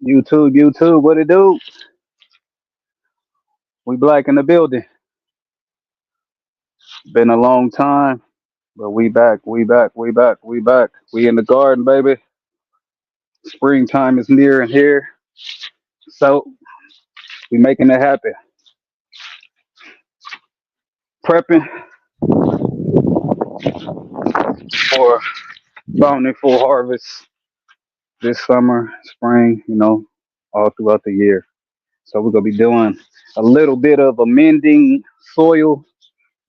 YouTube, what it do? We black in the building. Been a long time, but we back. We in the garden, baby. Springtime is near and here, so we making it happen. Prepping for bountiful harvest this summer, spring, all throughout the year. So we're gonna be doing a little bit of amending soil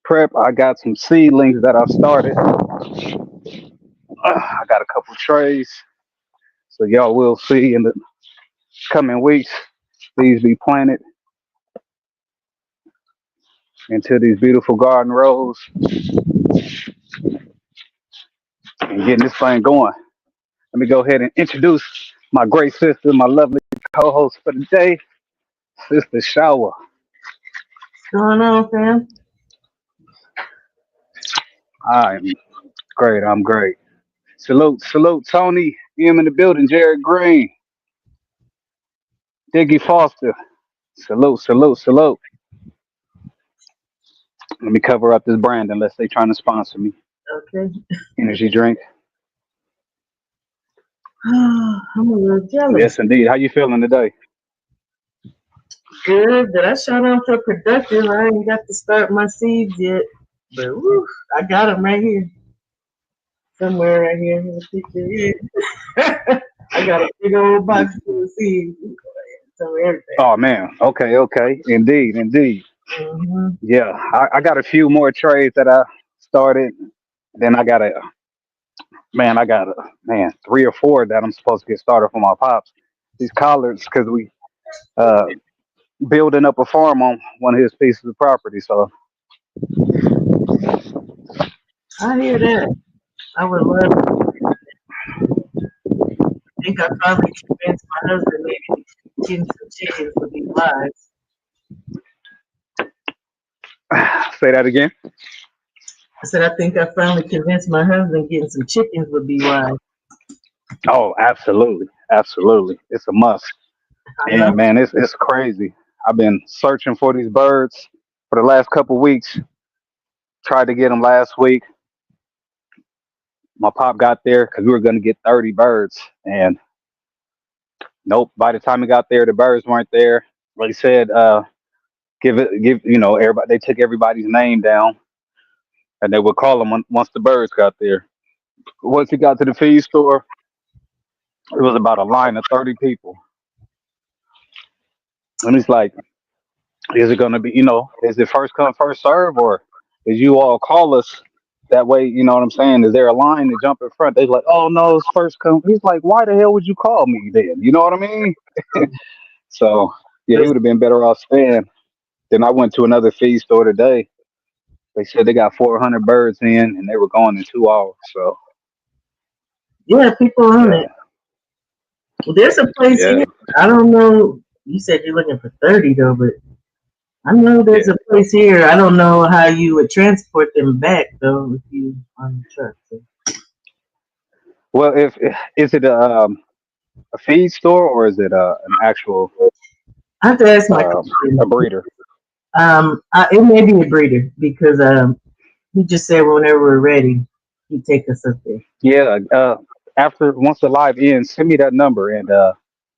prep. I got some seedlings that I started. I got a couple trays, so y'all will see in the coming weeks. These be planted into these beautiful garden rows and getting this thing going. Let me go ahead and introduce my great sister, my lovely co-host for the day, Sister Shower. What's going on, fam? I'm great. I'm great. Salute, Tony. M in the building. Jared Green, Diggy Foster. Salute. Let me cover up this brand unless they trying to sponsor me. Okay. Energy drink. I'm a little jealous. Yes, indeed. How you feeling today? Good. Did I shout out for productive? I ain't got to start my seeds yet. But woo, I got them right here. Somewhere right here in the picture. Yeah. I got a big old box full of seeds. So everything. Oh man. Okay. Indeed. Mm-hmm. Yeah, I got a few more trades that I started. Then I got 3 or 4 that I'm supposed to get started for my pops. These collards, because we uh building up a farm on one of his pieces of property. So I hear that. I would love to. I think I probably convinced my husband maybe getting some chickens would be wise. say that again. I said, I think I finally convinced my husband getting some chickens would be wise. Oh, absolutely. It's a must. I know. And man, it's crazy. I've been searching for these birds for the last couple weeks. Tried to get them last week. My pop got there because we were gonna get 30 birds, and nope. By the time he got there, the birds weren't there. Like he said, give everybody. They took everybody's name down, and they would call them once the birds got there. Once he got to the feed store, it was about a line of 30 people, and he's like, "Is it gonna be? Is it first come first serve, or is you all call us?" That way, you know what I'm saying? Is there a line to jump in front? They're like, oh no, it's first come. He's like, why the hell would you call me then? You know what I mean? So yeah, he would have been better off staying. Then I went to another feed store today. They said they got 400 birds in, and they were going in 2 hours. So Yeah, people on yeah, it. Well, there's a place yeah, here. I don't know. You said you're looking for 30 though, but I know there's yeah. a place here. I don't know how you would transport them back though if you on the truck. So. Well, if is it a feed store or is it an actual I have to ask my um, cousin. a breeder? It may be a breeder because he just said whenever we're ready, he'd take us up there. Yeah. After once the live ends, send me that number and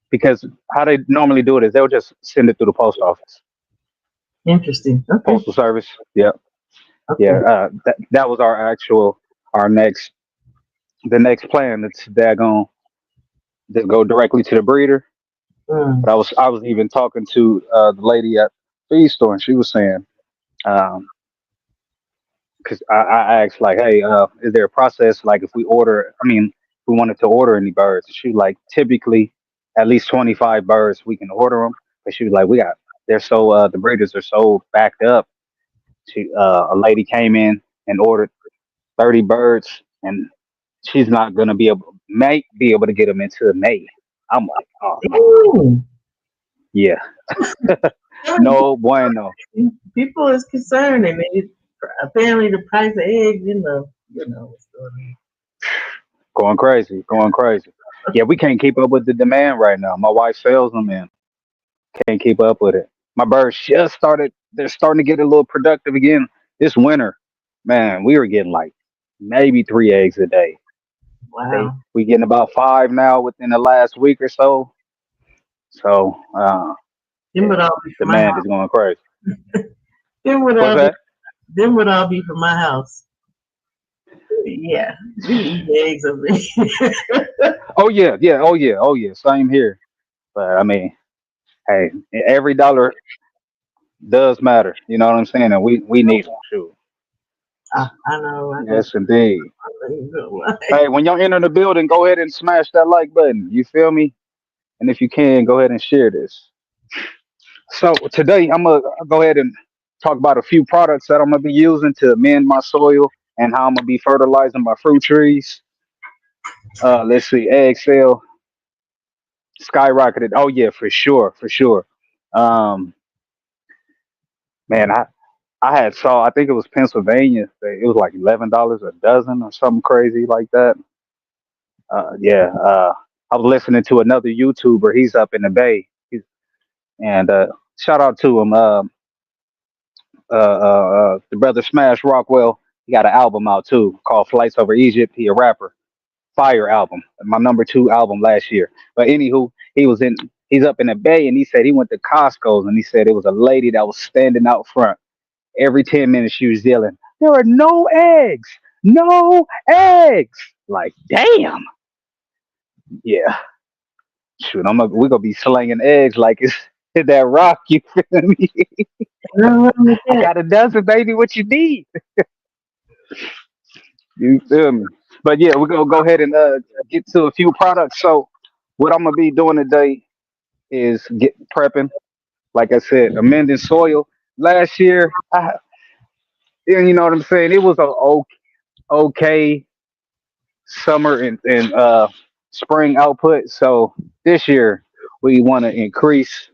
because how they normally do it is they'll just send it through the post office, Interesting. Okay. postal service. Yeah, Okay. yeah. That was our next the next plan. That's daggone to go directly to the breeder. Mm. But I was even talking to the lady at the feed store, and she was saying, because I asked like, hey, is there a process like if we order? I mean, if we wanted to order any birds, she was like typically at least 25 birds we can order them. But she was like, they're so the breeders are so backed up. A lady came in and ordered 30 birds, and she's not gonna be able to get them into May. I'm like, oh no, Ooh. yeah, Yeah, no bueno, people is concerned, and apparently the price of eggs, you know what's going going crazy. Yeah, we can't keep up with the demand right now. My wife sells them and can't keep up with it. My birds just started. They're starting to get a little productive again this winter. Man, we were getting like maybe 3 eggs a day. Wow. We getting about five now within the last week or so. So Them would yeah, all be for my demand is house. going crazy. Them would What's all be that? them would all be for my house. Yeah. We eat eggs over here. Oh yeah, yeah, oh yeah, oh yeah. Same here. But I mean, hey, every dollar does matter. You know what I'm saying? And we need them. Shoot. I know, I know. Yes, indeed. I know. Hey, when y'all enter the building, go ahead and smash that like button. You feel me? And if you can, go ahead and share this. So today, I'm gonna go ahead and talk about a few products that I'm gonna be using to amend my soil and how I'm gonna be fertilizing my fruit trees. Let's see, egg sale skyrocketed. Oh yeah, for sure, for sure. Um, man, I had saw. I think it was Pennsylvania. It was like $11 a dozen or something crazy like that. Yeah. I was listening to another YouTuber. He's up in the Bay. And shout out to him. The brother Smash Rockwell. He got an album out too called Flights Over Egypt. He a rapper. Fire album. My number two album last year. But anywho, he's up in the Bay and he said he went to Costco's and he said it was a lady that was standing out front. Every 10 minutes she was yelling, "There are no eggs! No eggs!" Like, damn. Yeah. Shoot, we're gonna be slinging eggs like it's that rock, you feel me? Nothing wrong with I that. got a dozen, baby. What you need? You feel me? But yeah, we're gonna go ahead and get to a few products. So what I'm gonna be doing today is get prepping. Like I said, amending soil. Last year, and you know what I'm saying. It was a okay summer and spring output. So this year we want to increase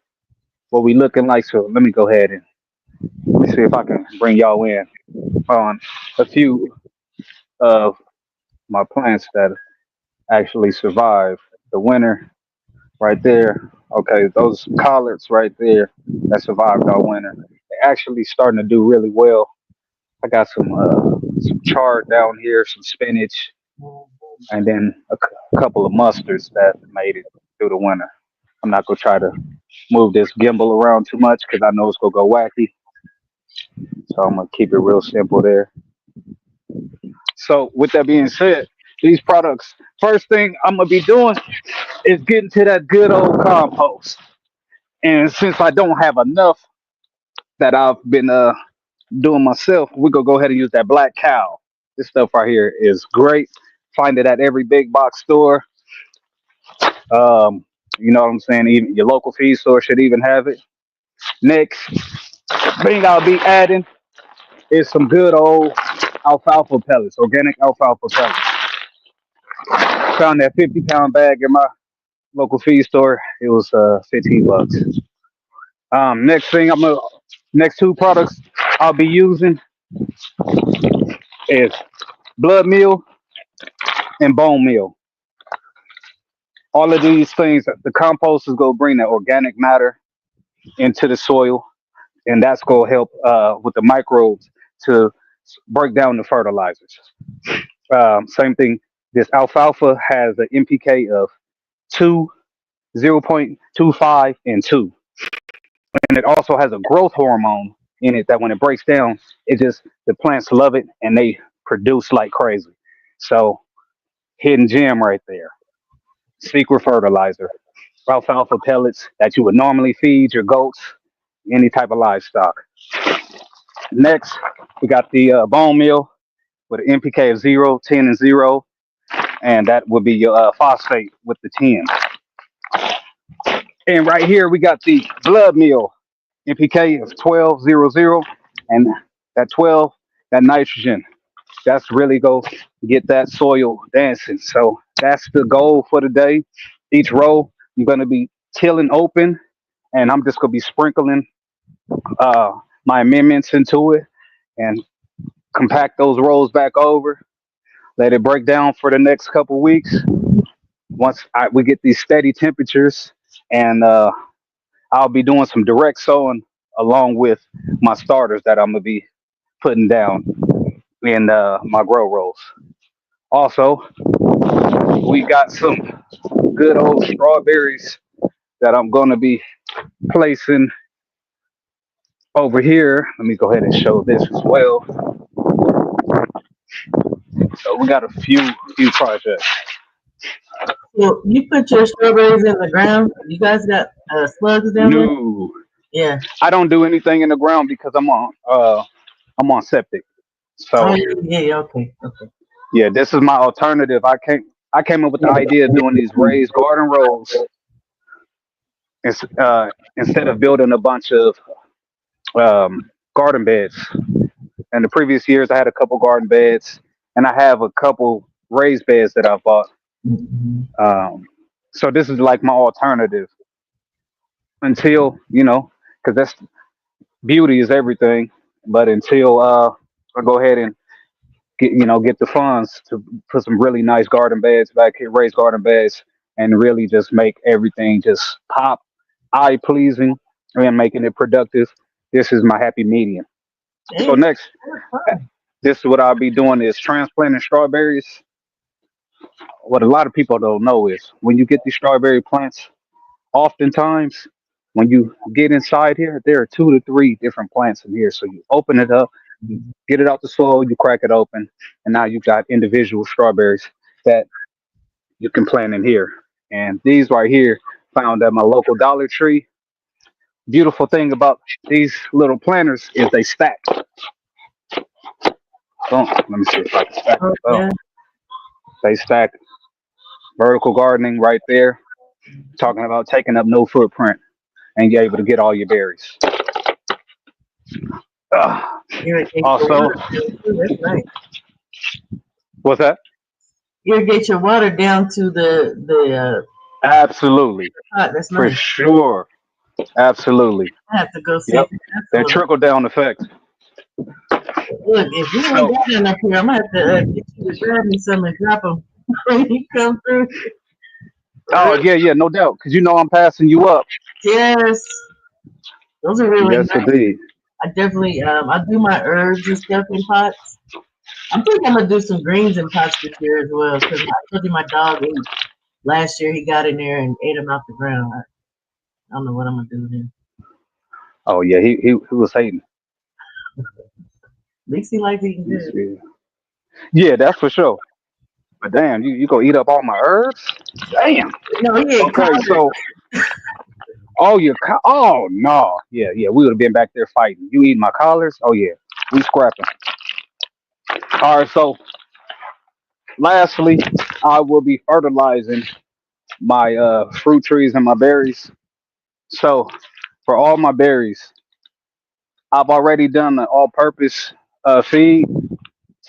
what we looking like. So let me go ahead and let me see if I can bring y'all in on a few of my plants that actually survive the winter right there. Okay, those collards right there that survived our winter, they're actually starting to do really well. I got some chard down here, some spinach, and then a couple of mustards that made it through the winter. I'm not gonna try to move this gimbal around too much because I know it's gonna go wacky. So I'm gonna keep it real simple there. So with that being said, these products, first thing I'm gonna be doing is getting to that good old compost. And since I don't have enough that I've been doing myself, we're gonna go ahead and use that black cow. This stuff right here is great. Find it at every big box store. Um, you know what I'm saying? Even your local feed store should even have it. Next thing I'll be adding is some good old alfalfa pellets, organic alfalfa pellets. Found that 50-pound bag in my local feed store. It was $15. Next thing next two products I'll be using is blood meal and bone meal. All of these things, the compost is gonna bring that organic matter into the soil, and that's gonna help with the microbes to break down the fertilizers. Same thing. This alfalfa has an NPK of two, 0.25, and 2. And it also has a growth hormone in it that when it breaks down, the plants love it and they produce like crazy. So hidden gem right there. Secret fertilizer. Alfalfa pellets that you would normally feed your goats, any type of livestock. Next, we got the bone meal with an NPK of 0, 10, and 0. And that would be your phosphate with the 10. And right here, we got the blood meal NPK of 1200, and that 12, that nitrogen, that's really go get that soil dancing. So that's the goal for the day. Each row, I'm gonna be tilling open, and I'm just gonna be sprinkling uh, my amendments into it, and compact those rows back over. Let it break down for the next couple weeks. we get these steady temperatures, and I'll be doing some direct sowing along with my starters that I'm gonna be putting down in my grow rolls. Also, we got some good old strawberries that I'm gonna be placing over here. Let me go ahead and show this as well. So we got a few projects. So you put your strawberries in the ground. You guys got slugs down there? No, Yeah. I don't do anything in the ground because I'm on septic. Oh So yeah, yeah, yeah. Okay, okay. yeah, this is my alternative. I came up with the idea of doing these raised garden rows instead of building a bunch of garden beds. In the previous years, I had a couple garden beds, and I have a couple raised beds that I bought. Mhm. Um, so this is like my alternative until because that's beauty is everything. But until I go ahead and get the funds to put some really nice garden beds back here, raised garden beds, and really just make everything just pop, eye pleasing, and making it productive. This is my happy medium. So Hey, next, that's fun. this is what I'll be doing is transplanting strawberries. What a lot of people don't know is when you get these strawberry plants, oftentimes when you get inside here, there are 2 to 3 different plants in here. So you open it up, you get it out the soil, you crack it open, and now you got individual strawberries that you can plant in here. And these right here, found at my local Dollar Tree. Beautiful thing about these little planters is they stack. Boom. Let me see if I can stack Oh them. Boom. yeah. They stack. Vertical gardening right there. Talking about taking up no footprint and you're able to get all your berries. Irrigate your Also, water down too. That's nice. what's that? Irrigate your water down to the Absolutely. pot. That's For nice. sure. Absolutely. I have to go see Yep. if that's That on. trickle down effect. Look, if we ain't So, got none up here, I'm gonna have to get you to grab me some and drop them when you come through. oh, yeah, yeah, no doubt. Because I'm passing you up. Yes, those are really Yes, nice. indeed. I definitely I do my herbs and stuff in pots. I'm thinking I'm gonna do some greens in pots this year as well because I told you my dog ate last year. He got in there and ate them out the ground. I don't know what I'm gonna do then. Oh, yeah, he was hating. At least he likes eating Let me good. see. Yeah, that's for sure. But damn, you gonna eat up all my herbs? Damn. No, he ate Okay, collard. so oh no, yeah, yeah, we would have been back there fighting. You eating my collars? Oh yeah, we scrapping. All right, so lastly, I will be fertilizing my fruit trees and my berries. So for all my berries, I've already done the all-purpose feed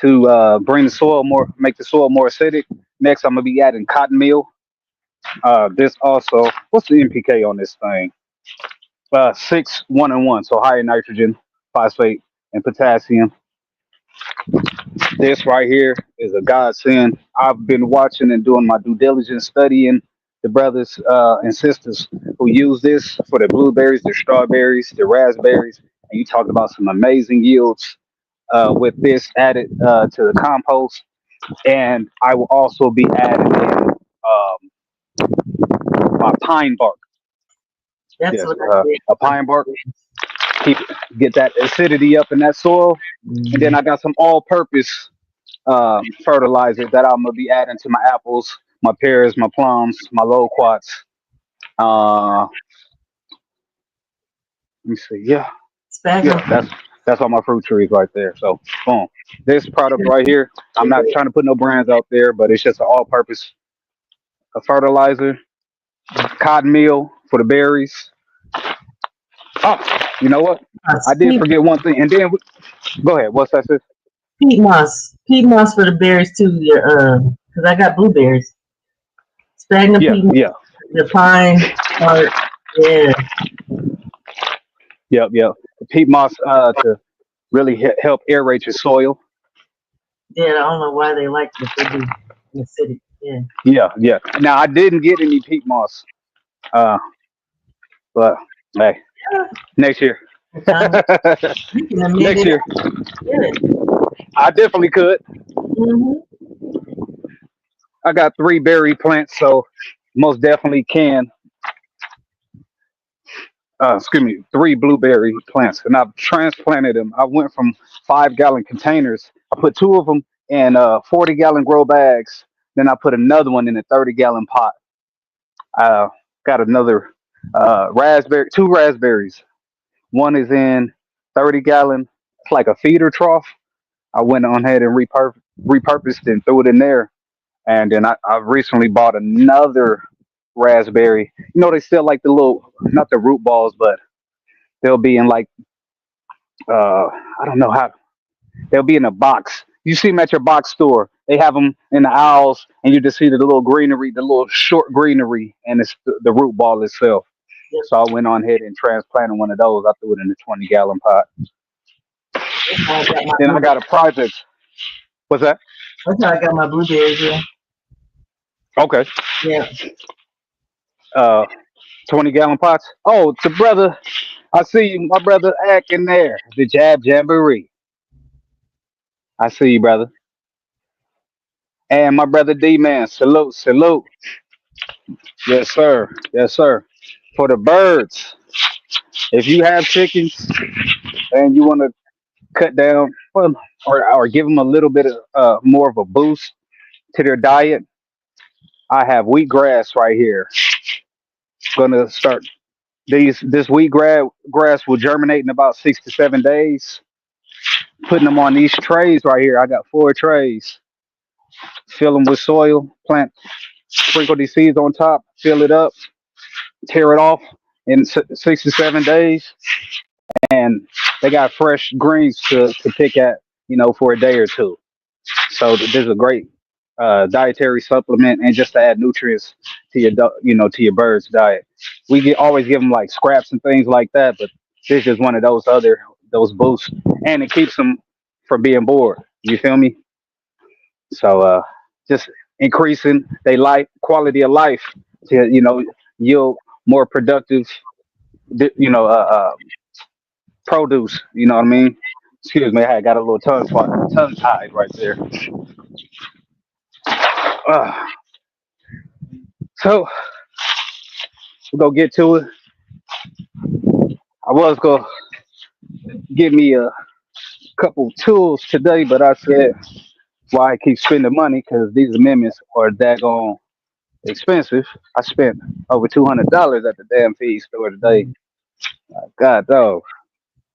to bring the soil more, make the soil more acidic. Next, I'm gonna be adding cotton meal. This also, what's the NPK on this thing? 6 1 and 1, so higher nitrogen, phosphate, and potassium. This right here is a godsend. I've been watching and doing my due diligence studying the brothers and sisters who use this for the blueberries, the strawberries, the raspberries, and you talk about some amazing yields with this added to the compost. And I will also be adding in my pine bark. That's Yes, what I did. a pine bark. Keep get that acidity up in that soil, and then Mhm. I got some all-purpose fertilizer that I'm gonna be adding to my apples, my pears, my plums, my loquats. Let me see. Yeah, Sphagnum. yeah, that's all my fruit trees right there. So, boom. This product right here, I'm not trying to put no brands out there, but it's just an all-purpose fertilizer, cotton meal for the berries. Oh, you know what? I did Peat, forget one thing, and then go ahead. What's that? Sis? peat moss. Peat moss for the berries too. Your because I got blueberries. Sphagnum Yeah, peat moss, yeah, the pine part. Yeah, yep, yep. The peat moss to really help aerate your soil. yeah. I don't know why they like what they do in the city. Yeah. Yeah, yeah. Now I didn't get any peat moss, uh, but hey, Yeah. next year. The time you can amend Next it year, and get it. I definitely could. Mm-hmm. I got three berry plants, so most definitely can. Excuse me, three blueberry plants, and I've transplanted them. I went from 5 gallon containers. I put two of them in 40 gallon grow bags. Then I put another one in a 30 gallon pot. I got another raspberry, two raspberries. One is in 30 gallon. It's like a feeder trough. I went on ahead and repurposed and threw it in there. And then I recently bought another raspberry. You know, they sell like the little, not the root balls, but they'll be in like, I don't know how, they'll be in a box. You see them at your box store. They have them in the aisles, and you just see the little greenery, the little short greenery, and it's the root ball itself. Yep. So I went on ahead and transplanted one of those. I threw it in a 20 gallon pot. That's how I got my Then I got a blueberries. project. What's that? That's how I got my blueberries. Yeah. Okay. Yeah. Uh, 20 gallon pots. Oh, it's a brother. I see you, my brother Ack in there. The Jab Jamboree. I see you, brother. And my brother D Man. Salute, salute. Yes, sir. Yes, sir. For the birds, if you have chickens and you want to cut down well, or give them a little bit of more of a boost to their diet, I have wheatgrass right here. Gonna start this wheatgrass will germinate in about 6 to 7 days. Putting them on these trays right here. I got 4 trays. Fill them with soil. Plant, sprinkle these seeds on top. Fill it up. Tear it off in 6 to 7 days, and they got fresh greens to pick at, for a day or two. So this is a great dietary supplement, and just to add nutrients to to your bird's diet. We always give them like scraps and things like that, but this is just one of those boosts, and it keeps them from being bored. You feel me? So just increasing their life quality of life to yield more productive you know uh, uh, produce. You know what I mean? Excuse me, I had got a little tongue tied right there. Uh, so we're gonna get to it. I was gonna get me a couple tools today, but I said why I keep spending money because these amendments are daggone expensive. I spent over $200 at the damn feed store today. God dog,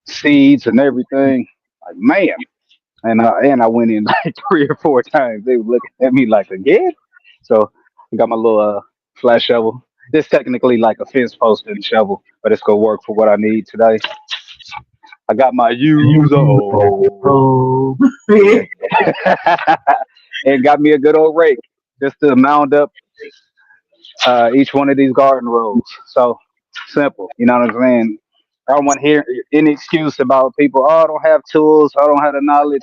seeds and everything. Like man, and I went in like 3 or 4 times. They were looking at me like again. So I got my little flat shovel. This technically like a fence post and shovel, but it's gonna work for what I need today. I got my use Oh. and got me a good old rake just to mound up each one of these garden rows. So simple, you know what I'm saying? I don't want to hear any excuse about people. Oh, I don't have tools. I don't have the knowledge.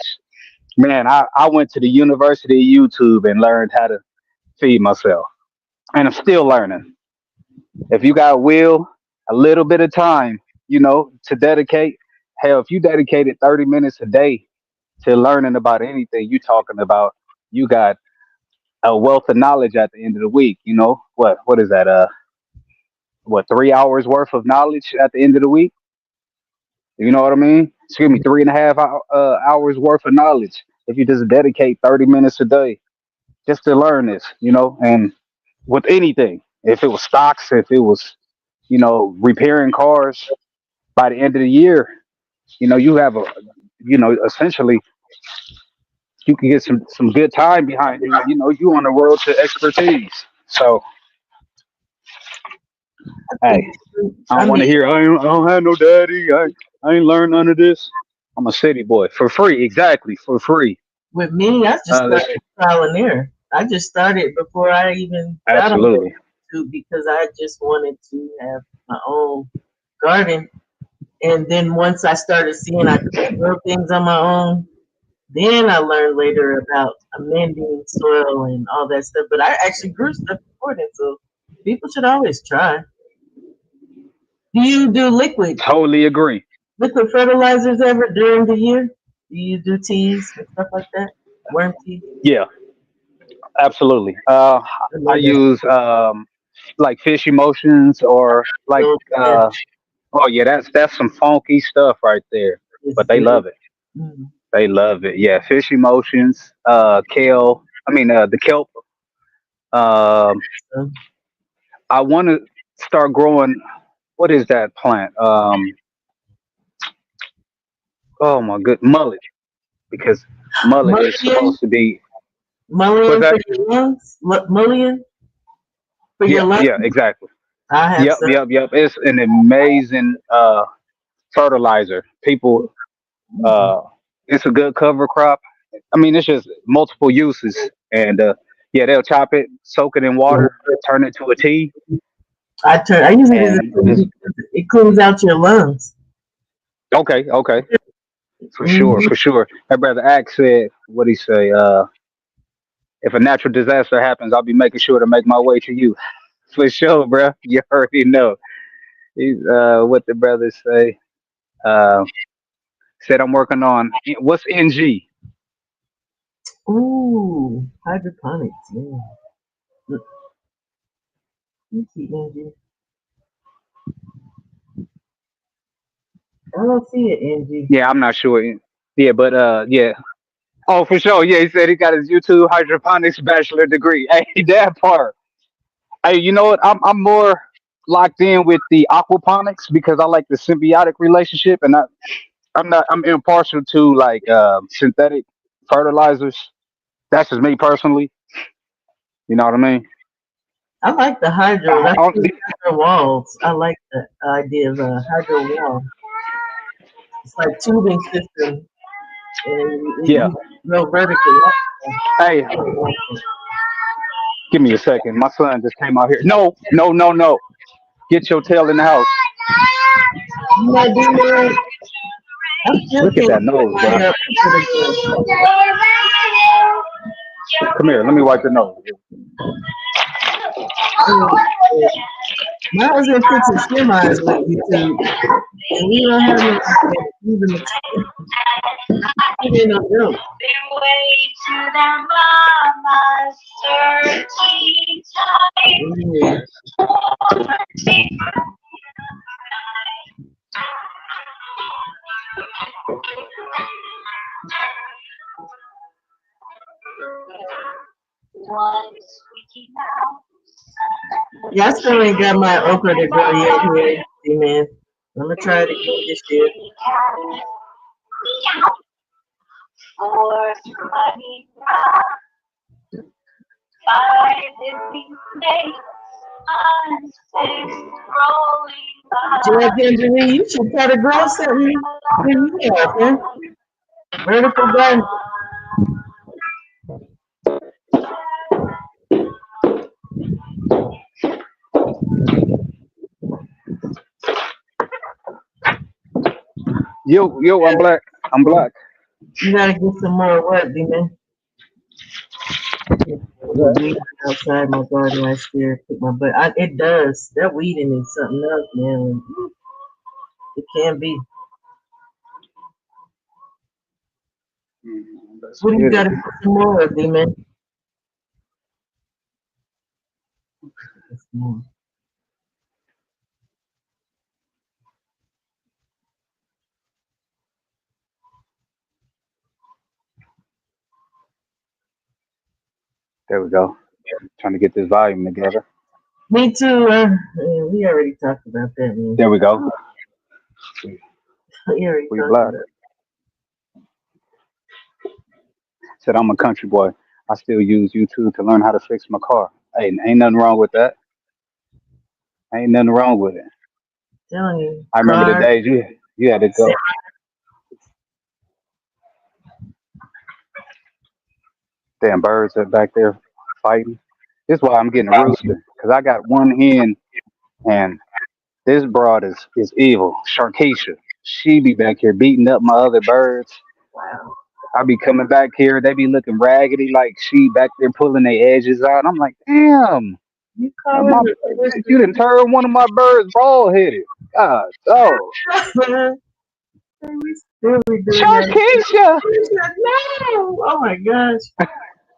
Man, I went to the University of YouTube and learned how to feed myself, and I'm still learning. If you got will, a little bit of time, to dedicate. Hell, if you dedicated 30 minutes a day to learning about anything you talking about, you got a wealth of knowledge at the end of the week. What is that? 3 hours worth of knowledge at the end of the week. You know what I mean? Excuse me, 3.5 hours worth of knowledge if you just dedicate 30 minutes a day just to learn this. And with anything, if it was stocks, if it was repairing cars, by the end of the year, you have essentially you can get some good time behind you. You on the road to expertise. So I hey, think, I I don't want mean, to hear I don't have no daddy. I ain't learned none of this. I'm a city boy for free, exactly for free. with me, I just Let's started trial and error. I just started before I even got on absolutely, YouTube because I just wanted to have my own garden. And then once I started seeing I could grow things on my own, Then I learned later about amending soil and all that stuff. But I actually grew stuff before then, so people should always try. Do you do Totally agree. liquid fertilizers ever during the year? Do you do teas and stuff like that? Worm tea? Yeah, absolutely. I I love that. use like fish emotions or like So yeah, uh, oh yeah, that's some funky stuff right there. it's But they good. love it. Mm. They love it. Yeah, fish emotions, kale. I mean, the kelp. Um, So, I want to start growing. What is that plant? Oh my good, mullet. Because mullet is mulligan, supposed to be. What's mulligan for that? your lungs. Mulligan for your Yeah, lungs. yeah, exactly. I have Yep, some. yep, yep. It's an amazing fertilizer. People, Mm. uh, it's a good cover crop. I mean, it's just multiple uses, and yeah, they'll chop it, soak it in water, turn it to a tea, I use it as a and tea it's because it cleans out your lungs. okay, okay, for sure, Hmm. for sure. My brother Axe said, what he say? If a natural disaster happens, I'll be making sure to make my way to you. For sure, bro. You already know. He's what the brothers say. Uh, said I'm working on what's NG. Ooh, hydroponics. Yeah. Let me see, Angie. I don't see it, Angie. Yeah, I'm not sure. Yeah, but yeah. Oh, for sure. Yeah, he said he got his YouTube hydroponics bachelor degree. Hey, that part. Hey, you know what? I'm more locked in with the aquaponics because I like the symbiotic relationship, and I'm impartial to like synthetic fertilizers. That's just me personally. You know what I mean? I like the hydro. I, That's I, the hydro walls. I like the idea of a hydro wall. It's like tubing system, and yeah. you go vertically. Hey, I like it. give me a second. My son just came out here. No, no, no, no. Get your tail in the house. You know, D-Man, I still Look at can't that get nose, bro. my put again. Come here. Let me wipe the nose. My husband fixes semis with YouTube, and we don't have no even the it ain't no joke. Yeah. Yeah, I still ain't got my okra to grow yet here, man. I'm gonna try it again this year. Jack Angelina, you should try to grow something where you are, man. Vertical garden. Yo, yo, I'm black. I'm black. You gotta get some more what, man? The weed outside my garden last year took my butt. It does. That weeding is something else, man. It can be. Let's What do you get it. gotta get some more of, man? There we go. Trying to get this volume together. Me too. Man, we already talked about that, man. There we go. We already We talked black. about Said I'm a country boy. I still use YouTube to learn how to fix my car. Hey, ain't nothing wrong with that. Ain't nothing wrong with it. telling you, I remember the car. days you had to go. Damn birds are back there fighting. This is why I'm getting a rooster because I got one hen and this broad is evil. Sharkeisha. She be back here beating up my other birds. Wow. I be coming back here. They be looking raggedy, like she back there pulling their edges out. I'm like, damn, You call my it you didn't turn one of my birds bald headed. God, oh, a we still be doing that. Sharkeisha. No! Oh my gosh.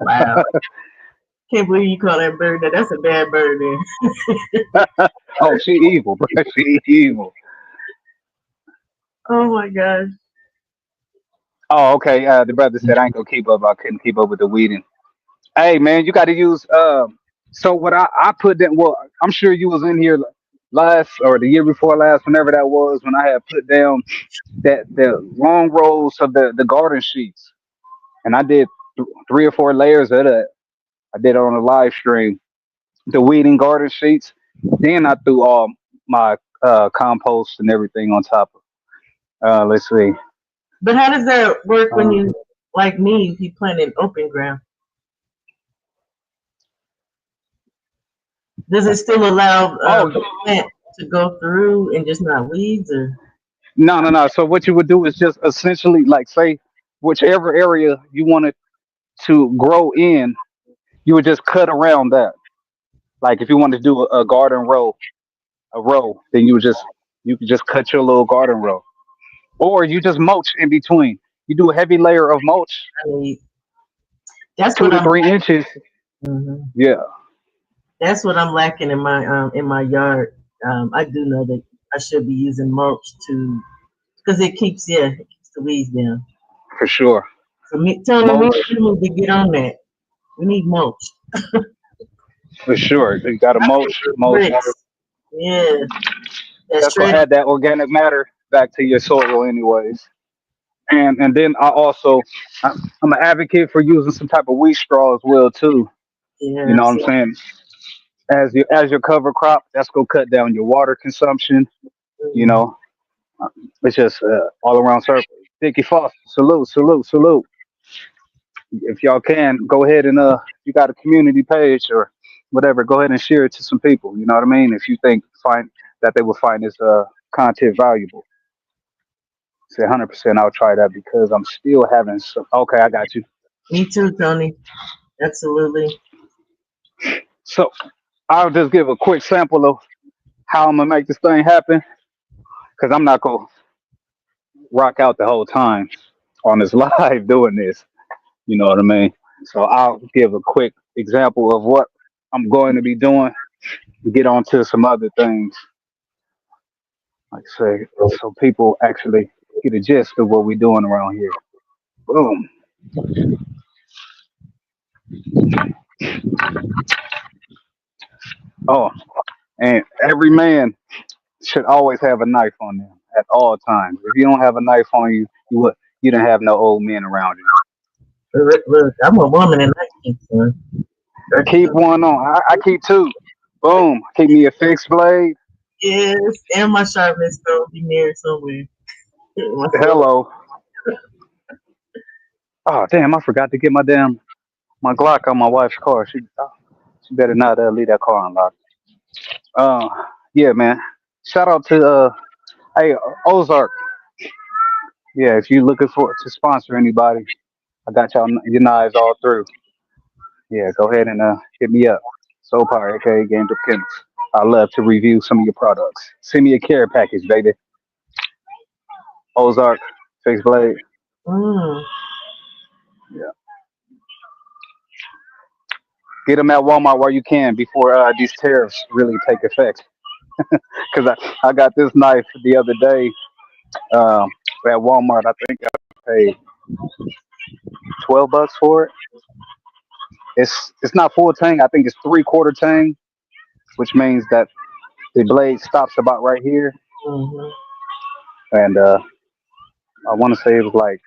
Wow. Can't believe you call that bird that. That's a bad bird then. Oh, she evil, bro. She evil. Oh my gosh. Oh, okay. The brother said I ain't gonna keep up. I couldn't keep up with the weeding. Hey, man, you got to use. So what I put in. Well, I'm sure you was in here last or the year before last, whenever that was, when I had put down that the long rows of the garden sheets, and I did 3 or 4 layers of that. I did it on a live stream. The weeding garden sheets. Then I threw all my compost and everything on top of. Let's see. But how does that work when Uh, you, like me, if you plant in open ground? Does it still allow oh the plant to go through and just not weeds or? no, no, no. So what you would do is just essentially like say whichever area you wanted to grow in, you would just cut around that. Like if you wanted to do a garden row, a row, then you could just cut your little garden row, or you just mulch in between. You do a heavy layer of mulch, I mean, that's two what to I'm. three inches. Mhm. Yeah, That's what I'm lacking in my yard. I do know that I should be using mulch to because it keeps it keeps the weeds down. for sure. So me, Tony, me, Mulch, and you need to get on that. We need mulch. for sure. You got to I think mulch, with mulch. bricks. Yeah, that's That's gonna shredded. add that organic matter back to your soil, anyways. And then I'm an advocate for using some type of wheat straw as well too. You Yeah, know what I'm absolutely. saying? As your cover crop, that's gonna cut down your water consumption. You Mhm. know, it's just all around circle. Dickie Foster, salute, salute, salute. If y'all can, go ahead and if you got a community page or whatever, go ahead and share it to some people. You know what I mean? If you think find that they will find this content valuable, say 100%. I'll try that because I'm still having some. Okay, I got you. Me too, Tony. Absolutely. So I'll just give a quick sample of how I'm gonna make this thing happen because I'm not gonna rock out the whole time on this live doing this. You know what I mean? So I'll give a quick example of what I'm going to be doing. Get on to some other things, like I say, so people actually get a gist of what we're doing around here. Boom. Oh, and every man should always have a knife on them at all times. If you don't have a knife on you, you don't have no old men around you. Look, look, I'm a woman and I keep one. Keep one on. I keep two. Boom. Keep me a fixed blade. Yes, and my sharpness stone be near somewhere. My sword. Hello. Oh damn! I forgot to get my Glock on my wife's car. She better not leave that car unlocked. Uh, yeah, man. Shout out to hey Ozark. Yeah, if you looking for to sponsor anybody, I got your knives all through. Yeah, go ahead and hit me up. Soul Power, aka Games of Chemist. I love to review some of your products. Send me a care package, baby. Ozark, Fixed Blade. Mm. Yeah. Get them at Walmart while you can before these tariffs really take effect. Because I got this knife the other day at Walmart. I think I paid $12 for it. It's not full tang. I think it's 3/4 tang, which means that the blade stops about right here. Hmm. And I want to say it was like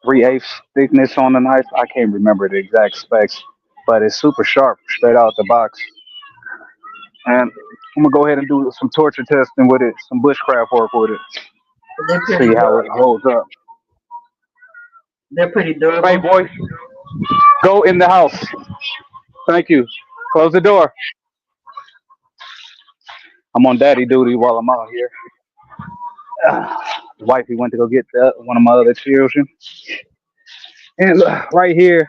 3/8 thickness on the knife. I can't remember the exact specs, but it's super sharp straight out the box. And I'm gonna go ahead and do some torture testing with it, some bushcraft work with it, They're pretty see how it durable. holds up. They're pretty Hey, durable. boy, go in the house. Thank you. Close the door. I'm on daddy duty while I'm out here. Wifey went to go get one of my other children, and look, right here,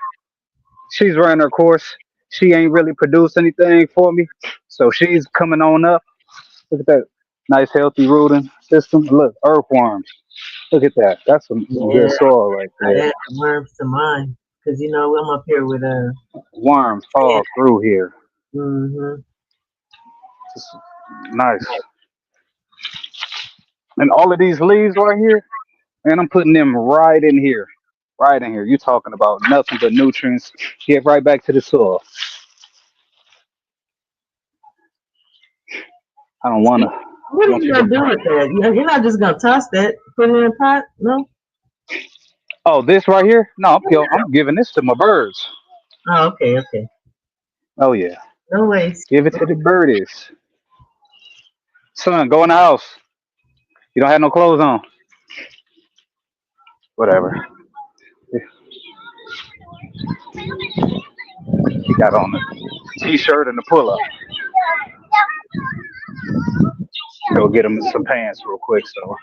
she's running her course. She ain't really produced anything for me, so she's coming on up. Look at that nice, healthy rooting system. Look, earthworms. Look at that. That's some good Yeah, soil right I there. add worms to mine because you know I'm up here with Worms yeah. all through here. Mhm. Just nice. And all of these leaves right here, man, I'm putting them right in here. Right in here. You talking about nothing but nutrients. Get right back to the soil. I don't wanna What are want you you to. gonna do with that? You're not just gonna toss that, put it in a pot, no? Oh, this right here? No, I'm giving this to my birds. Oh, okay, okay. Oh yeah. No waste. Give it to the birdies. Son, go in the house. You don't have no clothes on. Whatever. Got on the t-shirt and the pull-up. Go get him some pants real quick. So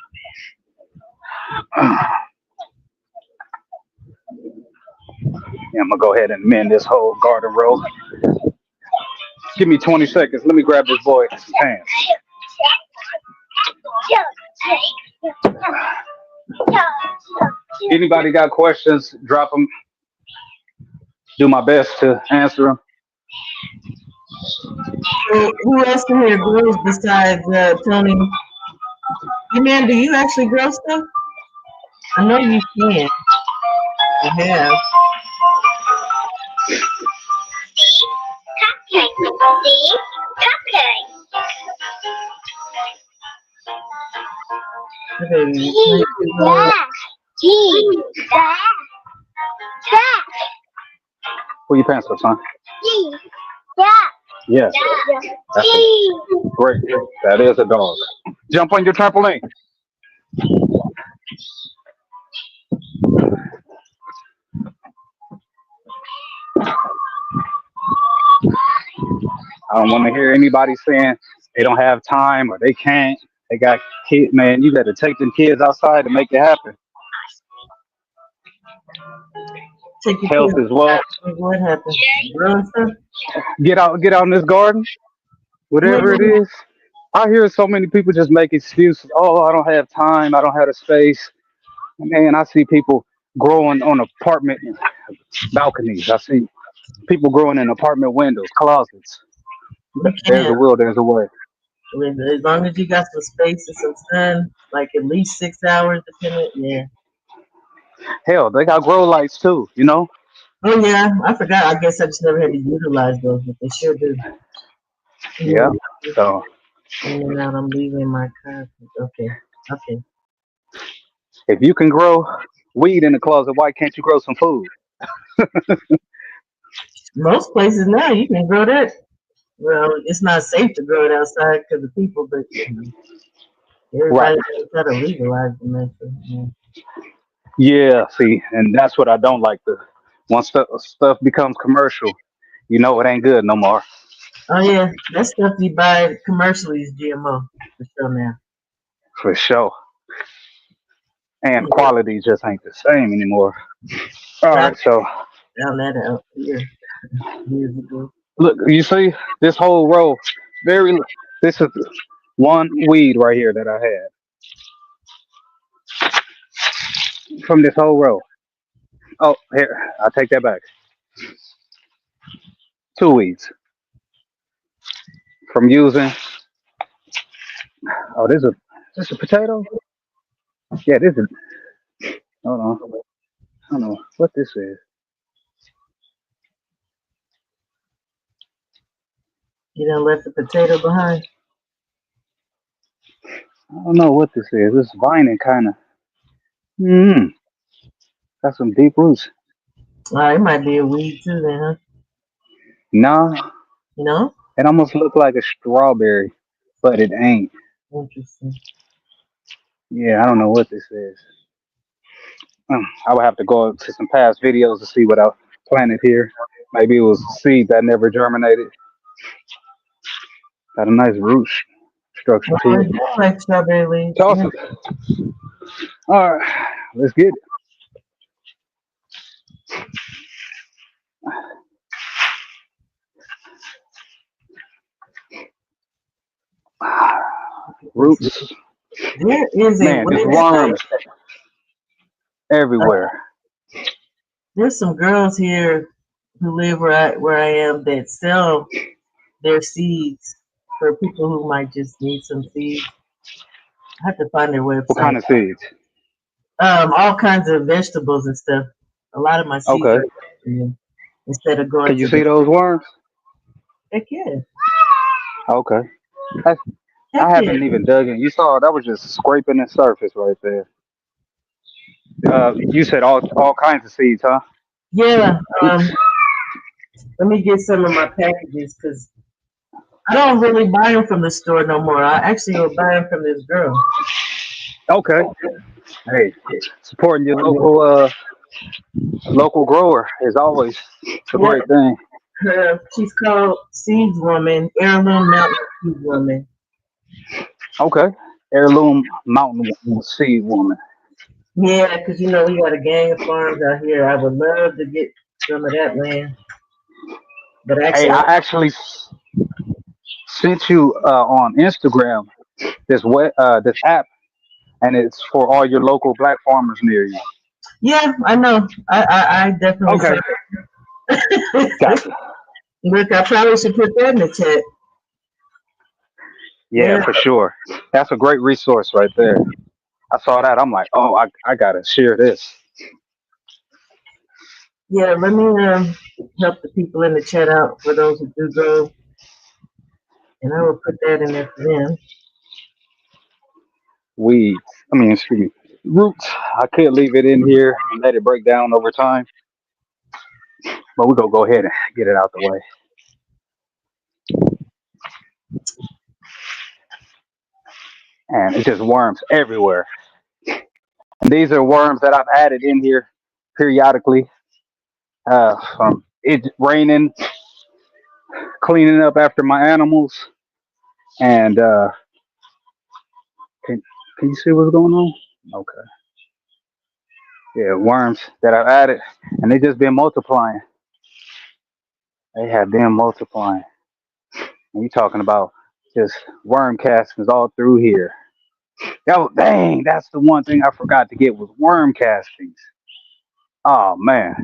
yeah, I'm gonna go ahead and mend this whole garden row. Give me 20 seconds. Let me grab this boy some pants. Anybody got questions? Drop them. Do my best to answer them. So who else in here grows besides Tony? Hey man, do you actually grow stuff? I know you can. You have. Okay, you plant your Pull your pants up, son. Yes, that's great. That is a dog. Jump on your trampoline. I don't want to hear anybody saying they don't have time or they can't. They got kids, man. You got to take them kids outside to make it happen. take your Health kids as well. outside. What happened? Growing stuff? Get out in this garden, whatever it Yeah. is. I hear so many people just make excuses. Oh, I don't have time. I don't have the space. Man, I see people growing on apartment balconies. I see people growing in apartment windows, closets. You There's a can. will, there's a way. As long as you got some space and some sun, like at least 6 hours, depending. Yeah. Hell, they got grow lights too, you know? Oh yeah, I forgot. I guess I just never had to utilize those, but they sure do. Yeah. Yeah. So In and out. I'm leaving my car. Okay. Okay. if you can grow weed in the closet, why can't you grow some food? Most places now you can grow that. Well, it's not safe to grow it outside because of people, but Right. everybody try to legalize the method. Yeah. Yeah, see, and that's what I don't like. Once stuff becomes commercial, you know it ain't good no more. Oh yeah, that stuff you buy commercially is GMO for sure now. For sure. And Yeah, quality just ain't the same anymore. All I right, so found that out here years ago. look, you see this whole row, very this is one weed right here that I had from this whole row. Oh, here, I'll take that back. Two weeds from using. Oh, this a potato? Yeah, this is. Hold on, I don't know what this is. You done left the potato behind. I don't know what this is. This vining kind of. Hmm, got some deep roots. It might be a weed too then, huh? Nah, You know? it almost looked like a strawberry, but it ain't. Interesting. Yeah, I don't know what this is. I would have to go to some past videos to see what I planted here. Maybe it was seed that never germinated. Got a nice root structure Oh, to I it. do like strawberry leaves. Toss Yeah. it. All right, let's get it. Let's see. Roots, There is a man, just website. worms everywhere. There's some girls here who live where I am that sell their seeds for people who might just need some seeds. I have to find their What website. kind of seeds? All kinds of vegetables and stuff. A lot of my seeds Okay. are from them instead of going Can you to see the. those worms? Heck yeah, Okay. I, heck I yeah, haven't even dug in. You saw that was just scraping the surface right there. You said all kinds of seeds, huh? yeah. Let me get some of my packages because I don't really buy them from the store no more. I actually will buy them from this girl. Okay. Hey, supporting your local grower is always a Yeah, great thing. she's called Seeds Woman, Heirloom Mountain Seed Woman. Okay. Heirloom mountain seed woman. Yeah, because we got a gang of farms out here. I would love to get some of that land, but Hey, actually, I actually sent you on Instagram this app, and it's for all your local black farmers near you. yeah, I know. I definitely saw Okay. it. Gotcha. Look, I probably should put that in the chat. Yeah, Yeah, for sure. That's a great resource right there. I saw that. I'm like, oh, I gotta share this. yeah. Let me help the people in the chat out for those who do go, and I will put that in there for them. Weeds. I mean, excuse me. Roots. I could leave it in here and let it break down over time, but we're gonna go ahead and get it out the way. And it's just worms everywhere. And these are worms that I've added in here periodically. From it raining, cleaning up after my animals, and can can you see what's going on? Okay. Yeah, worms that I've added, and they just been multiplying. They have been multiplying. And you talking about just worm castings all through here. Dang, that's the one thing I forgot to get was worm castings. Oh man,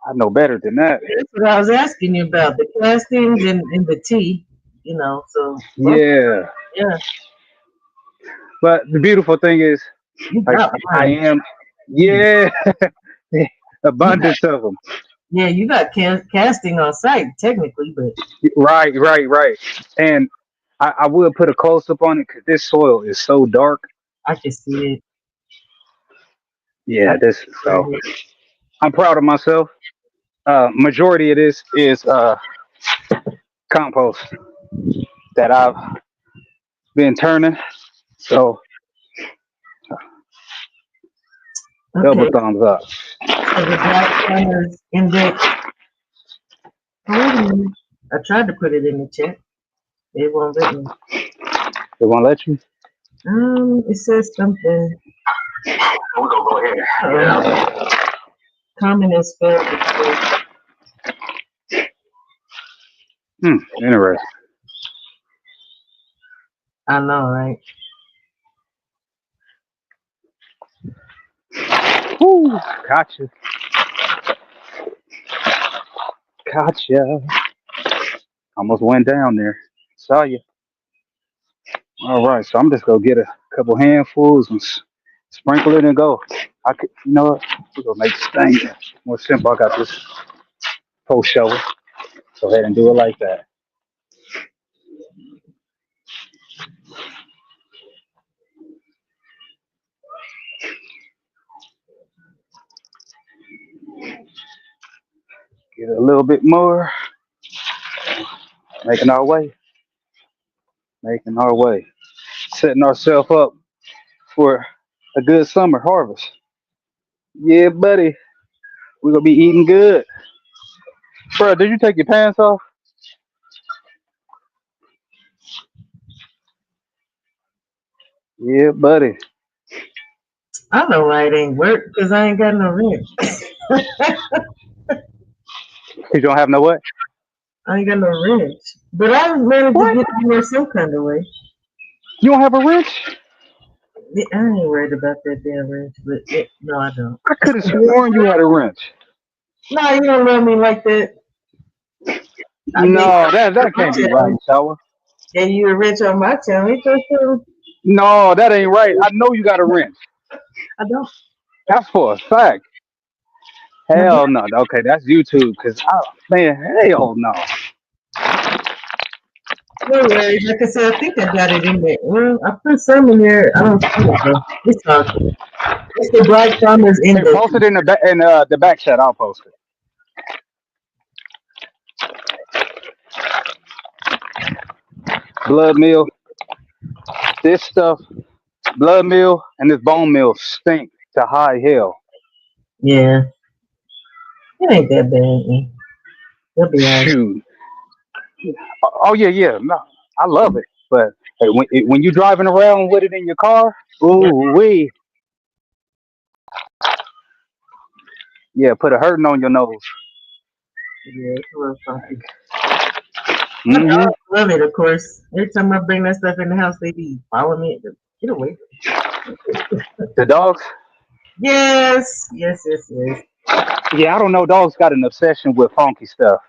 I know better than that. That's what I was asking you about the castings and the tea. So both. Yeah, Yeah, but the beautiful thing is, you like, got I one. am, Mm. yeah, You got abundance of them. Yeah, you got casting on site technically, but Right, right, right. And I will put a close up on it because this soil is so dark. I can see it. I Yeah, can this. see it right So here. I'm proud of myself. Majority of this is compost that I've been turning. So double Okay, thumbs up. so the Black Farmers Index. Oh, wait a minute. I tried to put it in the chat. It won't let me. They won't let you. It says something. We're gonna go ahead and get it Um, out. comment has failed to post. Interesting. I know, right? Woo, gotcha, gotcha. Almost went down there. Saw you. All right, so I'm just gonna get a couple handfuls and sprinkle it and go. I could, you know what? We're gonna make this thing more simple. I got this post shovel. Go ahead and do it like that. Get a little bit more. Making our way. Making our way. Setting ourselves up for a good summer harvest. Yeah, buddy. We're gonna be eating good. Bro, did you take your pants off? Yeah, buddy. I know why it ain't work because I ain't got no wrench. You don't have no what? I ain't got no wrench. But I managed to What? get in there some kind of way. You don't have a wrench? Yeah, I ain't worried about that damn wrench, but no, I don't. I could have sworn you had a wrench. No, you don't love me like that. I gave No, that you my can't be right, challenge. Shower. Gave you a wrench on my challenge. So, No, that ain't right. I know you got a wrench. I don't. That's for a fact. I don't. Hell no. Okay, that's YouTube. Cause man, hell no. No worries. Like I said, I think I got it in there. Well, I put some in there. I don't see it though. It's all good. It's the Black Farmers Hey, Index. post it in the back chat. I'll post it. Blood meal. This stuff, blood meal and this bone meal stink to high hell. Yeah, it ain't that bad. It'll be alright. Shoot. Oh yeah, yeah. No, I love it. But hey, when you driving around with it in your car, Yeah, ooh wee, yeah, put a hurting on your nose. yeah, it's a little funky. But I Hmm. love it, of course. Every time I bring that stuff in the house, they be following me. Get away. The dogs. Yes, yes, yes, yes. Yeah, I don't know. Dogs got an obsession with funky stuff.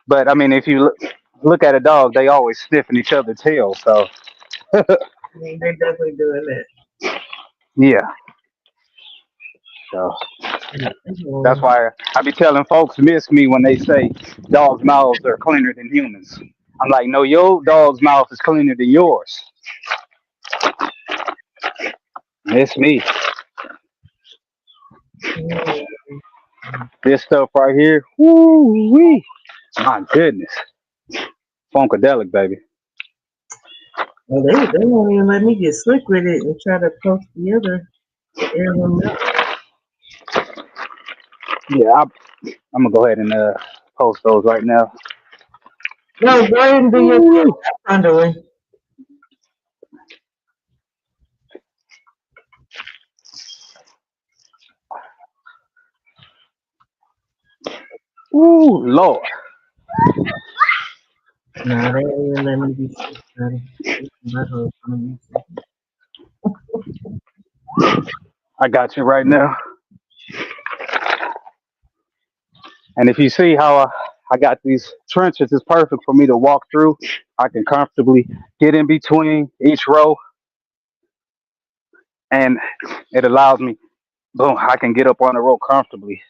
But I mean, if you look at a dog, they always sniffing each other's tail. So They're definitely doing that. yeah. So that's Mhm. why I be telling folks miss me when they say dogs' mouths are cleaner than humans. I'm like, no, your dog's mouth is cleaner than yours. Miss me. This stuff right here, woo wee. My goodness. Funkadelic, baby. Well, they won't even let me get slick with it and try to post the other heirloom milk. Yeah, I'm gonna go ahead and post those right now. No, go ahead and do your thing. Woo. I'm underway. Ooh, Lord. No, they ain't even let me be slick about it. It's my whole phone. I got you right now. And if you see how I got these trenches, it's perfect for me to walk through. I can comfortably get in between each row, and it allows me, boom, I can get up on the row comfortably,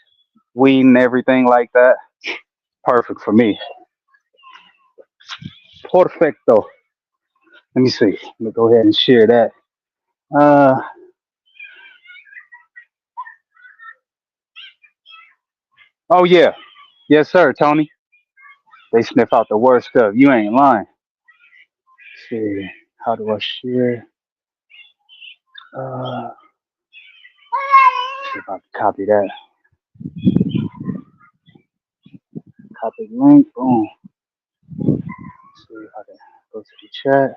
weeding everything like that. Perfect for me. Perfecto. Let me see. Let me go ahead and share that. Uh, oh yeah, yes sir, Tony. They sniff out the worst stuff. You ain't lying. Let's see, how do I share? See if I can copy that. Copy link. Boom. See if I can go to the chat.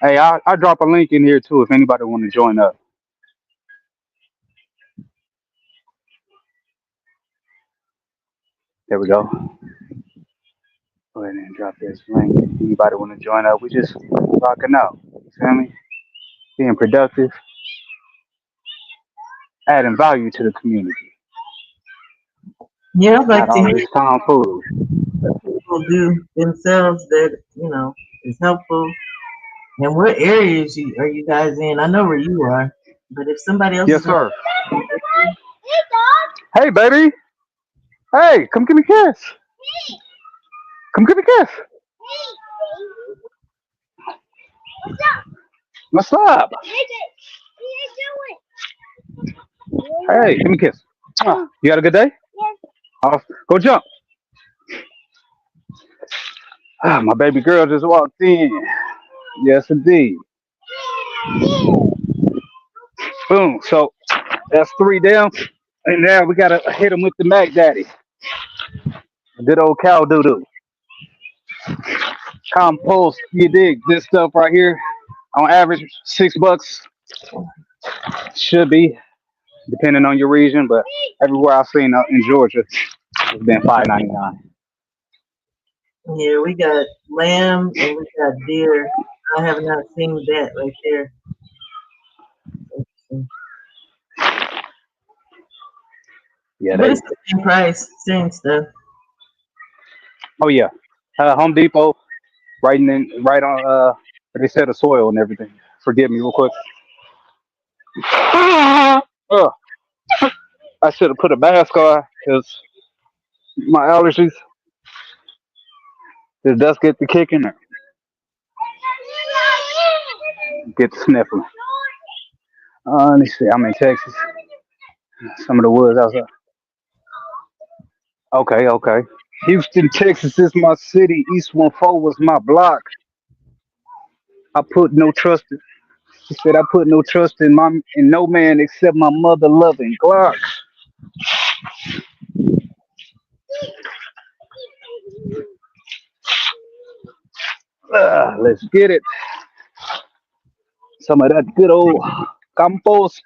Hey, I'll drop a link in here too if anybody want to join up. There we go. Go ahead and drop this link. If anybody want to join up, we just rocking out. You feel me? Being productive, adding value to the community, Yeah, I'd not like to all hear this tomfoolery. what people do themselves that, is helpful. And what areas are you guys in? I know where you are, but if somebody else Yes, is in, sir. Hey, baby. Hey, come give me a kiss. Come give me a kiss. What's up? Hey, give me a kiss. You had a good day? Go jump. My baby girl just walked in. Yes, indeed. Boom. So that's three down. And now we got to hit him with the Mac Daddy. Good old cow doo doo. Compost, you dig? This stuff right here. On average, $6 should be, depending on your region. But everywhere I've seen in Georgia, it's been 5.99. Yeah, we got lamb and we got deer. I have not seen that right there. Yeah, But they. it's the same price, same stuff. Oh yeah, Home Depot, right on. Like they said, the soil and everything. Forgive me, real quick. Ugh, I should have put a mask on because my allergies. The dust get to kicking or get to sniffling. Let me see. I'm in Texas. Some of the woods outside. Okay, okay. Houston, Texas is my city. East 14 was my block. I put no trust in. She said I put no trust in no man except my mother loving Glock. Let's get it. Some of that good old compost,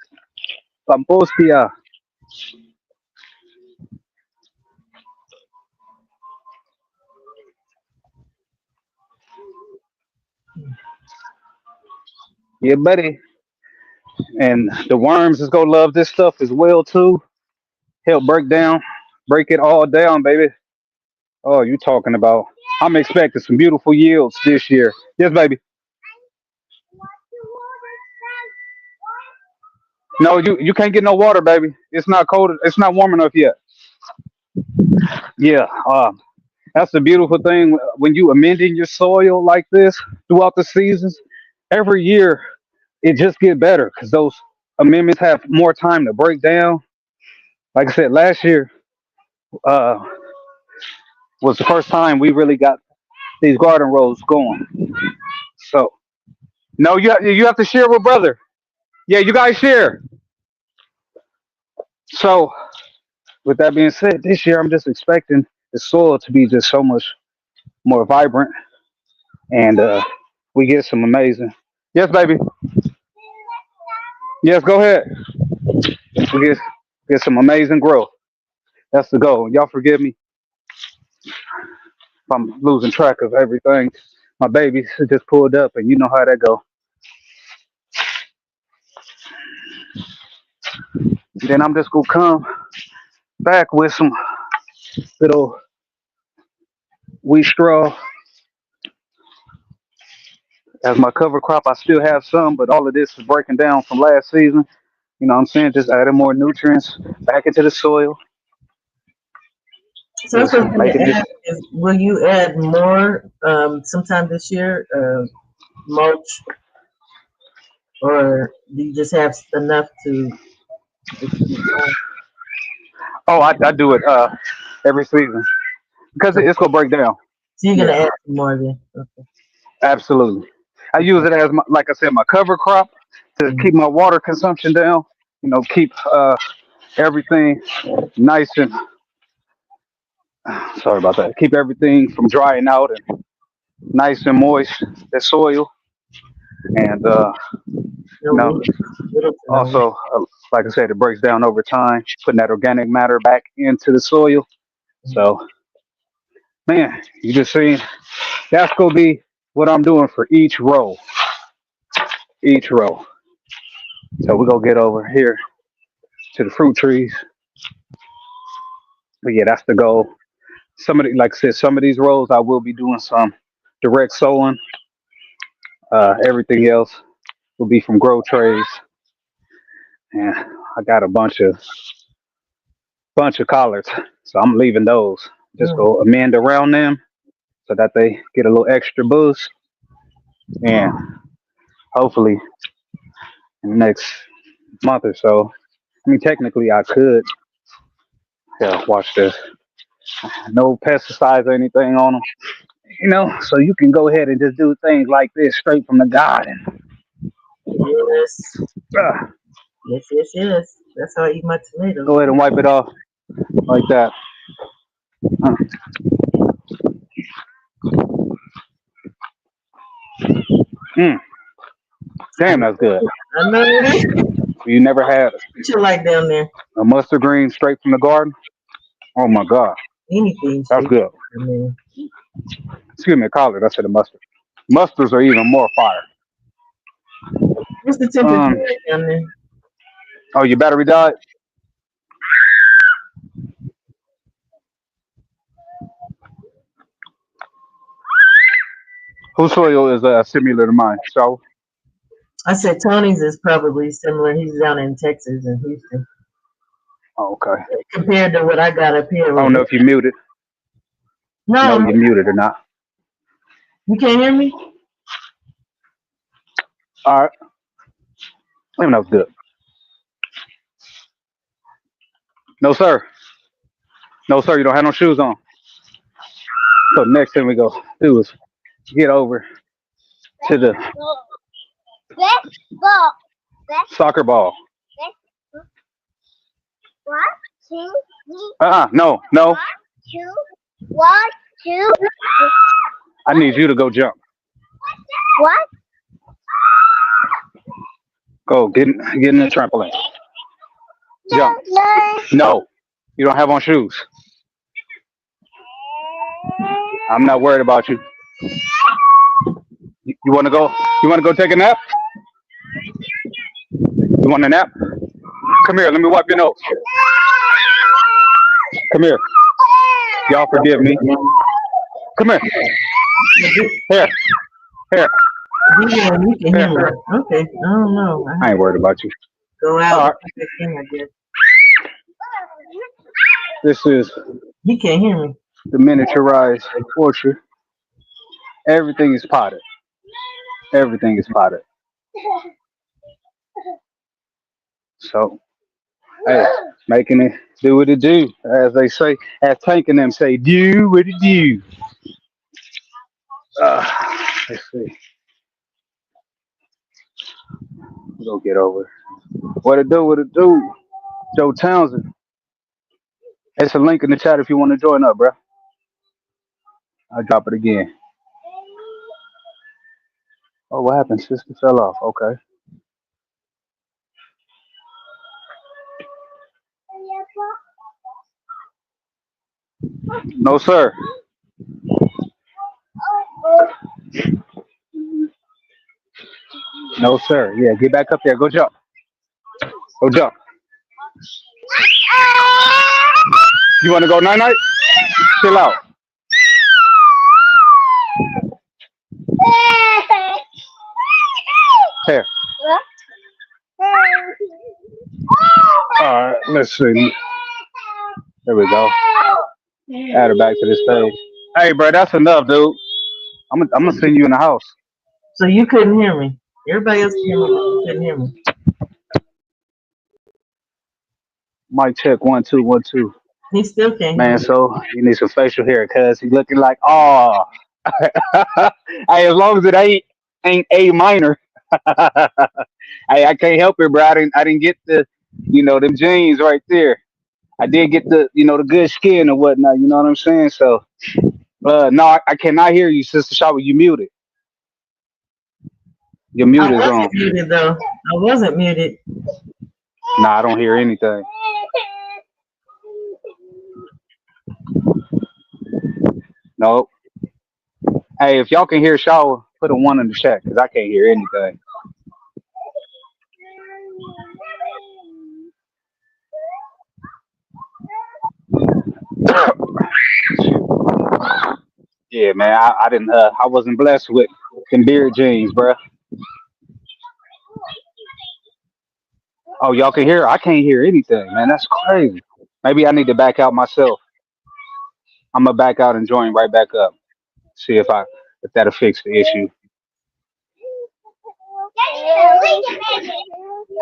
compostia. Yeah, buddy. And the worms is gonna love this stuff as well too. Help break it all down, baby. Oh, you talking about? I'm expecting some beautiful yields this year. Yes, baby. No, you can't get no water, baby. It's not cold. It's not warm enough yet. Yeah, that's the beautiful thing when you amending your soil like this throughout the seasons. Every year, it just get better because those amendments have more time to break down. Like I said, last year uh, was the first time we really got these garden rows going. So no, you have to share with brother. Yeah, you guys share. So with that being said, this year I'm just expecting the soil to be just so much more vibrant, and we get some amazing. Yes, baby. Yes, go ahead. We get some amazing growth. That's the goal. Y'all forgive me if I'm losing track of everything. My baby just pulled up, and you know how that go. Then I'm just gonna come back with some little wheat straw as my cover crop. I still have some, but all of this is breaking down from last season. You know what I'm saying? Just adding more nutrients back into the soil. So that's Just what I was going making to this. ask is, will you add more sometime this year, mulch, or do you just have enough to be fine? Oh, I do it every season because So it's gonna break down. you're going Yeah, to add some more then? Okay. absolutely. I use it as my, like I said, my cover crop to Mhm. keep my water consumption down. You know, keep everything nice and sorry about that. Keep everything from drying out and nice and moist, the soil, and No you know, weeds, little to no weeds. also like I said, it breaks down over time, putting that organic matter back into the soil. Mhm. So, man, you just seen that's gonna be what I'm doing for each row. So we're gonna get over here to the fruit trees. But yeah, that's the goal. Like I said, some of these rows I will be doing some direct sowing. Everything else will be from grow trays, and I got a bunch of collards, so I'm leaving those. Just Mm. go amend around them so that they get a little extra boost, and hopefully in the next month or so. I mean, technically I could. Yeah, watch this. No pesticides or anything on them. You know, so you can go ahead and just do things like this straight from the garden. Yes, Uh, yes, yes, yes. That's how I eat my tomatoes Go ahead too. and wipe it off like that. Uh, mm. Damn, that's good. I know it is. You never had What you like down there? a mustard green straight from the garden? Oh my god, Anything that's straight. good. I mean, Excuse me, collard. I said a mustard. Mustards are even more fire. what's the temperature Um. like down there? Oh, your battery died. Whose soil is similar to mine? So, I said Tony's is probably similar. He's down in Texas and Houston. oh, okay. Compared to what I got up here. I don't know if you muted. No, No, you muted or not. you can't hear me? All right. Let me know if it's good. No, sir. No, sir. You don't have no shoes on. So next thing we go do is get over to the soccer ball. No, no. I need you to go jump. Go get in the trampoline. Jump. No, you don't have on shoes. I'm not worried about you. You want to go? You want to go take a nap? You want a nap? Come here. Let me wipe your nose. Come here. Y'all forgive me. Come here. Here. Here. Yeah, you can hear me. Okay, I don't know. I ain't worried about you. Go All out. right. I guess. This is He can't hear me. the miniaturized orchard. Everything is potted. Everything is potted. So, hey, making it do what it do, as they say, as Tank and them say, do what it do. Let's see. We'll get over. What it do? What it do? Joe Townsend. It's a link in the chat if you want to join up, bro. I'll drop it again. Oh, what happened? Sister fell off. Okay. No, sir. No, sir. Yeah, get back up there. Go jump. Go jump. You want to go night night? Chill out. Here. All right. Let's see. There we go. Add her back to the stage. Hey, bro, that's enough, dude. I'm gonna send you in the house. So you couldn't hear me. Everybody else can hear me. You couldn't hear me. Mic check 1 2 1 2. He still can't hear Man, me. so you need some facial hair, cuz he's looking like hey, as long as it ain't A minor. Hey, I can't help it, bro. I didn't get them jeans right there. I did get the good skin and whatnot. You know what I'm saying? So, no, I cannot hear you, Sister Shawa. You muted. Your I mute is on. wasn't muted though. I wasn't muted. Nah, I don't hear anything. Nope. Hey, if y'all can hear Shawa, put a 1 in the chat, cause I can't hear anything. Yeah, man, I didn't. I wasn't blessed with them beard jeans, bruh. Oh, y'all can hear? I can't hear anything, man. That's crazy. Maybe I need to back out myself. I'm gonna back out and join right back up. See if that'll fix the issue.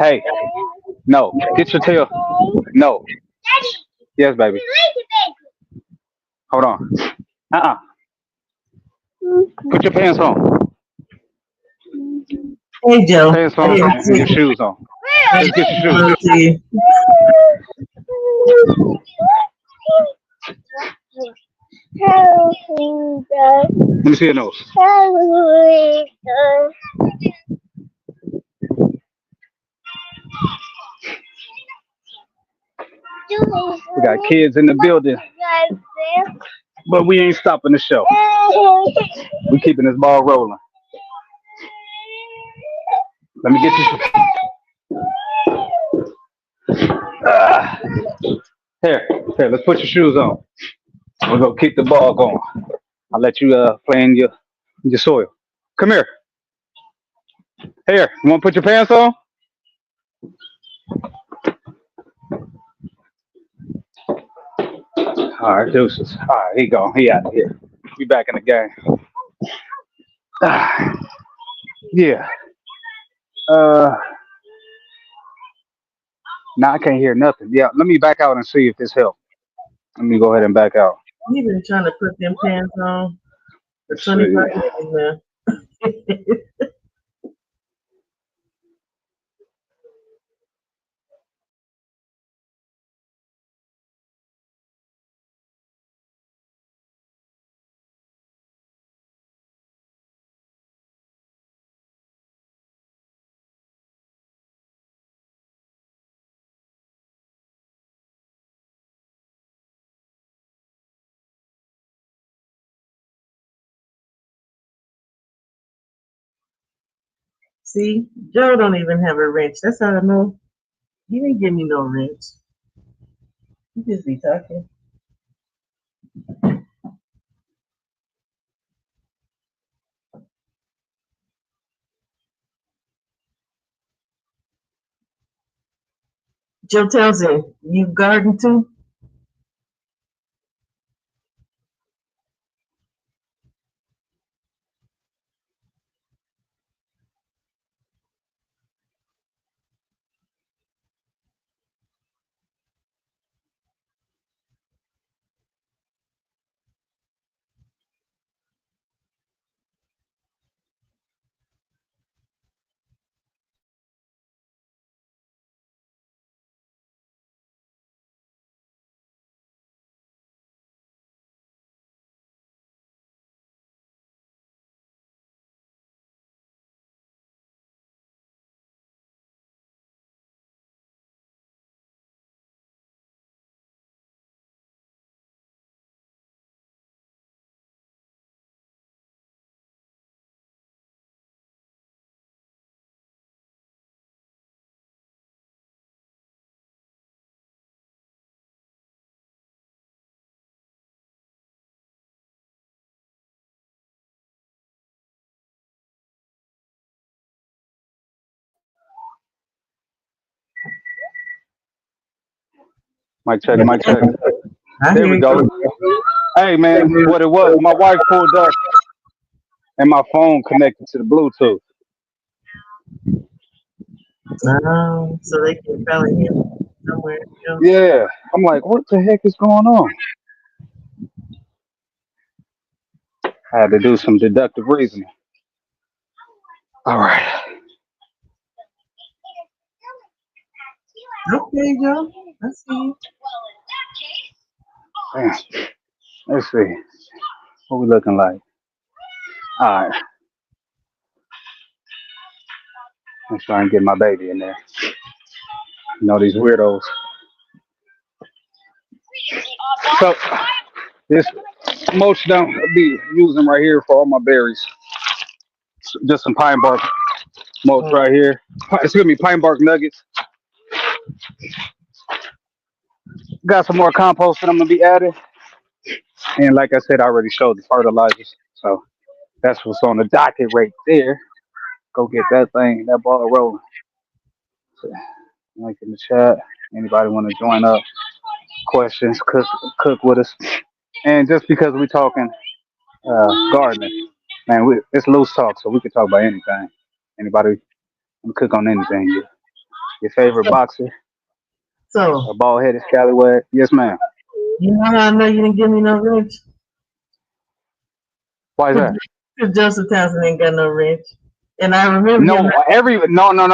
Hey, no, get your tail. No. Yes, baby. Hold on. Uh-uh. Put your pants on. Hey Joe. Pants I on didn't and see your shoes on. I Let's get your shoes. didn't see Let me see your nose. We got kids in the building, but we ain't stopping the show. We keeping this ball rolling. Let me get you some. Uh, here, here. Let's put your shoes on. We're gonna keep the ball going. I'll let you play in your soil. Come here. Here. You wanna put your pants on? All right, deuces. All right, he gone. He out of here. We back in the game. Ah, yeah. Uh, now I can't hear nothing. Yeah, let me back out and see if this helps. Let me go ahead and back out. You been trying to put them pants on for Let's 25 see. minutes now. See, Joe don't even have a wrench. That's how I know. He didn't give me no wrench. He just be talking. Joe tells him, you garden too? Mic check, mic check. I There hear we go. you. Hey man, what it was? My wife pulled up and my phone connected to the Bluetooth. So they can probably hear me somewhere else. Yeah, I'm like, what the heck is going on? I had to do some deductive reasoning. All right. Okay, Joe. I see you. Damn. Let's see. What we looking like? All right. Let's try and get my baby in there. You know these weirdos. So this mulch down I'll be using right here for all my berries. Just some pine bark mulch Mm. right here. Excuse me, pine bark nuggets. Got some more compost that I'm gonna be adding. And like I said, I already showed the fertilizers. So that's what's on the docket right there. Go get that thing, that ball rolling. So, link in the chat. Anybody want to join up? Questions, cook with us. And just because we're talking gardening, man, it's loose talk, so we can talk about anything. Anybody want to cook on anything? Your favorite boxer, So, a bald headed scallywag? Yes, ma'am. you know how I know you didn't give me no wrench? Why is that? Because Joseph Townsend ain't got no wrench. And I remember him.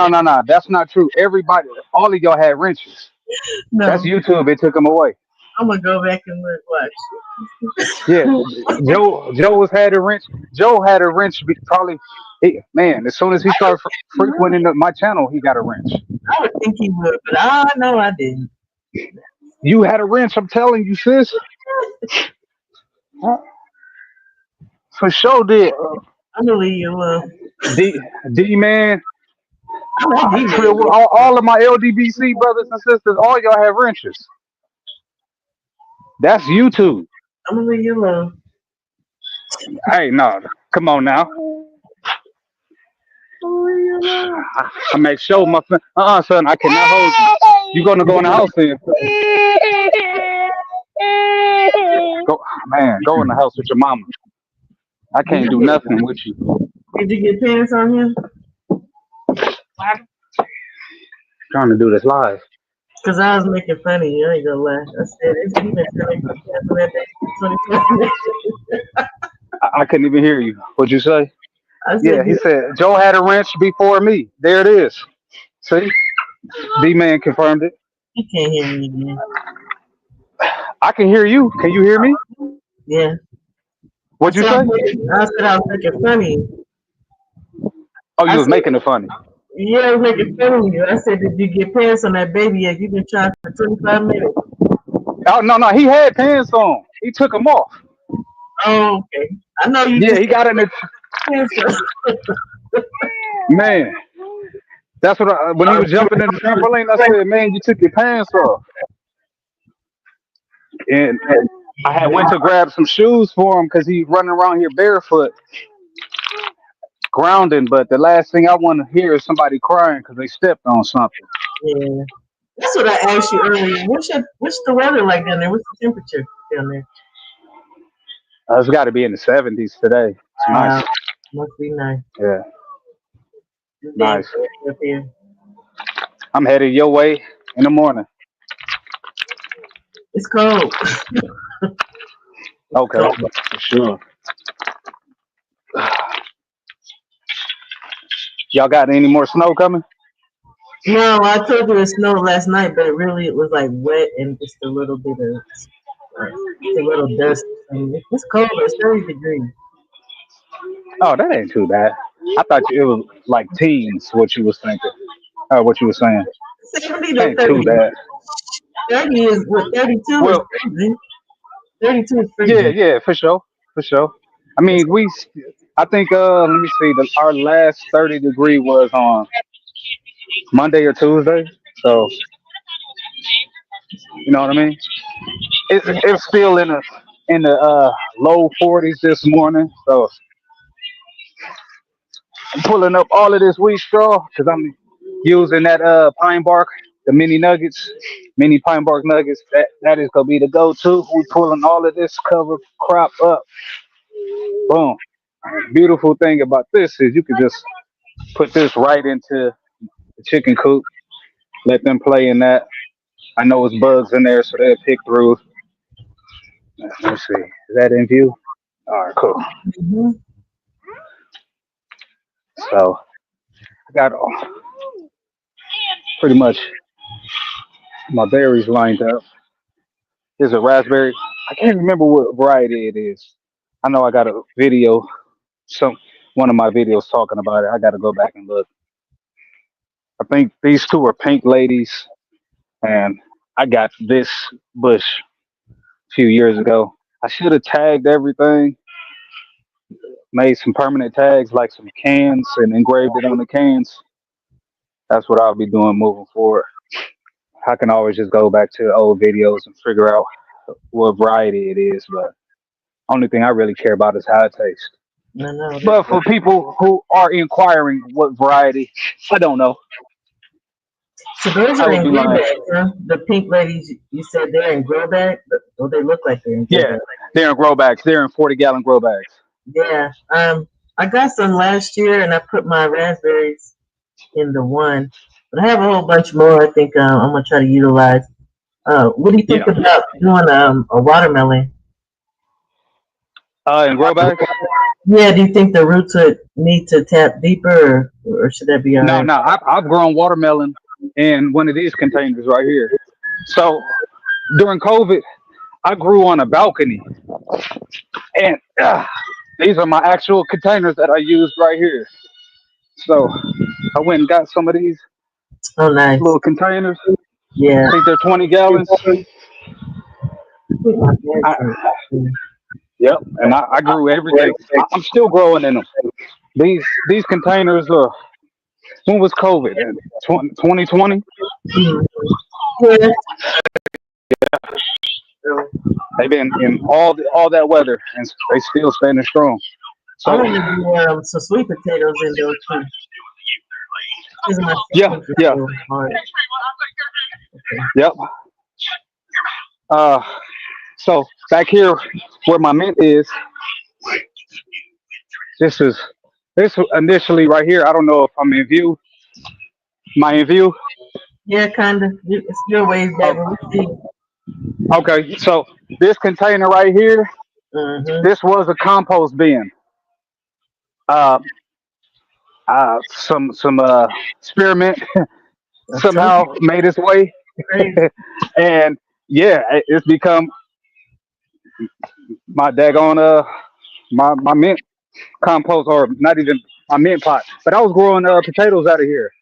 No, no. That's not true. Everybody, all of y'all had wrenches. That's No, YouTube. It took them away. I'm going to go back and look. Watch. Yeah, Joe was had a wrench. Joe had a wrench. Probably, man. As soon as he started frequenting my channel, he got a wrench. I would think he would, but I know I didn't. You had a wrench. I'm telling you, sis. For sure did. I'm gonna leave you alone. D D man. I like I swear, D-Man. all of my LDBC brothers and sisters, all y'all have wrenches. That's YouTube. I'm gonna leave you alone. Hey, no, come on now. I'm gonna leave you alone. I make sure my friend. Son, I cannot hold you. You gonna go in the house then? Go, man. Go in the house with your mama. I Did can't you do get nothing with you. did you get pants on him? Trying to do this live. Cause I was making fun of you. I ain't gonna lie. I said it's even telling me pants on that day for 25 minutes. I couldn't even hear you. What'd you say? I Yeah, said he said Joe had a wrench before me. There it is. See, D man confirmed it. you can't hear me again. I can hear you. Can you hear me? Yeah. I What'd you said say? I was making fun of you. Oh, I you was said making it funny. yeah, I was making fun of you. I said, did you get pants on that baby yet? You've been trying for 25 minutes. Oh no, no, he had pants on. He took them off. Oh, okay. I know you Yeah, just he got in the pants on. man. That's what when he was jumping in the trampoline. I said, man, you took your pants off. And I had went to grab some shoes for him because he's running around here barefoot, grounding. But the last thing I want to hear is somebody crying because they stepped on something. Yeah. That's what I asked you earlier. What's the weather like down there? What's the temperature down there? It's got to be in the 70s today. It's nice. Wow. Must be nice. Yeah, It's damn nice. cold up here. I'm headed your way in the morning. It's cold. It's Okay, cold. for sure. Y'all got any more snow coming? No, I told you it snowed last night, but really it was like wet and just a little bit of just a little dust. And it's cold. It's 30 degrees. Oh, that ain't too bad. I thought it was like teens. What you was thinking? What you was saying? 70 to Ain't too 30. bad. 30 is what 32 is Well, crazy. 32 is yeah, freezing. yeah, for sure, for sure. I It's mean, I think, let me see, our last 30-degree was on Monday or Tuesday. So, you know what I mean? It's still in the low 40s this morning. So I'm pulling up all of this wheat straw because I'm using that pine bark, the mini pine bark nuggets. That is gonna be the go-to. We pulling all of this cover crop up. Boom. Beautiful thing about this is you can just put this right into the chicken coop, let them play in that. I know it's bugs in there, so they'll pick through. Let's see. Is that in view? All right, cool. hmm So I got pretty much my berries lined up. Here's a raspberry. I can't remember what variety it is. I know I got a video, some one of my videos talking about it. I got to go back and look. I think these two are pink ladies, and I got this bush a few years ago. I should have tagged everything, made some permanent tags like some cans, and engraved it on the cans. That's what I'll be doing moving forward. I can always just go back to old videos and figure out what variety it is, but only thing I really care about is how it tastes. No, no, But for people who are inquiring what variety, I don't know. so those I are would in be grow lying. bags, huh? The pink ladies, you said they're in grow bag? Or they look like they're in grow Yeah, bag. they're in grow bags. They're in 40-gallon grow bags. Yeah. I got some last year and I put my raspberries in the one. But I have a whole bunch more I think I'm gonna try to utilize. What do you think Yeah. about doing a watermelon? In grow bags? Yeah, do you think the roots would need to tap deeper or should that be No, alright? no. I've grown watermelon in one of these containers right here. So during COVID, I grew on a balcony, and these are my actual containers that I used right here. So I went and got some of these Oh nice. little containers. Yeah. I think they're 20 gallons. think my dad I, sent it. yep, and I grew everything. I'm still growing in them. These containers are. When was COVID? 2020. Mm. Yeah. So They've been in all that weather, and they still standing strong. I'm So gonna do some sweet potatoes in those too. Because my yeah, chickens are yeah, so hard. Okay. yep. Uh, so back here where my mint is, this is this initially right here. I don't know if I'm in view. Am I in view? Yeah, kind of. It's still ways back, Oh, but we see. okay. So this container right here, Mm-hmm. this was a compost bin. Uh, some spearmint I told you, somehow made its way, crazy. and yeah, it's become my daggone my mint compost, or not even my mint pot. But I was growing potatoes out of here.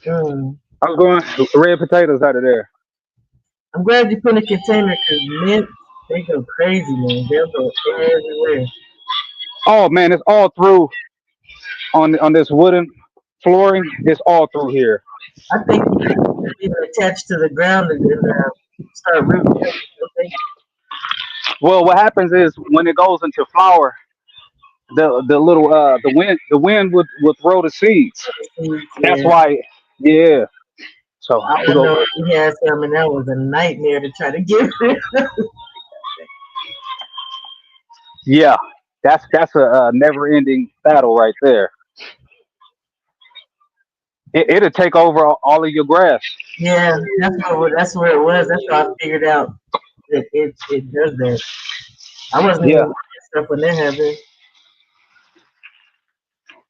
Mm. I was growing red potatoes out of there. I'm glad you put in a container because mint, they go crazy, man. They'll go everywhere. Oh man, it's all through on this wooden flooring. It's all through here. I think you can even attach to the ground and start rooting up. Okay. Well, what happens is when it goes into flower, the little the wind would throw the seeds. Seeds, That's yeah. why, yeah. So I we don't go, know if we had some, and that was a nightmare to try to get rid of. yeah. That's a never ending battle right there. It'll take over all of your grass. Yeah, that's where it was. That's how I figured out that it does that. I wasn't even Yeah. looking at stuff when that happened.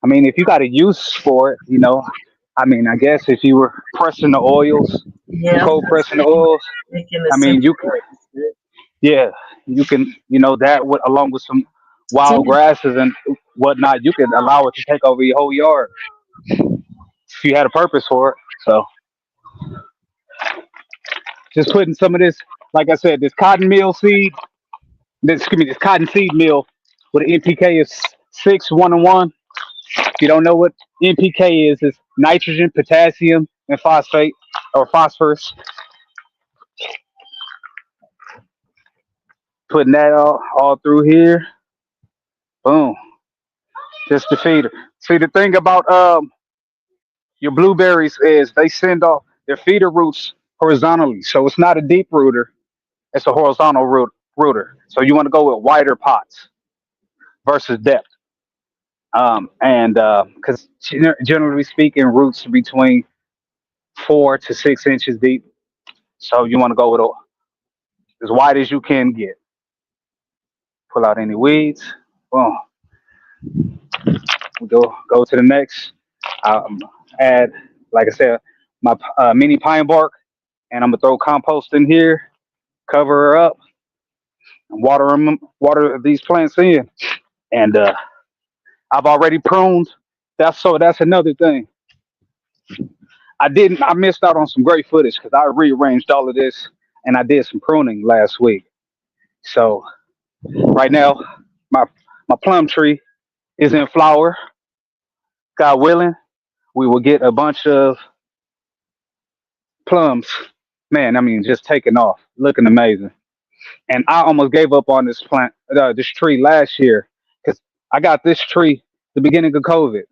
I mean, if you got a use for it, I mean, I guess if you were pressing the oils, Yeah, cold pressing the oils, making a I mean, simple you can, choice. yeah, you can, that with, along with some wild Continue. grasses and whatnot, you can allow it to take over your whole yard if you had a purpose for it. So just putting some of this, like I said, this cotton meal seed, this cotton seed meal with an NPK is 6-1-1. If you don't know what NPK is, it's nitrogen, potassium, and phosphate or phosphorus. Putting that all through here. Boom. Just the feeder. See, the thing about your blueberries is they send off their feeder roots horizontally. So it's not a deep rooter, it's a horizontal rooter. So you want to go with wider pots versus depth. And because generally speaking, roots are between 4 to 6 inches deep. So you want to go with as wide as you can get. Pull out any weeds. Boom. We go to the next. Um, add, like I said, my mini pine bark, and I'm gonna throw compost in here, cover her up, and water these plants in. And I've already pruned. That's another thing. I missed out on some great footage because I rearranged all of this, and I did some pruning last week. So right now, my my plum tree is in flower. God willing, we will get a bunch of plums. Man, I mean, just taking off, looking amazing. And I almost gave up on this tree last year because I got this tree the beginning of COVID,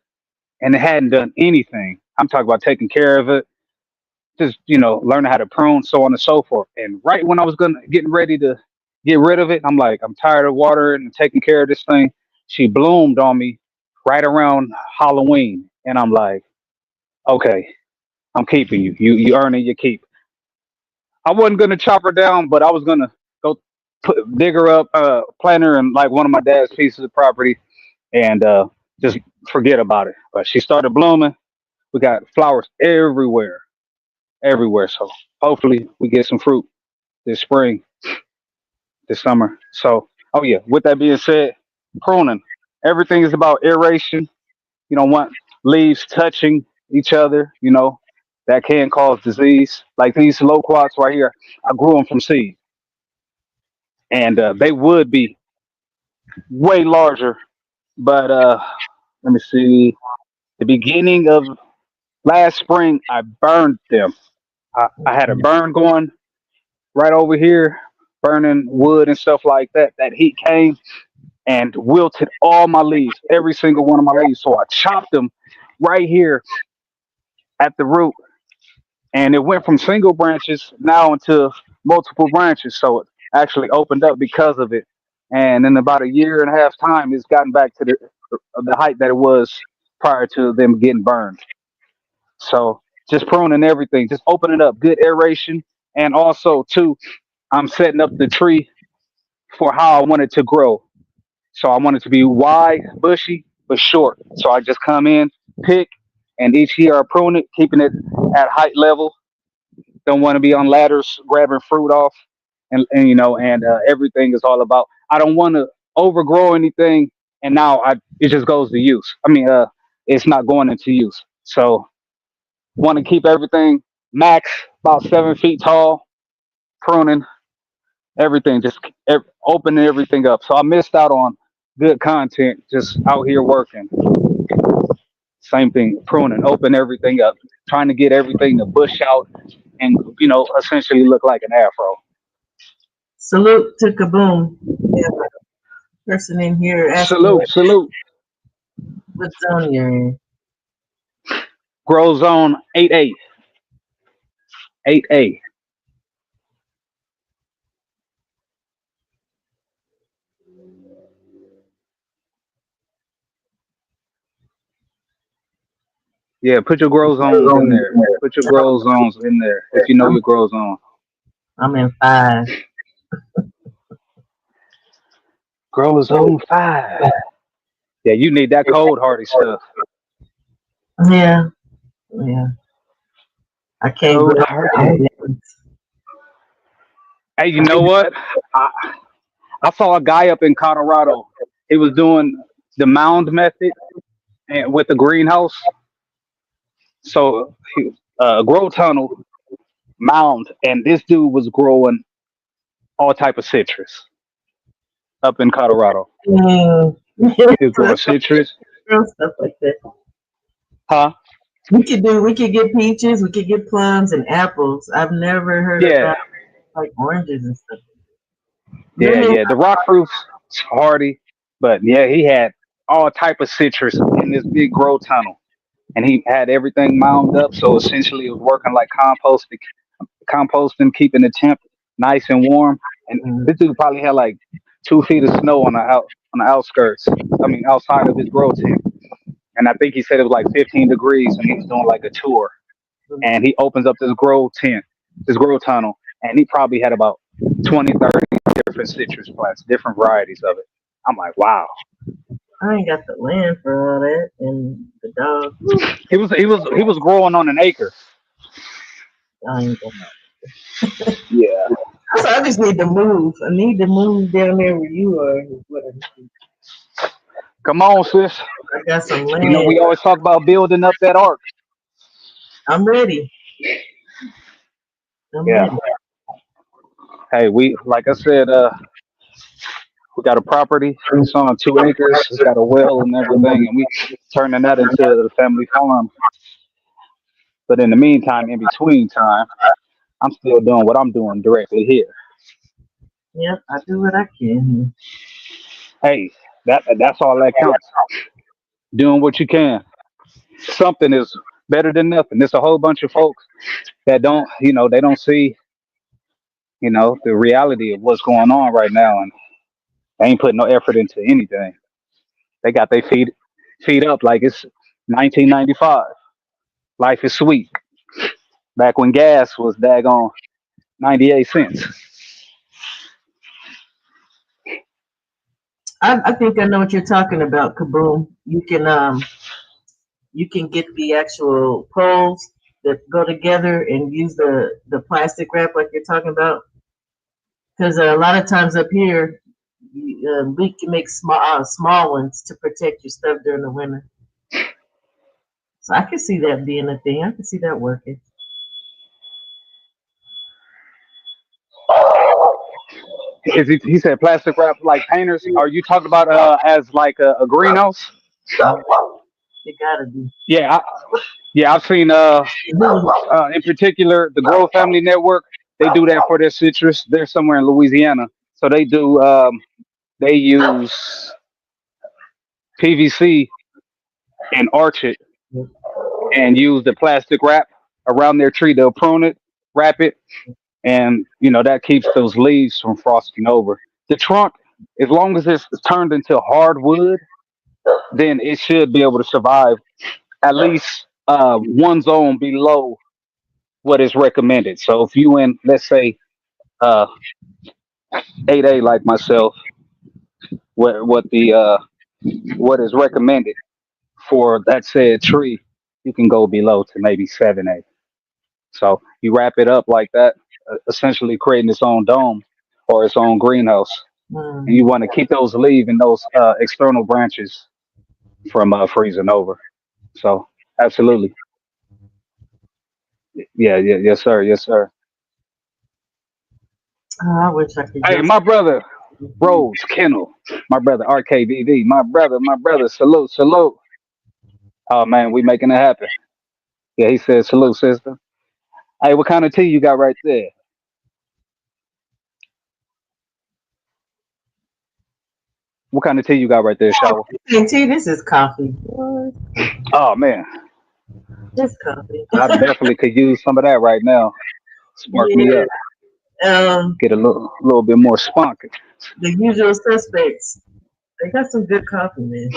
and it hadn't done anything. I'm talking about taking care of it, just learning how to prune, so on and so forth. And right when I was getting ready to get rid of it, I'm like, I'm tired of watering and taking care of this thing. She bloomed on me right around Halloween, and I'm like, okay, I'm keeping you. You earning your keep. I wasn't gonna chop her down, but I was gonna go dig her up, plant her in like one of my dad's pieces of property, and just forget about it. But she started blooming. We got flowers everywhere, everywhere. So hopefully we get some fruit this spring, this summer. So, oh yeah. With that being said, pruning. Everything is about aeration. You don't want leaves touching each other. That can cause disease. Like these loquats right here, I grew them from seed. and they would be way larger. But let me see. The beginning of last spring, I burned them. I had a burn going right over here, burning wood and stuff like that. That heat came and wilted all my leaves, every single one of my leaves. So I chopped them right here at the root, and it went from single branches now into multiple branches. So it actually opened up because of it. And in about a year and a half time, it's gotten back to the height that it was prior to them getting burned. So just pruning everything, just opening up, good aeration, and also too, I'm setting up the tree for how I want it to grow. So I want it to be wide, bushy, but short. So I just come in, pick, and each year I prune it, keeping it at height level. Don't want to be on ladders grabbing fruit off, and everything is all about. I don't want to overgrow anything, and now it just goes to use. I mean, it's not going into use. So want to keep everything max about 7 feet tall, pruning everything, just opening everything up. So I missed out on good content just out here working. Same thing, pruning, open everything up, trying to get everything to bush out and essentially look like an afro. Salute to Kaboom. We have a person in here asking Salute, salute. what zone you're in. Grow zone 8A, 8A. Yeah, put your grow zones in there. Put your grow zones in there if you know I'm, your grow zone. I'm in 5. Grow zone 5. Yeah, you need that cold hardy stuff. Yeah, yeah. I can't Cold grow hardy. onions. Hey, you know what? I, I saw a guy up in Colorado. He was doing the mound method and with the greenhouse. So grow tunnel mound, and this dude was growing all type of citrus up in Colorado. Mm. He was growing citrus, Grow stuff like that. huh? We could get peaches, we could get plums and apples. I've never heard Yeah, about like oranges and stuff. yeah, Lemon, yeah. The rock fruit's hardy, but yeah, he had all type of citrus in this big grow tunnel, and he had everything mound up. So essentially, it was working like composting, keeping the temp nice and warm. And mm, this dude probably had like 2 feet of snow on the outskirts. I mean, outside of his grow tent. And I think he said it was like 15 degrees, and he was doing like a tour. And he opens up this grow tent, this grow tunnel, and he probably had about 20, 30 different citrus plants, different varieties of it. I'm like, wow. I ain't got the land for all that and the dog. Whew, He was growing on an acre. I ain't got Yeah. so I just need to move. I need to move down there where you are. Is what I need. Come on, sis. I got some We land. always talk about building up that ark. I'm ready. I'm Yeah. ready. Hey, we like I said, we got a property. It's on 2 acres. It's got a well and everything, and we turning that into the family farm. But in the meantime, in between time, I'm still doing what I'm doing directly here. Yep, I do what I can. Hey, that's all that counts. Doing what you can. Something is better than nothing. There's a whole bunch of folks that they don't see, the reality of what's going on right now, and they ain't putting no effort into anything. They got their feet up like it's 1995. Life is sweet. Back when gas was daggone 98 cents. I think I know what you're talking about, Kaboom. You can get the actual poles that go together and use the plastic wrap like you're talking about. Because a lot of times up here, we can make small ones to protect your stuff during the winter. So I can see that being a thing. I can see that working. He said plastic wrap like painters. Are you talking about as like a greenhouse? Oh, it gotta be. Yeah, yeah. I've seen in particular the Grove Family Network. They do that for their citrus. They're somewhere in Louisiana, so they do. They use PVC and arch it and use the plastic wrap around their tree. They'll prune it, wrap it, and that keeps those leaves from frosting over. The trunk, as long as it's turned into hardwood, then it should be able to survive at least one zone below what is recommended. So if you in, let's say, uh, 8A like myself, what is recommended for that said tree, you can go below to maybe 7A. So you wrap it up like that, essentially creating its own dome or its own greenhouse. And you Mm. want to keep those leaves and those external branches from freezing over. So absolutely, yeah, yeah, yes sir, yes sir. Oh, I wish I could Hey, go. my brother Rose Kennel, my brother RKVV, my brother, salute, salute. Oh man, we making it happen. Yeah, he said salute, sister. Hey, what kind of tea you got right there? What kind of tea you got right there, shower? Hey, T, this is coffee. What? Oh man, Just coffee. I definitely could use some of that right now. Spark me Yeah. up, get a The little bit more spunk. usual suspects. They got some good coffee, man.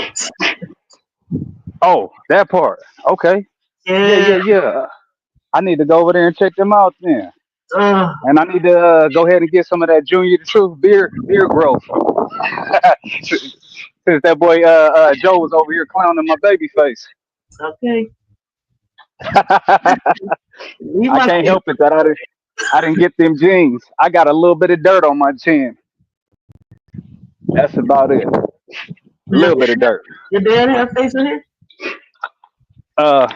Oh, that part. Okay. Yeah, Yeah. yeah, yeah. I need to go over there and check them out then. Oh, And I need to go ahead and get some of that Junior the Truth beer growth. Since that boy Joe was over here clowning my baby face. okay. I Leave my can't face. help it that I didn't get them jeans. I got a little bit of dirt on my chin. That's about it. A Your, little bit of dirt. your dad have face in here? Uh,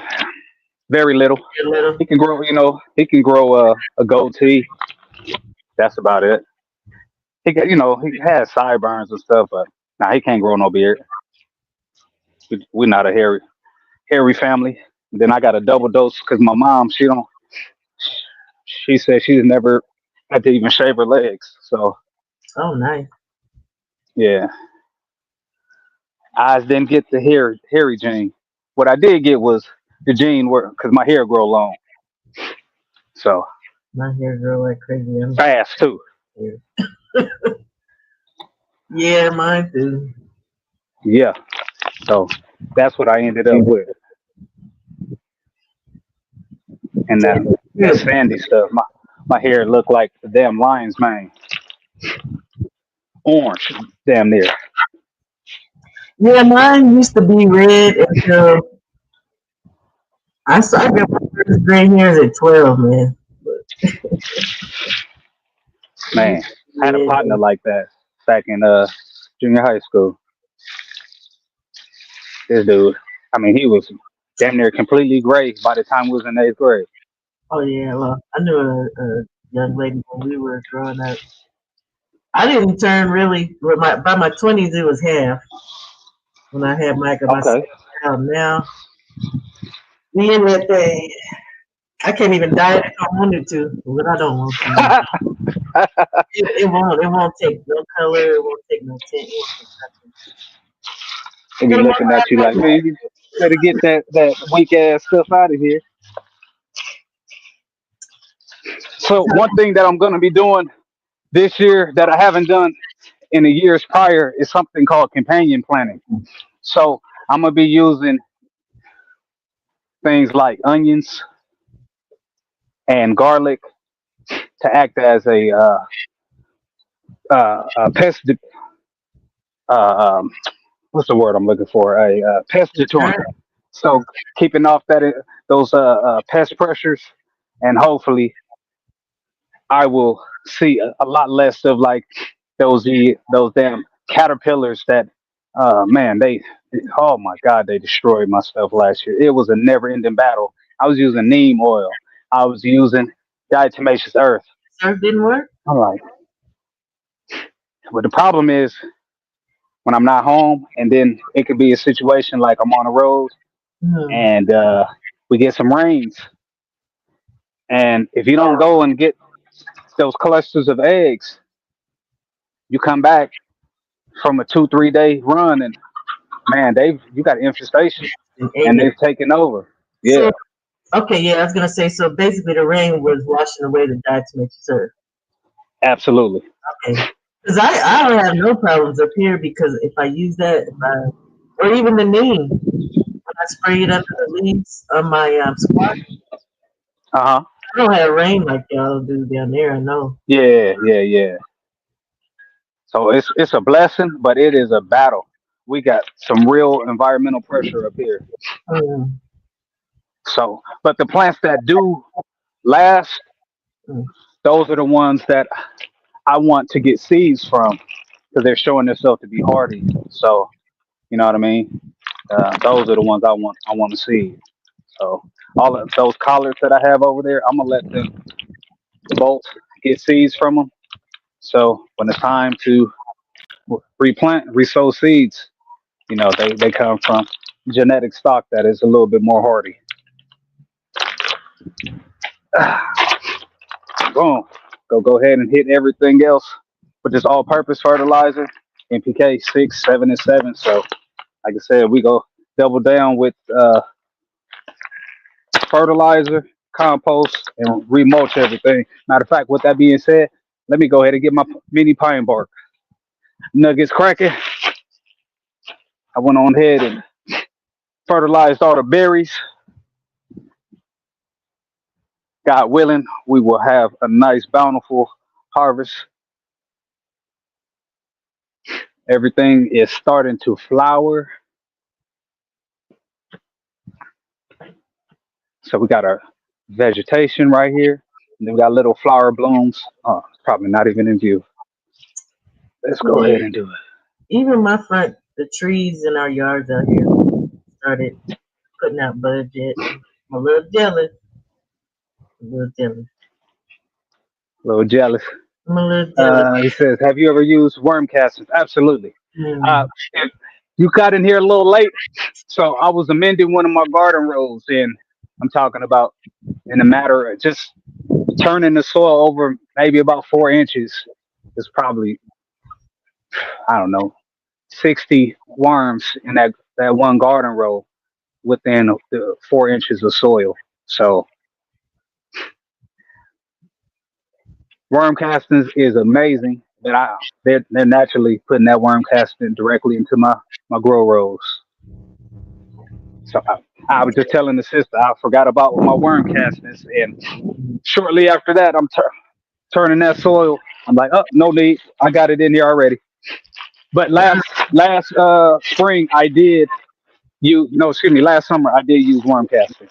very little. Your little. He can grow, he can grow a goatee. That's about it. He has sideburns and stuff, but nah, he can't grow no beard. We're not a hairy family. Then I got a double dose because my mom, she don't. She said she's never had to even shave her legs. So Oh, nice. yeah, I didn't get the hairy gene. What I did get was the gene where because my hair grow long, so My hair grow like crazy. I'm fast too. here. Yeah, mine too. Yeah, so that's what I ended up with, and that Good. sandy stuff. My hair looked like the damn lion's mane, orange, damn near. Yeah, mine used to be red until I got my first gray hairs at 12, man. It Man, used to I had a be partner red. like that back in junior high school. This dude, I mean, he was damn near completely gray by the time we was in eighth grade. Oh yeah, well, I knew a young lady when we were growing up. I didn't turn really. By my 20s, it was half when I had my Okay. second child. Now me and that thing, I can't even dye it if I wanted to, but I don't want to. Man. It won't take no color. It won't take no tint. It won't take nothing. They be Get 'em on looking at you like, my man, you better get that weak ass stuff out of here. So one thing that I'm gonna be doing this year that I haven't done in the years prior is something called companion planting. So I'm gonna be using things like onions and garlic to act as a um, what's the word I'm looking for? A pest deterrent. So keeping off those pest pressures, and hopefully I will see a lot less of like those damn caterpillars that man they oh my god they destroyed my stuff last year. It was a never ending battle. I was using neem oil. I was using diatomaceous earth. surf didn't work. I'm like, But the problem is when I'm not home, and then it could be a situation like I'm on the road Hmm. and we get some rains, and if you don't go and get those clusters of eggs, you come back from a 2 3 day run, and man, they've you got infestation, And and egg it. they've taken over. So Yeah, okay, yeah, I was gonna say. So basically, the rain was washing away the diatomaceous earth. absolutely. Okay, because I don't have no problems up here because if I use that, if I or even the neem, when I spray it under the leaves on my squash, Uh huh. I don't have rain like y'all do down there. I know. Yeah, yeah, yeah. So it's a blessing, but it is a battle. We got some real environmental pressure up here. Mm, So, but the plants that do last, mm. those are the ones that I want to get seeds from because they're showing themselves to be hardy. So, you know what I mean? Those are the ones I want to see. So, all of those collards that I have over there, I'm gonna let them bolt get seeds from them. So when it's time to replant, resow seeds, they come from genetic stock that is a little bit more hardy. Boom. Go ahead and hit everything else with this all-purpose fertilizer, NPK 6, 7, and 7. So, like I said, we go double down with fertilizer, compost, and remulch everything. Matter of fact, with that being said, let me go ahead and get my mini pine bark nuggets cracking. I went on ahead and fertilized all the berries. God willing, we will have a nice, bountiful harvest. Everything is starting to flower. So we got our vegetation right here. And then we got little flower blooms. Oh, it's probably not even in view. Let's go Yeah, ahead and do it. even my front, the trees in our yards out here started putting out buds yet. I'm a little jealous. A little jealous. A little jealous. I'm a little jealous. He says, "Have you ever used worm castings?" Absolutely. Hmm. If you got in here a little late, so I was amending one of my garden rows, and I'm talking about in a matter of just turning the soil over maybe about 4 inches. Is probably, I don't know, 60 worms in that one garden row within the 4 inches of soil. So worm castings is amazing. That they're naturally putting that worm casting directly into my grow rows. So I was just telling the sister I forgot about my worm castings, and shortly after that, I'm turning that soil. I'm like, oh, no need. I got it in here already. But last spring I did you no excuse me last summer I did use worm casting.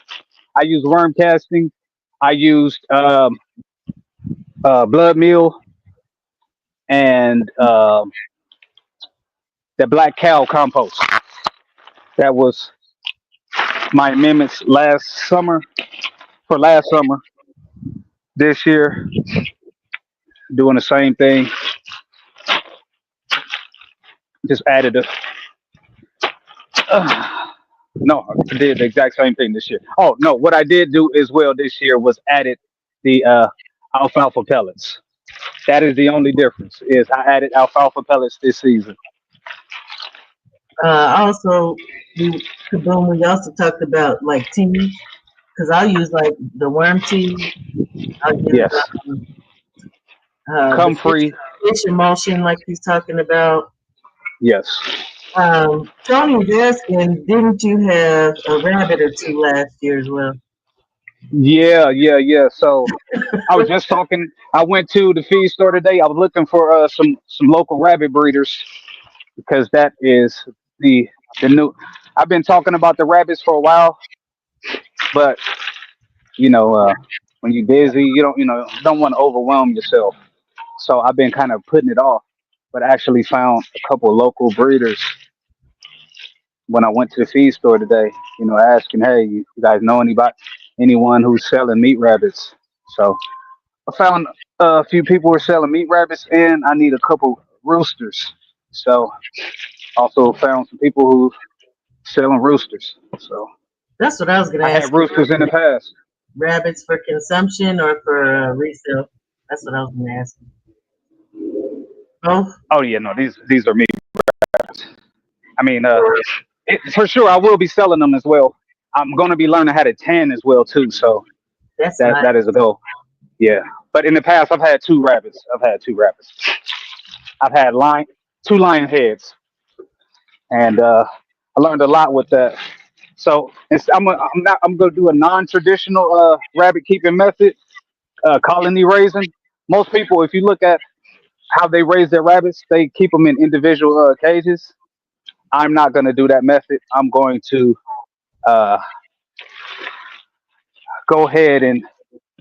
I used worm casting. I used blood meal and the black cow compost. That was my amendments last summer for last summer. This year, doing the same thing. Just added a. No, I did the exact same thing this year. Oh no, what I did do as well this year was added the alfalfa pellets. That is the only difference. Is I added alfalfa pellets this season. Also, we Kaboom. We also talked about like teas because I'll use like the worm tea. I'll use Yes, um, the comfrey. fish emulsion like he's talking about. Yes. Tony was asking, didn't you have a rabbit or two last year as well? Yeah, yeah, yeah. So I was just talking. I went to the feed store today. I was looking for some local rabbit breeders because that is the new. I've been talking about the rabbits for a while, but you know, when you're busy, you don't want to overwhelm yourself. So I've been kind of putting it off, but I actually found a couple of local breeders when I went to the feed store today. Asking, hey, you guys know anyone who's selling meat rabbits? So I found a few people who are selling meat rabbits, and I need a couple roosters. So also found some people who selling roosters. So That's what I was gonna I had ask you. roosters in the past. Rabbits for consumption or for resale? That's what I was gonna ask you. Both. Oh yeah, no, these are me. I mean, for sure I will be selling them as well. I'm going to be learning how to tan as well too. So That's that nice. is a goal. Yeah. But in the past, I've had two rabbits. I've had two rabbits. I've had two lion heads, and I learned a lot with that. So I'm gonna do a non-traditional rabbit keeping method, colony raising. Most people, if you look at how they raise their rabbits, they keep them in individual cages. I'm not gonna do that method. I'm going to uh, go ahead and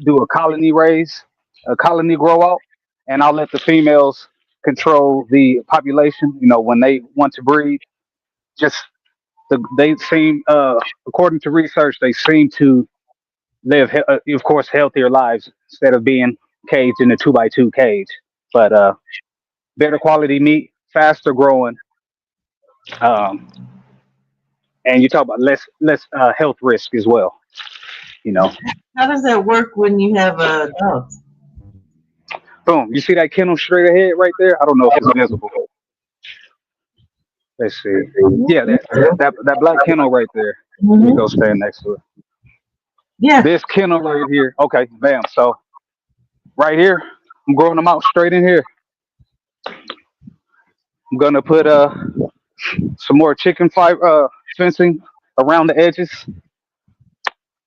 do a colony raise, a colony grow out, and I'll let the females control the population. You know, when they want to breed, just they seem, according to research, they seem to live, of course, healthier lives instead of being caged in a 2x2 cage. But better quality meat, faster growing, um, and you talk about less health risk as well. You know, How does that work when you have dogs? boom. You see that kennel straight ahead right there? I don't know if it's visible. Let's see. Yeah, that black kennel right there. Let me Hmm. go stand next to it. Yeah. This kennel right here. Okay, bam. So right here, I'm growing them out straight in here. I'm gonna put some more chicken fiber fencing around the edges,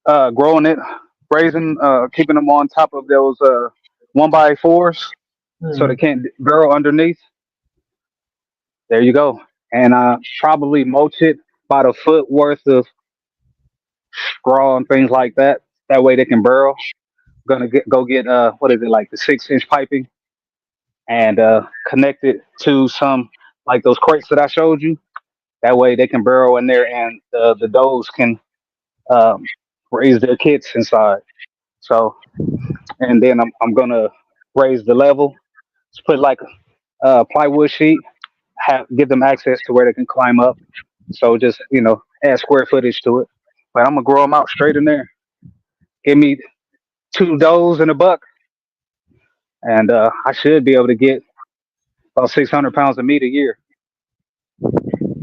growing it, raising, keeping them on top of those 1x4s so they Hmm. can't burrow underneath. There you go. And probably mulch it about a foot worth of straw and things like that. That way they can burrow. Go get what is it, like the 6-inch piping, and connect it to some, like those crates that I showed you. That way they can burrow in there, and the does can um, raise their kits inside. So, and then I'm gonna raise the level, just put like a plywood sheet, give them access to where they can climb up. So just, add square footage to it. But I'm gonna grow them out straight in there. Give me two does and a buck, and I should be able to get about 600 pounds of meat a year.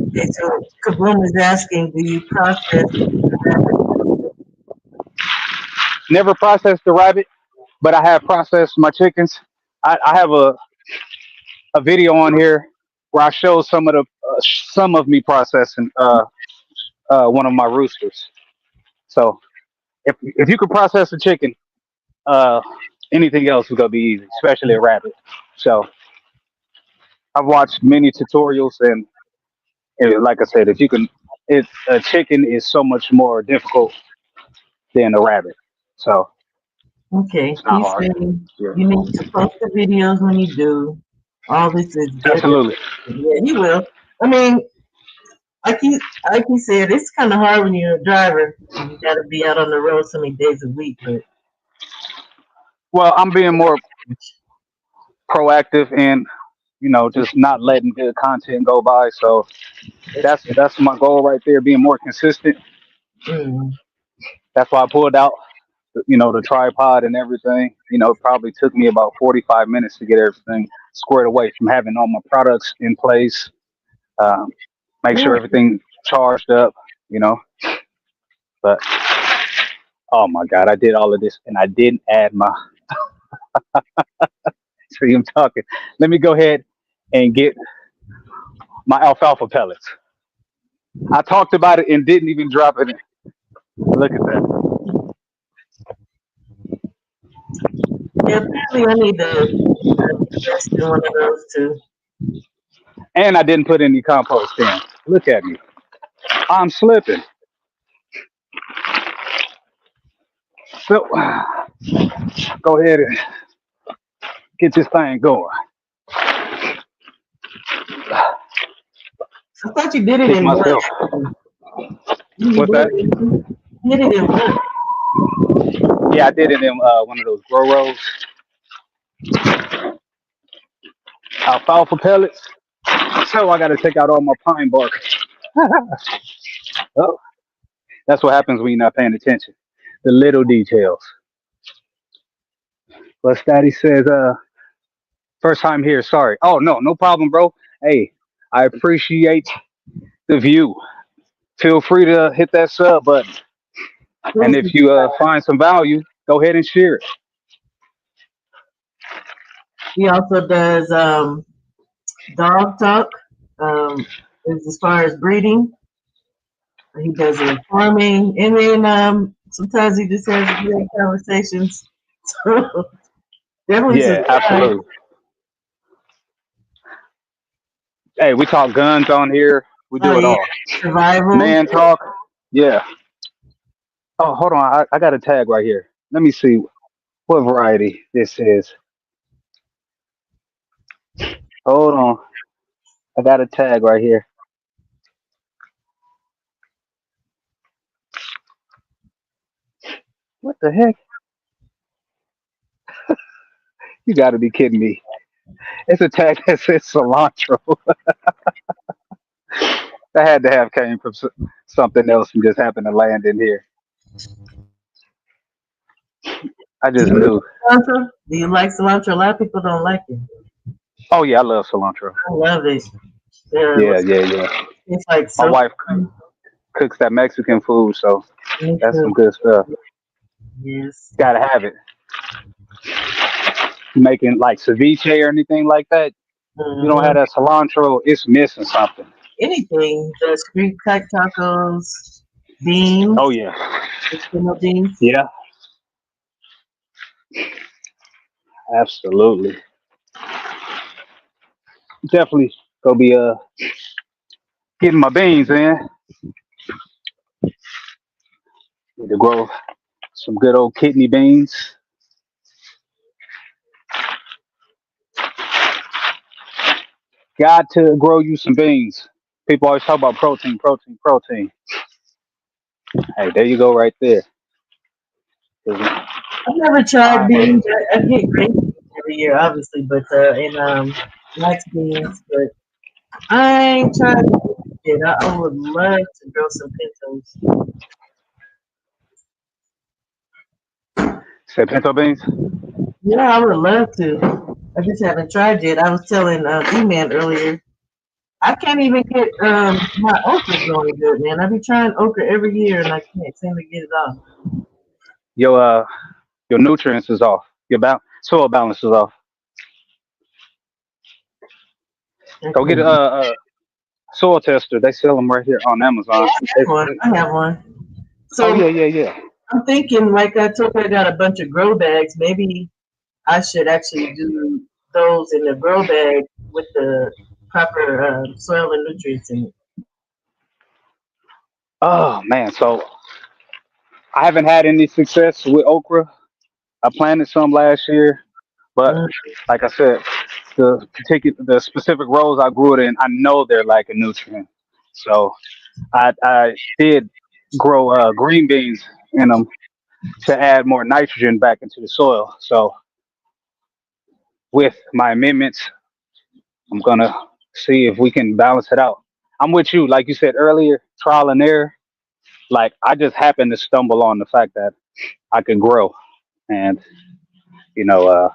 Okay, so Kaboom is asking, do you process rabbit? Never processed the rabbit, but I have processed my chickens. I have a video on here where I show some of me processing one of my roosters. So if you could process a chicken, uh, anything else is gonna be easy, especially a rabbit. So I've watched many tutorials, and like I said, if you can, a chicken is so much more difficult than a rabbit. So Okay, it's not he's hard. saying Yeah, you need to post the videos when you do. All this is good. absolutely. Yeah, he will. I mean, like he said, it's kind of hard when you're a driver. You got to be out on the road so many days a week, but Well, I'm being more proactive and, just not letting good content go by. So it's that's my goal right there, being more consistent. mm, That's why I pulled out, the tripod and everything. It probably took me about 45 minutes to get everything squared away, from having all my products in place, um, make yeah. sure everything charged up, you know. But oh my God, I did all of this and I didn't add my. See, I'm talking. Let me go ahead and get my alfalfa pellets. I talked about it and didn't even drop it in. Look at that. Yeah, apparently I need to invest in one of those too. And I didn't put any compost in. Look at me. I'm slipping. So go ahead and get this thing going. I thought you did it Kick in myself. one. You What's that? did it in one. Yeah, I did it in one of those grow rows. Alfalfa pellets. So I got to take out all my pine bark. Oh, that's what happens when you're not paying attention. The little details. But Statty says, first time here, sorry. Oh no, no problem, bro. Hey, I appreciate the view. Feel free to hit that sub button. And Thank you. if you find some value, go ahead and share it. He also does dog talk. As far as breeding, he does it in farming, and then sometimes he just has great conversations. So definitely Yeah, subscribe. absolutely. Hey, we talk guns on here. We Oh do it yeah, all. survival. Man talk. Yeah. Oh, hold on. I got a tag right here. Let me see what variety this is. Hold on. I got a tag right here. What the heck? You got to be kidding me. It's a tag that says cilantro. That had to have came from something else and just happened to land in here. I Do just you knew. like cilantro? Do you like cilantro? A lot of people don't like it. Oh yeah, I love cilantro. I love it. Yeah, Yeah, yeah, yeah. it's like My so. wife cooks that Mexican food, so Me that's some too. good stuff. Yes. Gotta have it. Making like ceviche or anything like that, you don't Hmm. have that cilantro, it's missing something. Anything. The street cut tacos, beans, Oh yeah, the spinach beans. yeah, absolutely. Definitely gonna be getting my beans in. Need to grow some good old kidney beans. Got to grow you some beans. People always talk about protein, protein, protein. Hey, there you go, right there. I've never tried Fine. beans. I get green beans every year, obviously, but and black beans, but I ain't tried it yet. I would love to grow some pintos. Say pinto beans. Yeah, I would love to. I just haven't tried yet. I was telling E-Man earlier. I can't even get my okra growing good, man. I be trying okra every year and I can't seem to get it off. Your your nutrients is off. Your soil balance is off. I Go get can't. a soil tester. They sell them right here on Amazon. I have one. Oh So yeah, yeah, yeah. I'm thinking, like I told you, I got a bunch of grow bags. Maybe I should actually do those in the grow bag with the proper soil and nutrients in it. Oh man, so I haven't had any success with okra. I planted some last year, but Mm, like I said, the specific rows I grew it in, I know they're lacking nutrient. So I did grow green beans in them to add more nitrogen back into the soil. So with my amendments, I'm gonna see if we can balance it out. I'm with you, like you said earlier, trial and error. Like I just happened to stumble on the fact that I could grow, and you know,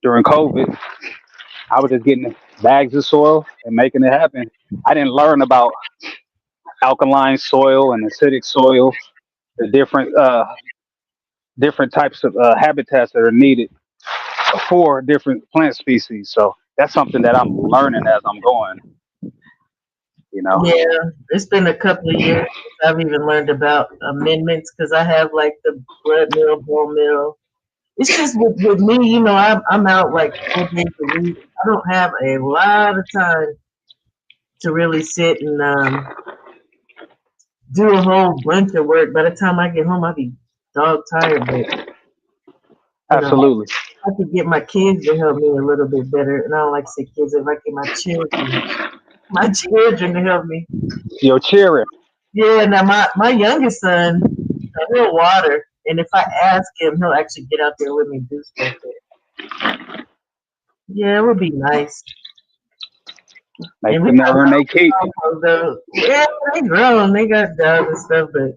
during COVID, I was just getting bags of soil and making it happen. I didn't learn about alkaline soil and acidic soil, the different types of habitats that are needed for different plant species. So that's something that I'm learning as I'm going. You know. yeah, it's been a couple of years since I've even learned about amendments because I have like the blood meal, bone meal. It's just with me, I'm out like 4 days a week. I don't have a lot of time to really sit and do a whole bunch of work. By the time I get home, I'll be dog tired. But you know, Absolutely. I could get my kids to help me a little bit better. And I don't like to say kids. If I get my children to help me. You're cheering. Yeah. Now my youngest son, he'll water, and if I ask him, he'll actually get out there with me and do stuff. Yeah, it would be nice. And Make we them got earn their keep. compost though. Yeah, they grow and they got dogs and stuff, but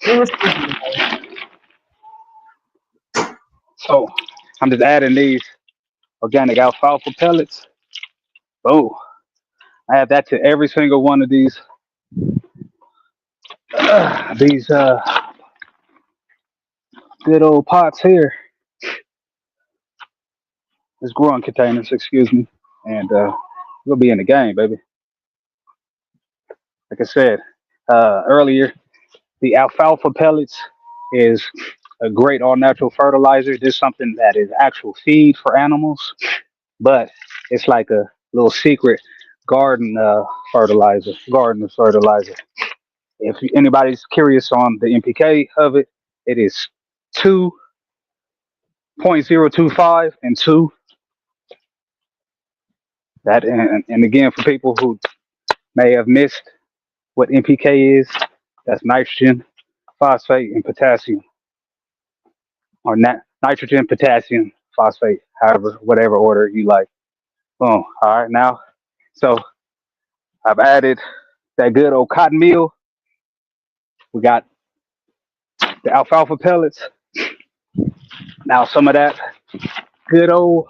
it would still be nice. So I'm just adding these organic alfalfa pellets. Oh, I add that to every single one of these good old pots here. These growing containers, excuse me, and we'll be in the game, baby. Like I said earlier, the alfalfa pellets is a great all natural fertilizer. This is something that is actual feed for animals, but it's like a little secret garden garden fertilizer. If anybody's curious on the NPK of it, it is 2.025 and 2. That and again for people who may have missed what NPK is, that's nitrogen, phosphate, and potassium, or nitrogen, potassium, phosphate, however, whatever order you like. Boom. All right, now, so I've added that good old cotton meal. We got the alfalfa pellets. Now some of that good old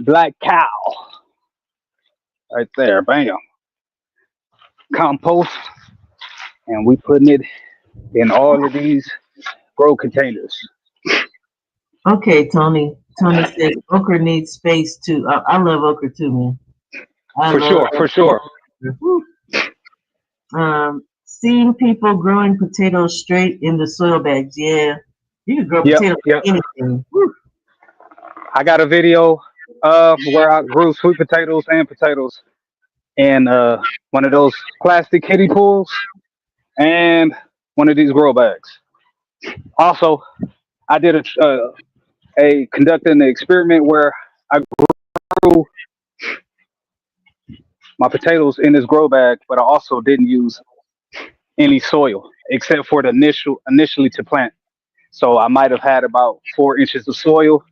black cow right there. Bam. Compost, and we putting it in all of these grow containers. Okay, Tony. Tony says okra needs space too. I love okra too, man. I For love sure, for sure. okra. Woo. Seeing people growing potatoes straight in the soil bags. Yeah, you can grow Yep, potatoes yep. in anything. Woo. I got a video where I grew sweet potatoes and potatoes in one of those plastic kiddie pools and one of these grow bags. Also, I did a conducting an experiment where I grew my potatoes in this grow bag, but I also didn't use any soil except for the initially to plant. So I might have had about 4 inches of soil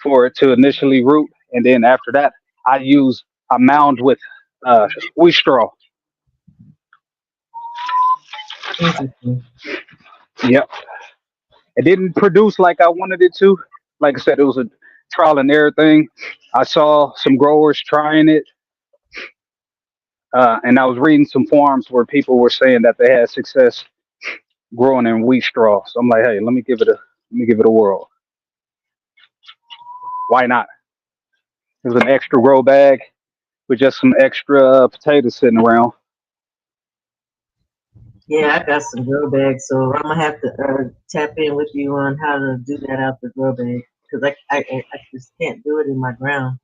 for it to initially root, and then after that, I use a mound with wheat straw. Interesting. Yep, it didn't produce like I wanted it to. Like I said, it was a trial and error thing. I saw some growers trying it, and I was reading some forums where people were saying that they had success growing in wheat straw. So I'm like, hey, let me give it a whirl. Why not? It was an extra grow bag with just some extra potatoes sitting around. Yeah, I got some grow bags, so I'm gonna have to tap in with you on how to do that out the grow bag because I just can't do it in my ground.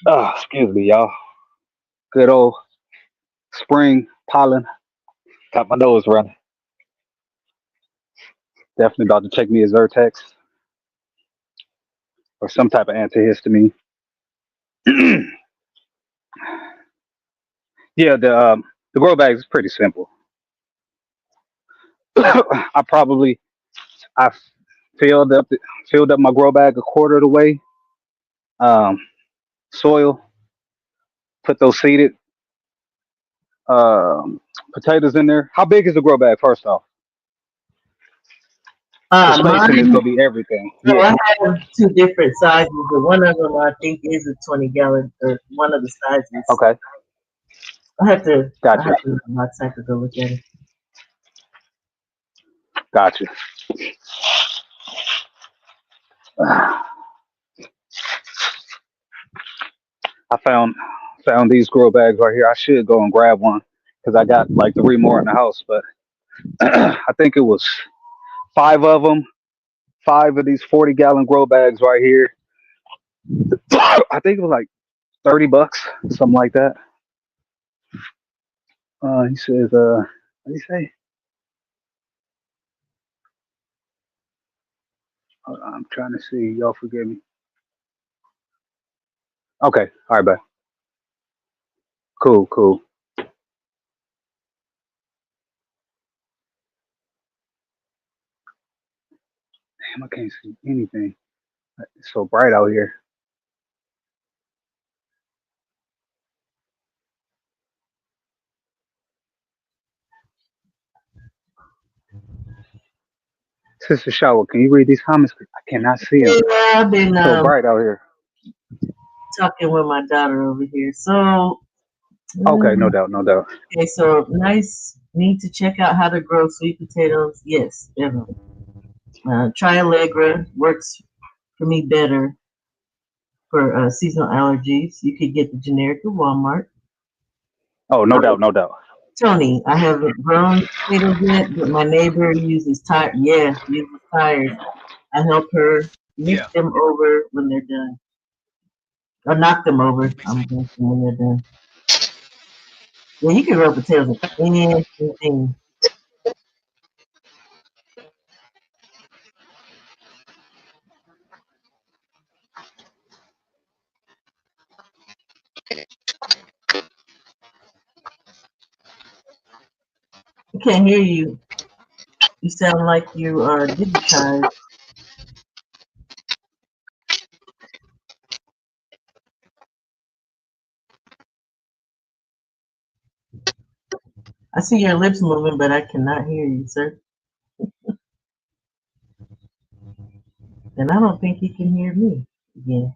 Oh, excuse me, y'all. Good old spring pollen. Got my nose running. Definitely about to check me a Zyrtex or some type of antihistamine. Yeah, the grow bag is pretty simple. I probably I filled up filled up my grow bag a quarter of the way. Um, Soil. Put those seeded potatoes in there. How big is the grow bag? First off, the spacing is Mine. gonna be everything. So Yeah. I have two different sizes, but one of them I think is a 20-gallon, or one of the sizes. Okay. I Gotcha. have to, my type to go look at it. Gotcha. I found these grow bags right here. I should go and grab one because I got like three more in the house. But I think it was five of them, five of these 40-gallon grow bags right here. I think it was like $30, something like that. He says, what did he say? I'm trying to see. Y'all forgive me. Okay. All right, bye. Cool, cool. Damn, I can't see anything. It's so bright out here. Sister Shower, can you read these comments? 'Cause I cannot see them. Yeah, I've been So bright out here. talking with my daughter over here. So, Okay, no mm, doubt, no doubt. okay, so nice. Need to check out how to grow sweet potatoes. Yes, definitely. Try Allegra works for me better for seasonal allergies. You could get the generic at Walmart. Oh, no Uh, doubt, no doubt. Tony, I haven't grown potatoes yet, but my neighbor uses tire. Yeah, uses tires. I help her Yeah. nick them over when they're done, or knock them over. I'm guessing when they're done. Yeah, you can grow potatoes in anything. I can't hear you. You sound like you are digitized. I see your lips moving, but I cannot hear you, sir. And I don't think you can hear me. Yeah.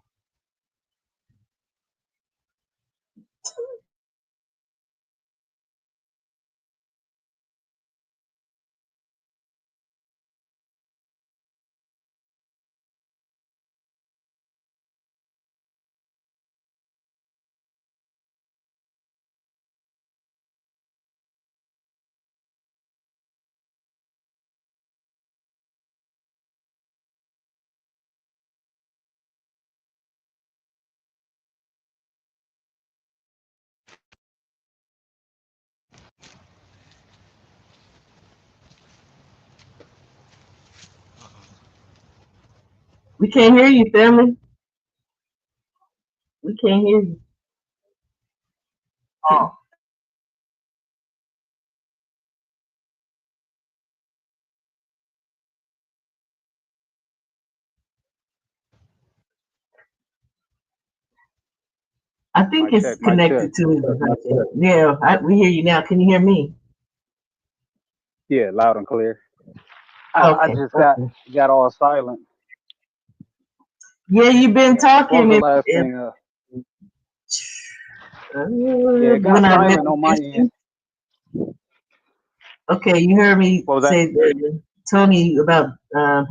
We can't hear you, family. We can't hear you. Oh, I think Mic it's check, mic check. connected to his device. Yeah, we hear you now. Can you hear me? Yeah, loud and clear. I Okay, just okay. got all silent. Yeah, you've been What was talking. the If, last if thing? Yeah, it got when I met silent on my end. you, okay, you heard me What was that? say Tony about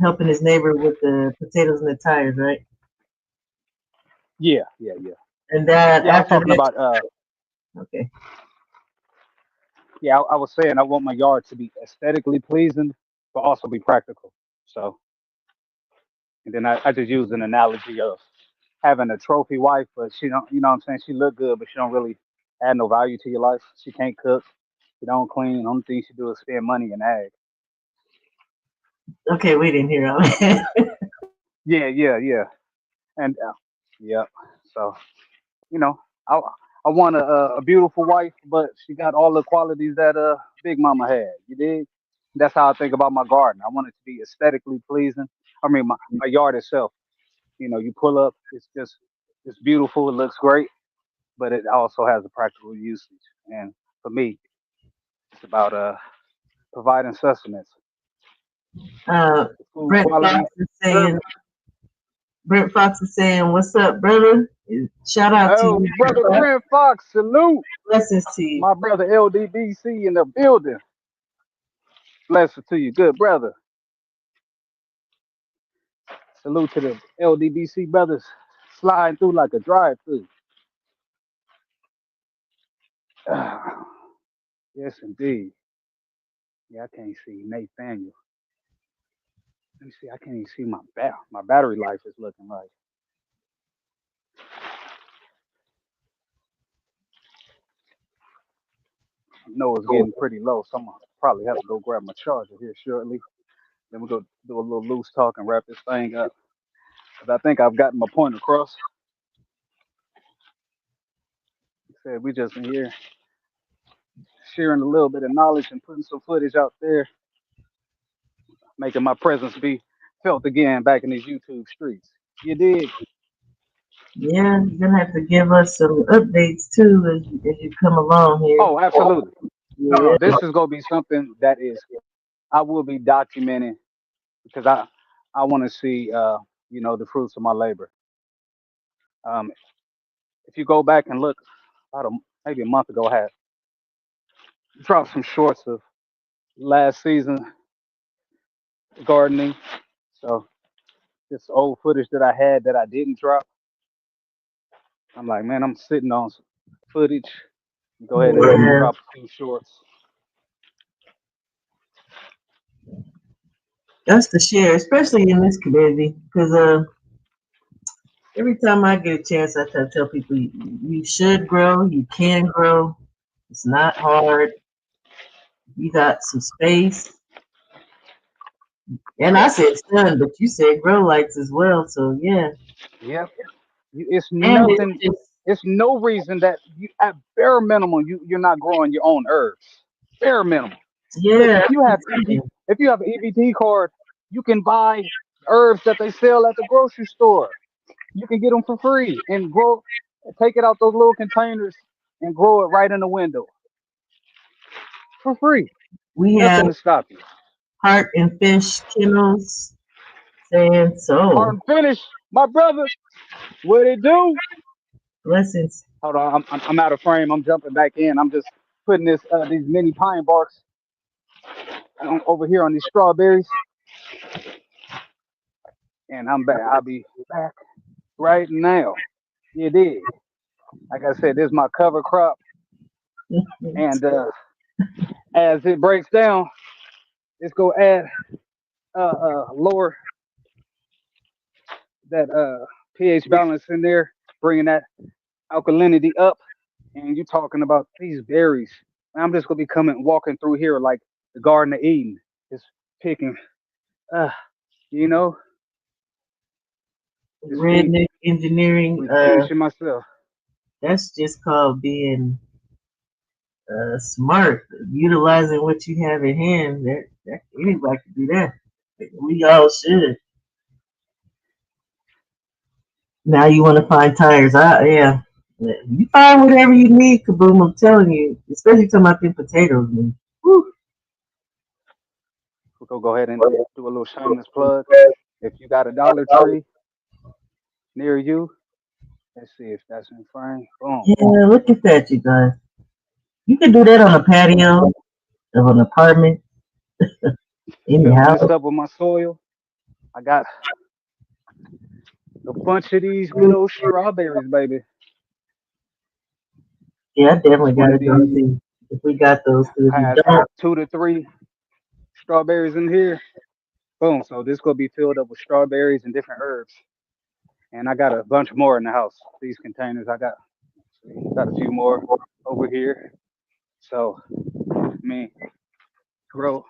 helping his neighbor with the potatoes and the tires, right? Yeah, yeah, yeah. And that Yeah, I was after talking that, about okay, yeah, I was saying I want my yard to be aesthetically pleasing, but also be practical. So, and then I just used an analogy of having a trophy wife, but she don't, you know what I'm saying? She look good, but she don't really add no value to your life. She can't cook. She don't clean. Only thing she do is spend money and ag. okay, we didn't hear all that. Yeah, yeah, yeah. And yeah. So, you know, I I want a beautiful wife, but she got all the qualities that Big Mama had. You dig? That's how I think about my garden. I want it to be aesthetically pleasing. I mean, my yard itself. You know, you pull up, it's beautiful. It looks great, but it also has a practical usage. And for me, it's about providing sustenance, Uh, food Brent Fox quality, is saying, service. "What's up, brother? Shout out to Oh, you. brother Brent Fox, salute. Blessings to you. My brother LDBC in the building. Blessed to you, good brother. Salute to the LDBC brothers sliding through like a drive-through. Yes, indeed. Yeah, I can't see Nathaniel. Let me see. I can't even see my battery life is looking like. I know it's getting pretty low, so I'm gonna probably have to go grab my charger here shortly. Then we go do a little loose talk and wrap this thing up. Cause I think I've gotten my point across. Like I said we just in here sharing a little bit of knowledge and putting some footage out there, making my presence be felt again back in these YouTube streets. You dig? Yeah, you're gonna have to give us some updates too as you come along here. Oh, absolutely. No, no, Yeah, this is gonna be something that is I will be documenting because I want to see the fruits of my labor. Um, if you go back and look, about maybe a month ago, I had dropped some shorts of last season gardening. So this old footage that I had that I didn't drop, I'm like, man, I'm sitting on some footage. Go ahead and yeah. drop a few shorts. That's the share, especially in this community, because every time I get a chance, I try to tell people you should grow, you can grow. It's not hard. You got some space, and I Yep, said sun, but you said grow lights as well. So yeah, yep. It's and it's nothing. just It's no reason that you, at bare minimum, you're not growing your own herbs. Bare minimum. Look, yeah, if you have if you have an EBT card, you can buy herbs that they sell at the grocery store. You can get them for free and grow. Take it out those little containers and grow it right in the window for free. we have Nothing to stop you. heart and fish kennels saying so. Hard and finish, my brother. What it do? Blessings. Hold on, I'm out of frame. I'm jumping back in. I'm just putting these mini pine barks over here on these strawberries, and I'm back. I'll be back right now. You did. Like I said, this is my cover crop, and as it breaks down, it's gonna add lower that pH balance in there, bringing that alkalinity up. And you talking about these berries. I'm just gonna be coming walking through here like the Garden of Eden, just picking, uh, you know, just Redneck engineering, replenishing myself. that's just called being smart, utilizing what you have in hand. That anybody can do that. We all should. Now you want to find tires? Yeah. You find whatever you need, kaboom! I'm telling you, especially talking about them potatoes, man. Whew. We'll go ahead and do a little shameless plug. If you got a Dollar Tree near you, let's see if that's in frame. Boom. Yeah, look at that, you guys. You can do that on a patio of an apartment in your Fill this house. up with my soil. I got a bunch of these good old strawberries, baby. Yeah, I definitely Each one got to of go these see if we got those. 'Cause if you has don't, 2 to 3 strawberries in here. Boom. So this gonna be filled up with strawberries and different herbs. And I got a bunch more in the house. These containers, I got a few more over here. So I mean, grow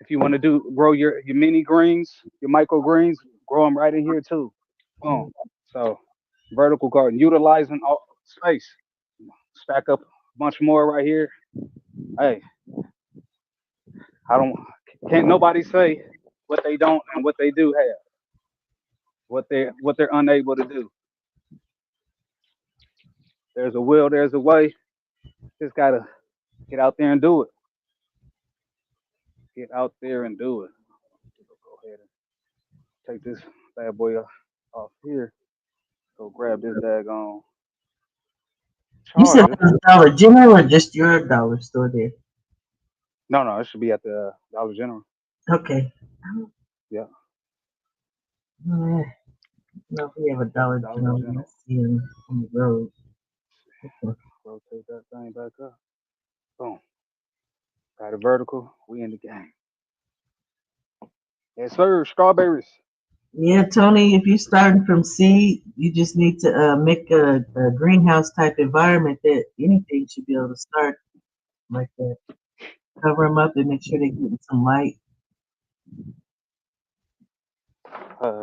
if you want to do grow your mini greens, your microgreens, grow them right in here too. Boom. So vertical garden, utilizing all space. Stack up a bunch more right here. Hey, I don't can't nobody say what they don't and what they do have, what they're unable to do. There's a will, there's a way. Just gotta get out there and do it. Get out there and do it. Go ahead and take this bad boy off here. Go grab this daggone you said it charger. was Dollar General or just your dollar store there? No, no, it should be at the Dollar General. Okay. Yeah, Oh, yeah. No, we have a Dollar Dollar General. I General. see him on the road. Okay. Rotate that thing back up. Boom. Got a vertical. We in the game. Yes, sir. Strawberries. Yeah, Tony, if you're starting from seed, you just need to make a greenhouse type environment that anything should be able to start like that. Cover them up and make sure they're getting some light.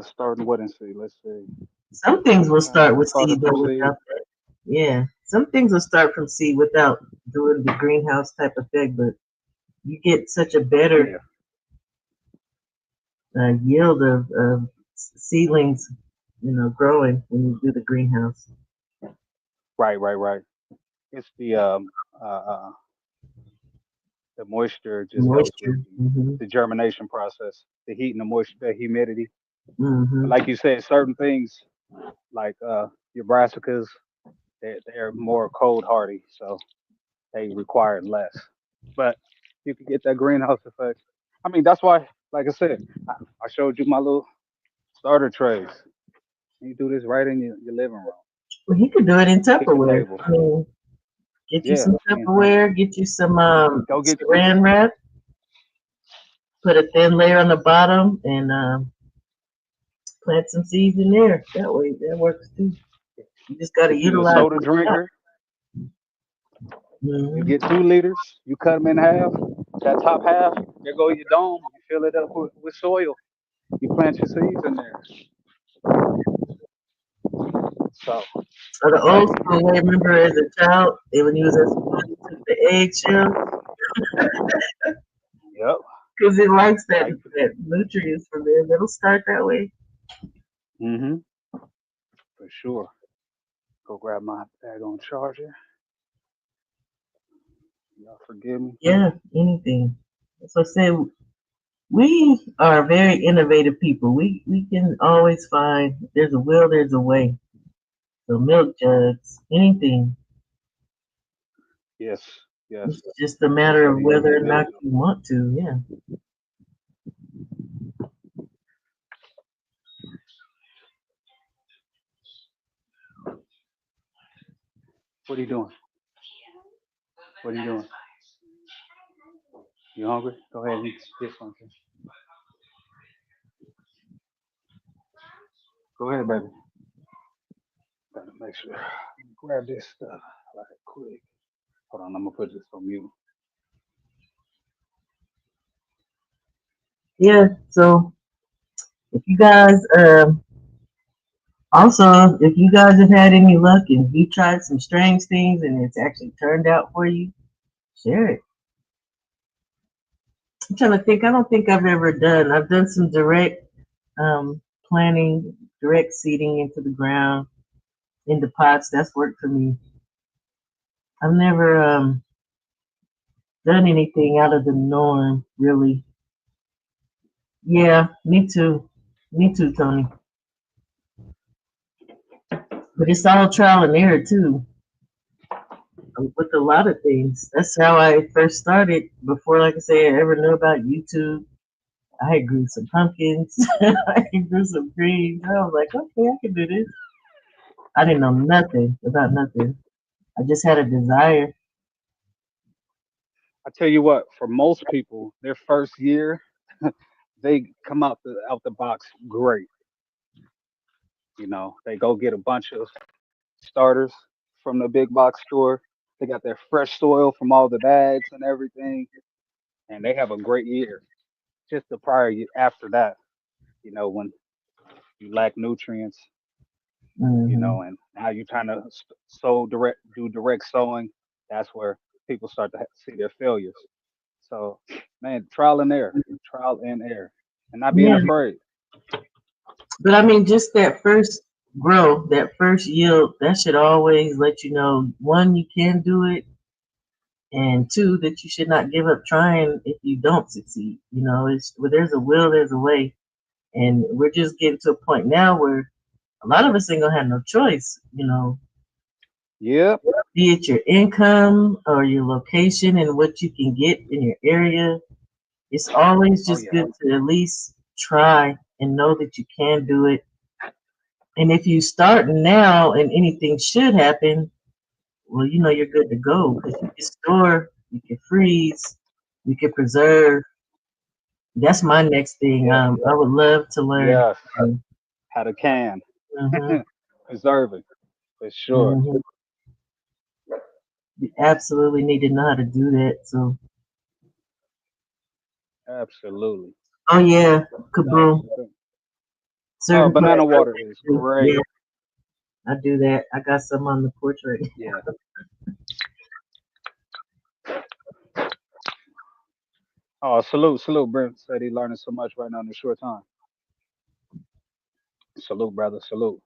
Starting what and see. Let's see. Some things will start with Started seed, from though, seed. without that. Yeah, some things will start from seed without doing the greenhouse type of thing, but you get such a better Yeah. yield of seedlings, growing when you do the greenhouse. Right, right, right. It's uh, uh the moisture just helps with Moisture. Hmm. the germination process, the heat and the moisture, the humidity. But Hmm. like you said, certain things like your brassicas, they're more cold hardy, so they require less. But you can get that greenhouse effect. I mean, that's why, like I said, I showed you my little starter trays. You do this right in your living room, Well, you could do it in kitchen Tupperware. table. I mean, get you Yeah, some I mean, Tupperware, get you some go get saran wrap, put a thin layer on the bottom, and plant some seeds in there. That way, that works too. You just got to if you're a utilize soda what you got. drinker, you Hmm. get 2 liters, you cut them in half. That top half, there go your dome. You fill it up with soil. You plant your seeds in there. So, Or the old school way, remember as a child, when you was at school, you took the eggshell yep, because it likes like, that nutrients from there. It'll start that way. mm-hmm, for sure. Go grab my daggone charger. Y'all forgive me. Yeah, anything. So I say we are very innovative people. We can always find if there's a will, there's a way. So milk jugs, anything. Yes, yes. It's just a Just matter gotta of use whether or not wisdom. you want to. Yeah. What are you doing? What are you doing? You hungry? Go ahead and get something. Go ahead, baby. Gotta make sure. Grab this stuff like quick. Hold on, I'm gonna put this on mute. Yeah. So if you guys also, if you guys have had any luck and you tried some strange things and it's actually turned out for you, share it. I'm trying to think. I don't think I've ever done. I've done some direct planting, direct seeding into the ground, into pots. That's worked for me. I've never done anything out of the norm, really. Yeah, me too. Me too, Tony. But it's all trial and error too, with a lot of things. That's how I first started. Before, like I said, I ever knew about YouTube. I had grew some pumpkins. I had grew some greens. I was like, okay, I can do this. I didn't know nothing about nothing. I just had a desire. I tell you what, for most people, their first year, they come out the box great. You know, they go get a bunch of starters from the big box store. They got their fresh soil from all the bags and everything, and they have a great year. Just the prior year after that, when you lack nutrients, Hmm. and now you're trying to sow direct, do direct sowing. That's where people start to see their failures. So, man, trial and error, and not being Yeah, afraid. but I mean, just that first grow, that first yield, that should always let you know one, you can do it, and two, that you should not give up trying if you don't succeed. It's where there's a will, there's a way, and we're just getting to a point now where a lot of us ain't gonna have no choice. Yep. Be it your income or your location and what you can get in your area. It's always Oh just yeah. good to at least try and know that you can do it. And if you start now and anything should happen, well, you're good to go because you can store, you can freeze, you can preserve. That's my next thing. Yes. I would love to learn. Yes. Had a can. Hmm. Preserve it for sure. Hmm. You absolutely need to know how to do that. So, Absolutely. oh yeah, No, kaboom. oh, Certain banana plants I water is do. Yeah, great. I do that. I got some on the porch right now. Yeah. Oh, salute. Brent said he learning so much right now in a short time. Salute, brother. Salute.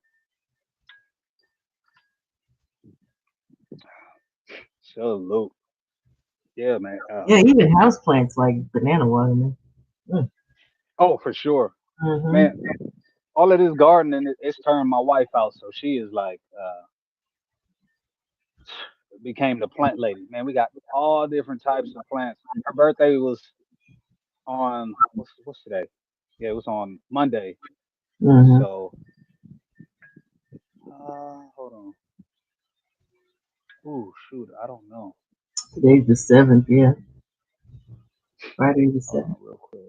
Salute. Yeah, man. Yeah, even house plants like banana watermelon. Mm. Oh, for sure, man. Mm-hmm. All of this gardening, it's turned my wife out, so she is like, became the plant lady. Man, we got all different types of plants. Her birthday was on what's today? Yeah, it was on Monday. Mm-hmm. So, hold on. Ooh, shoot, I don't know. Today's the 7th, yeah. Friday the Hold 7th. on, real quick.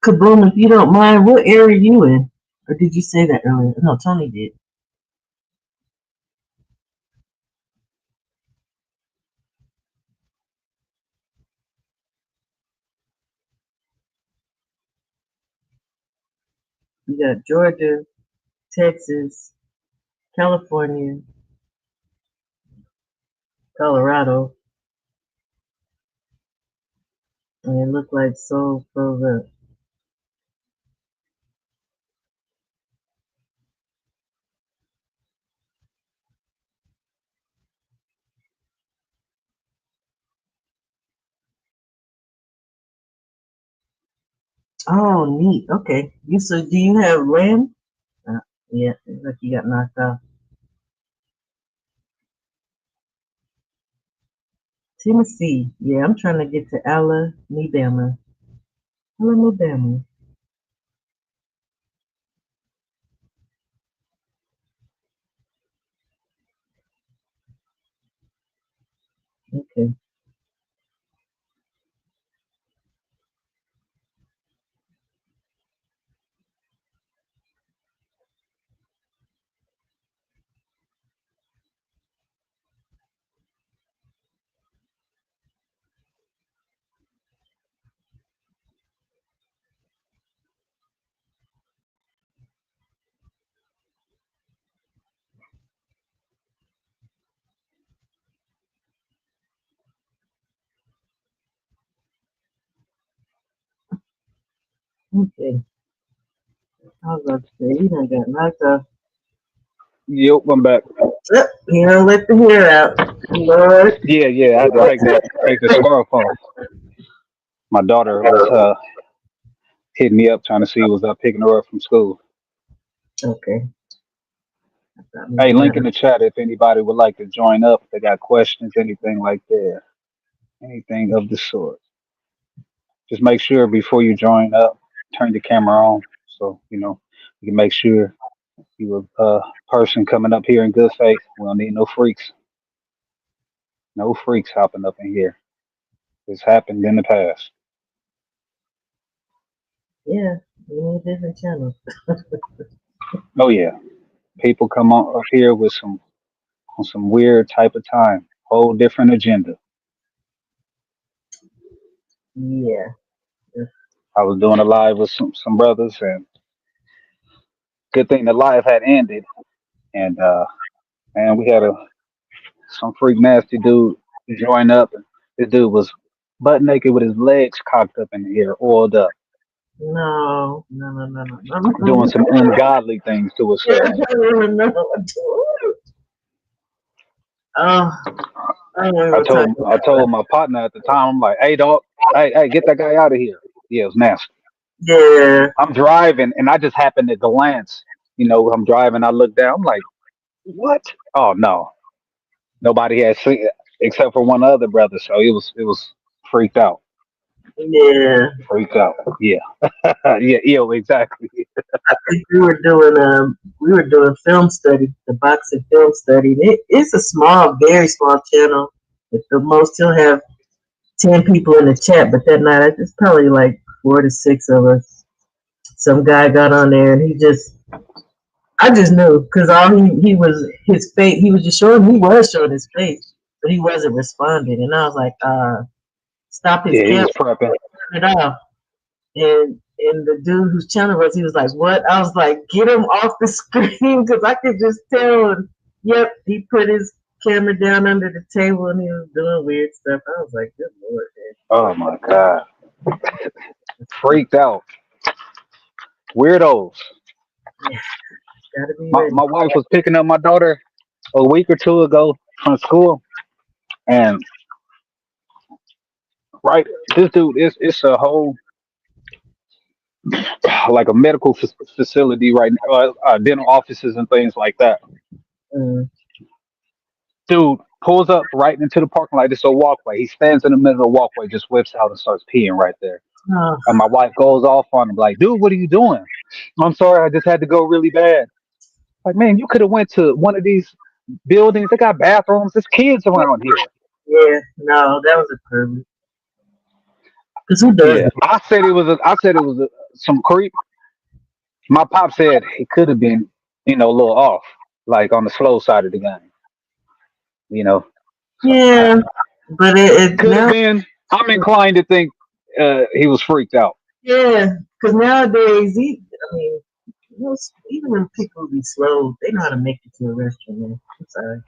Kaboom, if you don't mind, what area you in? Or did you say that earlier? No, Tony did. We got Georgia, Texas, California, Colorado, and it looked like Seoul froze up. Oh, neat. Okay. Do you have land? Uh, yeah, it's like you got knocked off. Tennessee. Yeah, I'm trying to get to Alabama. Alabama. Okay. Okay. I was about to say, you done got knocked off. Yep, I'm back. You know, let the hair out. Lord. Yeah. I had to take the scarf off. My daughter was hitting me up trying to see was I picking her up from school. Okay. I thought Hey, maybe link in not. the chat if anybody would like to join up. If they got questions, anything like that, anything of the sort. Just make sure before you join up, turn the camera on so you can make sure you a person coming up here in good faith. We don't need no freaks. No freaks hopping up in here. It's happened in the past. Yeah, we need a different channel. Oh yeah, people come on up here with some weird type of time, whole different agenda. Yeah. I was doing a live with some brothers, and good thing the live had ended. And man, we had some freak nasty dude join up. And this dude was butt naked with his legs cocked up in the air, oiled up, No, no, no, no, no, no, no, doing no. some ungodly things to himself. No, no. Oh, I don't I even talk told I about told my partner at the time, I'm like, hey dog, hey, get that guy out of here. Yeah, it was nasty. that. I'm driving and I just happened to glance. I'm driving, I look down, I'm like, what? Oh no. Nobody had seen it except for one other brother, so it was freaked out. Yeah, yeah. Freaked out. Yeah. Yeah, exactly. I think we were doing film study, the boxing film study. And it's a small, very small channel. At the most, he'll have 10 people in the chat, but that night it's probably like 4 to 6 of us. Some guy got on there and I just knew because all he was his face. He was showing his face, but he wasn't responding. And I was like, stop his Yeah, he camera, was prepping. turn it off. And the dude whose channel was, he was like, "What?" I was like, "Get him off the screen," because I could just tell. Yep, he put his camera down under the table and he was doing weird stuff. I was like, good lord, Oh my god, that's funny. freaked out, weirdos. Yeah, gotta be My ready. my wife was picking up my daughter a week or two ago from school, and right, this dude is it's a whole like a medical facility right now, dental offices and things like that. Mm. Dude pulls up right into the parking lot. It's a walkway. He stands in the middle of the walkway, just whips out and starts peeing right there. Oh, And my wife goes off on him like, "Dude, what are you doing?" "I'm sorry, I just had to go really bad." Like, man, you could have went to one of these buildings. They got bathrooms. There's kids around here. yeah, no, that was a pervert. Because who does Yeah, that? I said it was some creep. My pop said he could have been, a little off, like on the slow side of the game. You know, so Yeah, but it could have now, been. I'm inclined to think he was freaked out. yeah, because nowadays, I mean, even when people be slow, they know how to make it to a restaurant. Man. I'm sorry,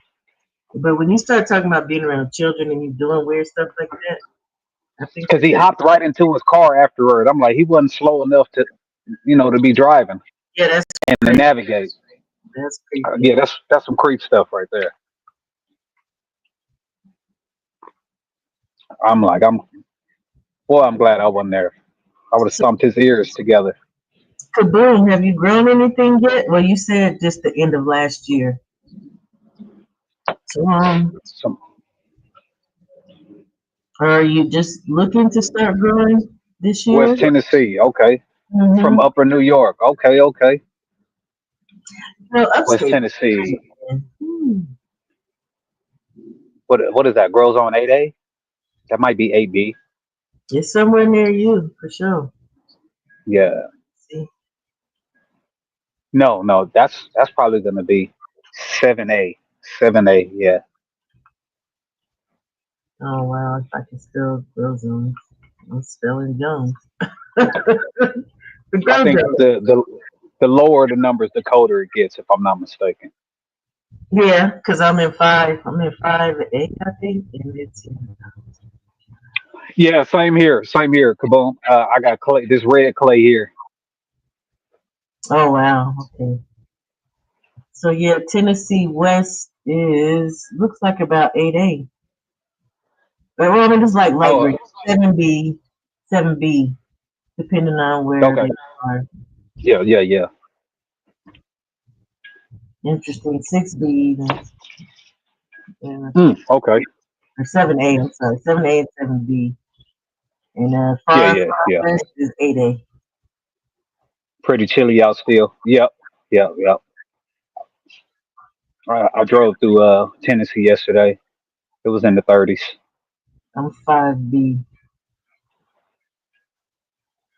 but when you start talking about being around children and you doing weird stuff like that, I think Because he hopped right into his car afterward. I'm like, he wasn't slow enough to, to be driving yeah, that's and to creepy. navigate. That's creepy. Yeah, that's some creep stuff right there. I'm like, I'm glad I wasn't there. I would have So, stomped his ears together. Kaboom, have you grown anything yet? Well, you said just the end of last year. So, Some are you just looking to start growing this year? West Tennessee, okay. From Mm-hmm. Upper New York, okay, okay. No, West upstate. Tennessee. Hmm. What is that? Grows on 8A? That might be 8B. It's somewhere near you for sure. Yeah. See? No, no, that's probably gonna be 7A. 7A, yeah. Oh wow, if I can spell Jones. I'm spelling Jones. The I think Gojo. the lower the numbers, the colder it gets, if I'm not mistaken. Yeah, because I'm in five. I'm in 5A, I think, and it's Yeah, same here. Same here. Kaboom. I got clay, this red clay here. oh wow, okay. So yeah, Tennessee West is looks like about 8A. But well, I mean it's like light green. Oh, 7B, 7B, depending on where okay. they are. Yeah, yeah, yeah. Interesting. 6B and Okay. or 7A, I'm sorry, 7A and 7B. And Yeah, far yeah, yeah. farthest is 8A. Pretty chilly out still. Yep, yep, yep. I drove through Tennessee yesterday. It was in the 30s. I'm 5B.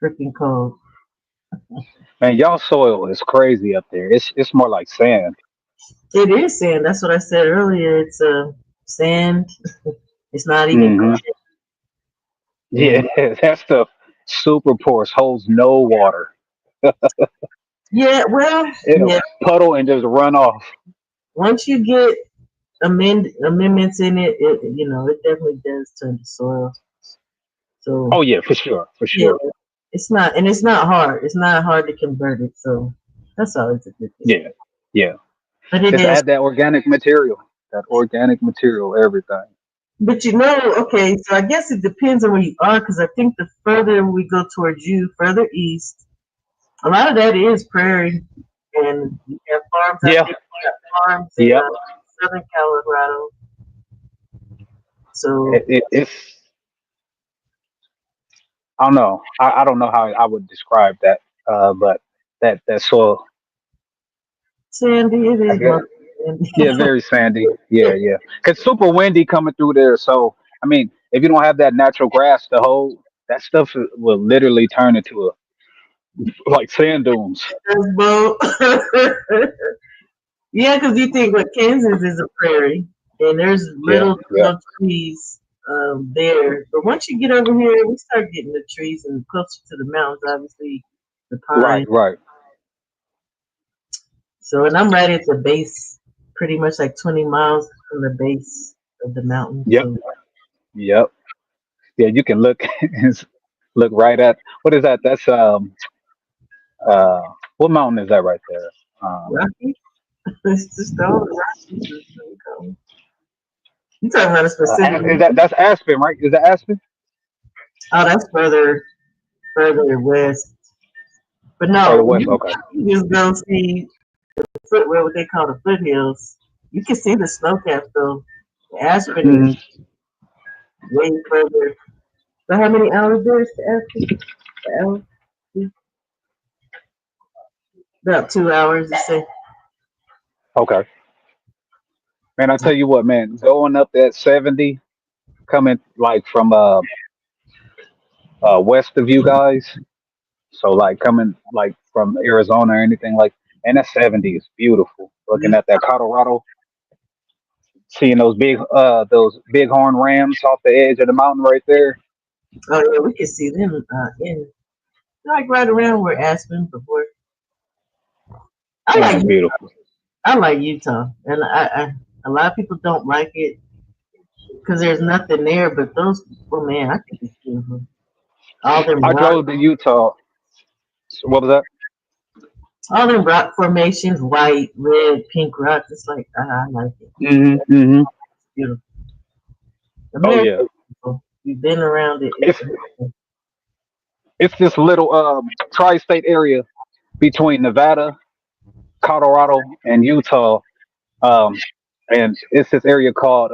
Freaking cold. Man, y'all soil is crazy up there. It's more like sand. It is sand. That's what I said earlier. It's sand. It's not even Hmm. clear. Yeah, And that stuff super porous, holds no water. yeah, well, It'll yeah. puddle and just run off. Once you get amendments in it, it definitely does turn to soil. So Oh yeah, for sure, for yeah, sure. it's not hard. It's not hard to convert it. So that's always a good thing. Yeah, yeah. But it Just is. add that organic material, everything. But okay, so I guess it depends on where you are because I think the further we go towards you, further east, a lot of that is prairie. And you have farms, I Yeah, think you got farms in yep. southern Colorado. So, It's I don't know. I don't know how I would describe that. But that soil, Sandy, it I is guess. mostly sandy. Yeah, very sandy. Yeah, yeah. Cause super windy coming through there. So I mean, if you don't have that natural grass to hold, that stuff will literally turn into like sand dunes. Boat. Yeah, because you think what Kansas is a prairie, and there's Yeah, little to yeah. no trees there. But once you get over here, we start getting the trees and closer to the mountains, obviously the Right, pine. right. So, and I'm right at the base pretty much like 20 miles from the base of the mountain. Yep. So Yep. Yeah, you can look and look right at what is that? That's uh what mountain is that right there? Rocky, it's just all the Rockies. You talking about a specific? Is that's Aspen, right? Is that Aspen Oh, that's further west. But or the no, West? Okay. you just go see what they call the foothills. You can see the snow caps though. Aspen is Hmm. way further. So how many hours there is to Aspen? An hour? About 2 hours, you say? Okay. Man, I tell you what, man, going up that 70, coming like from west of you guys, so like coming like from Arizona or anything like, and that 70 is beautiful. Looking at that Colorado, seeing those bighorn rams off the edge of the mountain right there. Oh yeah, we can see them in like right around where Aspen before. I Man, like it's beautiful. I like Utah, and a lot of people don't like it because there's nothing there. But those, oh man, I think it's beautiful. All them I rock, drove to Utah. What was that? all them rock formations, white, red, pink rocks. It's like I like it. Hmm. Hmm. It's beautiful. Oh America, yeah, beautiful. You've been around it. It's it's it's this little tri-state area between Nevada, Colorado, and Utah. Um, and it's this area called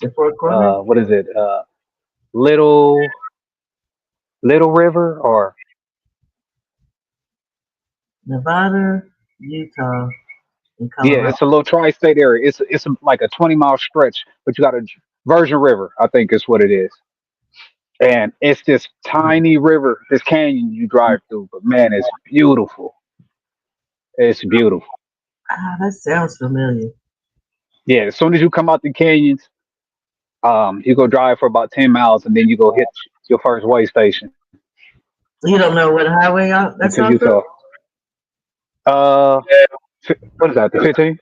the four corners, what is it? Little Little River or Nevada, Utah, and yeah, Colorado. it's a little tri-state area. It's like a 20-mile stretch, but you got a Virgin River, I think is what it is. And it's this tiny river, this canyon you drive through, but man, it's beautiful. It's beautiful. Ah, that sounds familiar. Yeah, as soon as you come out the canyons, you go drive for about 10 miles, and then you go hit your first way station You don't know what highway that's into off of? Utah. Uh, what is that? The 15?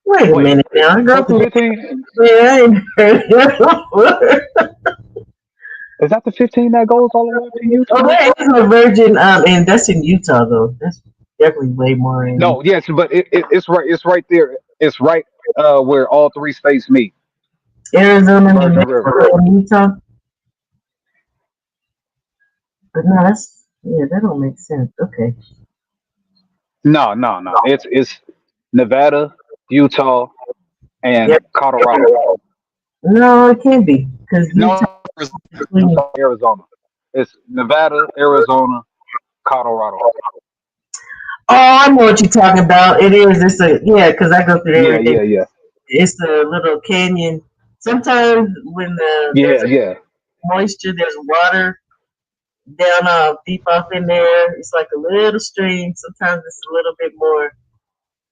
Wait a Wait, minute now. I is go that the through 15? there. I ain't heard it. Is that the 15 that goes all the way up to Oh, Utah? there is a Virgin, and that's in Utah though. That's definitely way more in No, yes, but it's right. It's right there. It's right where all three states meet. Arizona, New Virgin River. Mexico, and Utah. But no, that's yeah, that don't make sense. Okay. No, no, no. It's Nevada, Utah, Yeah. and Colorado. No, it can't be because Utah No, is between. Arizona. It's Nevada, Arizona, Colorado. Oh, I know what you're talking about. It is. It's a yeah, because I go through there Yeah, every day. yeah, yeah, It's a little canyon. Sometimes when there's yeah, yeah. moisture, there's water down deep off in there. It's like a little stream. Sometimes it's a little bit more.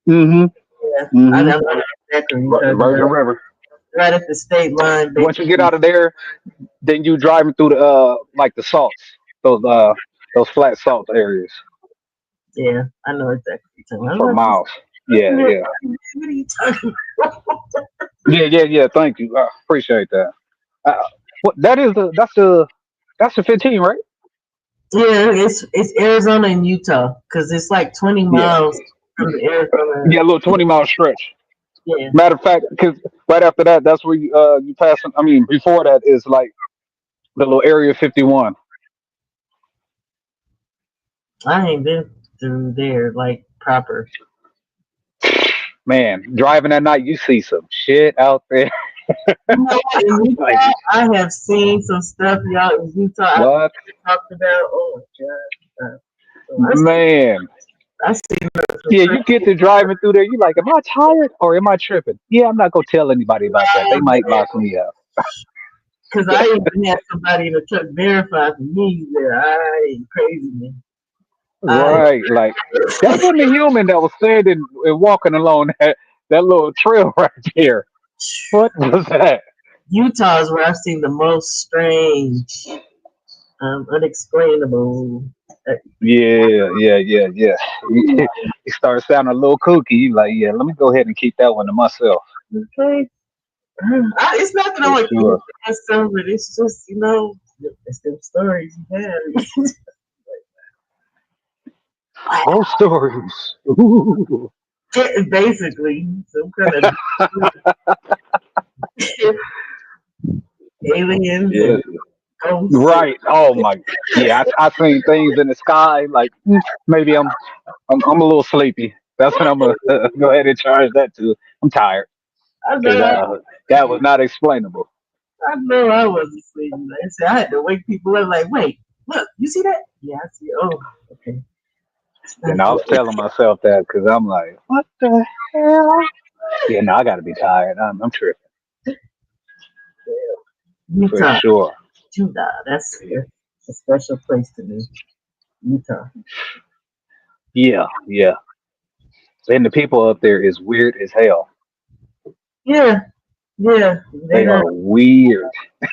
Mm-hmm. Yeah, I Mm-hmm. don't know exactly what you're talking Virgin about. River. Right at the state line, Once you get basically. out of there, then you driving through the like the salts, those flat salt areas Yeah, I know exactly what you're talking for about. miles. Yeah, yeah. What are you talking about? Yeah, yeah, yeah. Thank you. I appreciate that. Uh, what that is that's the 15, right? Yeah, it's Arizona and Utah because it's like 20 Yeah, miles from the Arizona. yeah. A little 20-mile stretch. Yeah, Matter of fact, because right after that, that's where you pass. I mean, before that is like the little area 51. I ain't been through there like proper. Man, driving at night, you see some shit out there. You know what? In Like Utah, I have seen some stuff y'all in Utah I what? talked about. Oh my god! So Man, I seen some yeah. crazy You get to driving through there. You like, am I tired or am I tripping? Yeah, I'm not gonna tell anybody about that. They might lock me up. because I even had somebody in the truck verify for me that I ain't crazy man. I Right, like that wasn't a human that was standing and walking along that little trail right there. What was that? Utah is where I've seen the most strange, unexplainable. Uh, Yeah, yeah, yeah, yeah. it starts sounding a little kooky. You like, yeah, let me go ahead and keep that one to myself Okay. It's not that I for want to keep sure. that stuff, but it's just, it's them stories you have. Ghost stories. Ooh. Basically, some kind of aliens Yeah. and ghosts. Right. Oh my. Yeah, I seen things in the sky. Like maybe I'm a little sleepy. That's what I'm gonna go ahead and charge that to. I'm tired I because know, that was not explainable. I know, I wasn't sleeping. I said I had to wake people up. Like, wait, look, you see that? Yeah, I see. Oh, okay, And that's I what. was telling myself that because I'm like, what the hell? Yeah, no, I got to be tired. I'm tripping for Utah, sure. Utah. That's a special place to me. Utah. Yeah, yeah. And the people up there is weird as hell. Yeah, yeah. They They don't. are weird.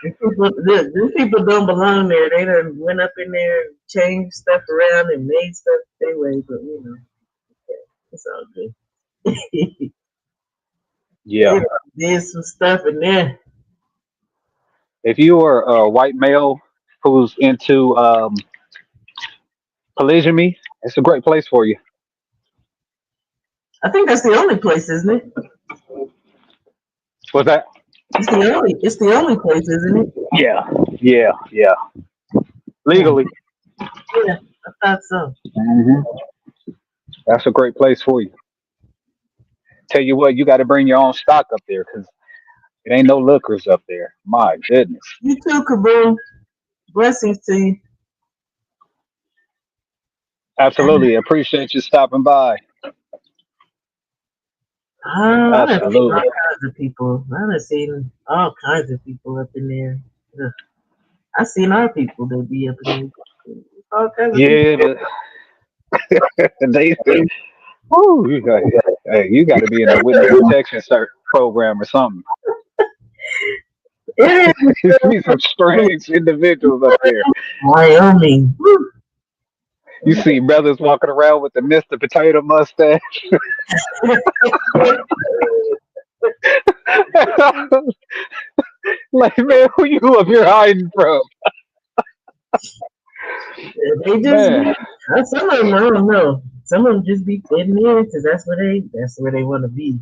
These people don't belong there. They done went up in there, and changed stuff around, and made stuff their way. But it's all good. Yeah. They did some stuff in there. If you are a white male who's into polygamy, it's a great place for you. I think that's the only place, isn't it? What's that? It's the only place, isn't it? Yeah, yeah, yeah. Yeah, Legally, yeah, I thought so. hmm that's a great place for you. Tell you what, you got to bring your own stock up there because it ain't no lookers up there. My goodness. You too, Kaboom. Blessings to you. Absolutely. Appreciate you stopping by. I done seen all Absolutely. kinds of people. I done seen all kinds of people up in there. Ugh. I seen our people that be up in there. All kinds of people. Yeah, but they, woo, hey, you got to be in a witness protection program or something. It is You see some strange individuals up there. Wyoming. Woo. You see brothers walking around with the Mr. Potato mustache. Like, man, who you up here hiding from? They just Man, be. Some of them, I don't know. Some of them just be fitting in because that's where they want to be.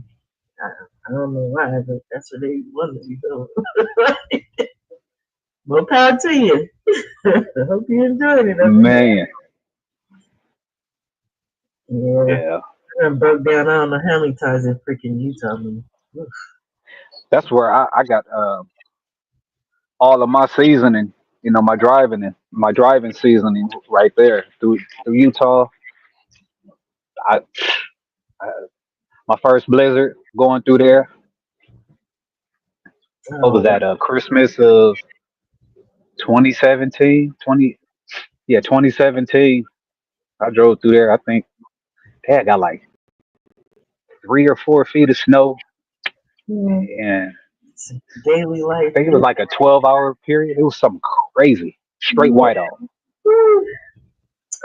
I, I don't know why, but that's where they want to be doing. More power to you. I hope you enjoyed it up in there. man, Yeah, yeah. I done broke down. I don't know how many times in freaking Utah. Man. Oof. That's where I got all of my seasoning, my driving seasoning right there through Utah. I, I my first blizzard going through there. What Oh, was that? Christmas of 2017, 2017. I drove through there. I think they had got like 3 or 4 feet of snow, yeah. and It's daily I life. think it was like a 12-hour period. It was something crazy, straight Yeah. whiteout Woo.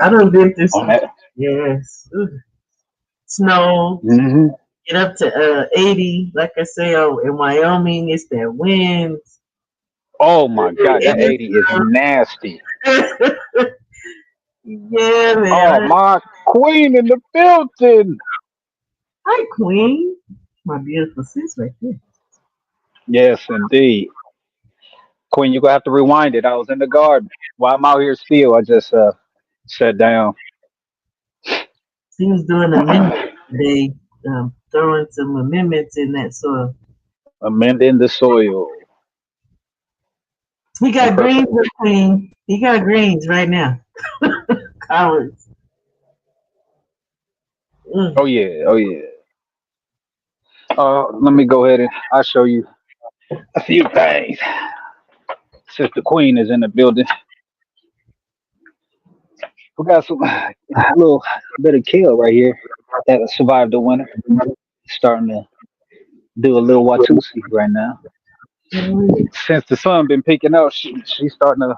I done been through on some. that. Yes. Oof. Snow. Hmm. Get up to 80. Like I say, in Wyoming, it's that wind. Oh my God, that And 80 is nasty. yeah, Oh, man. my queen in the building. Hi, Queen. My beautiful sis right there. Yes, indeed. Queen, you're gonna have to rewind it. I was in the garden. While I'm out here still, I just sat down. She was doing amendments today, throwing some amendments in that soil. Amending the soil. He got greens Perfect. with Queen. He got greens right now. Collards. Mm. Oh yeah, oh yeah. Let me go ahead and I'll show you a few things. Sister Queen is in the building. We got some little bit of kale right here that survived the winter. Starting to do a little Watusi right now. Mm. Since the sun been peeking out, she's starting to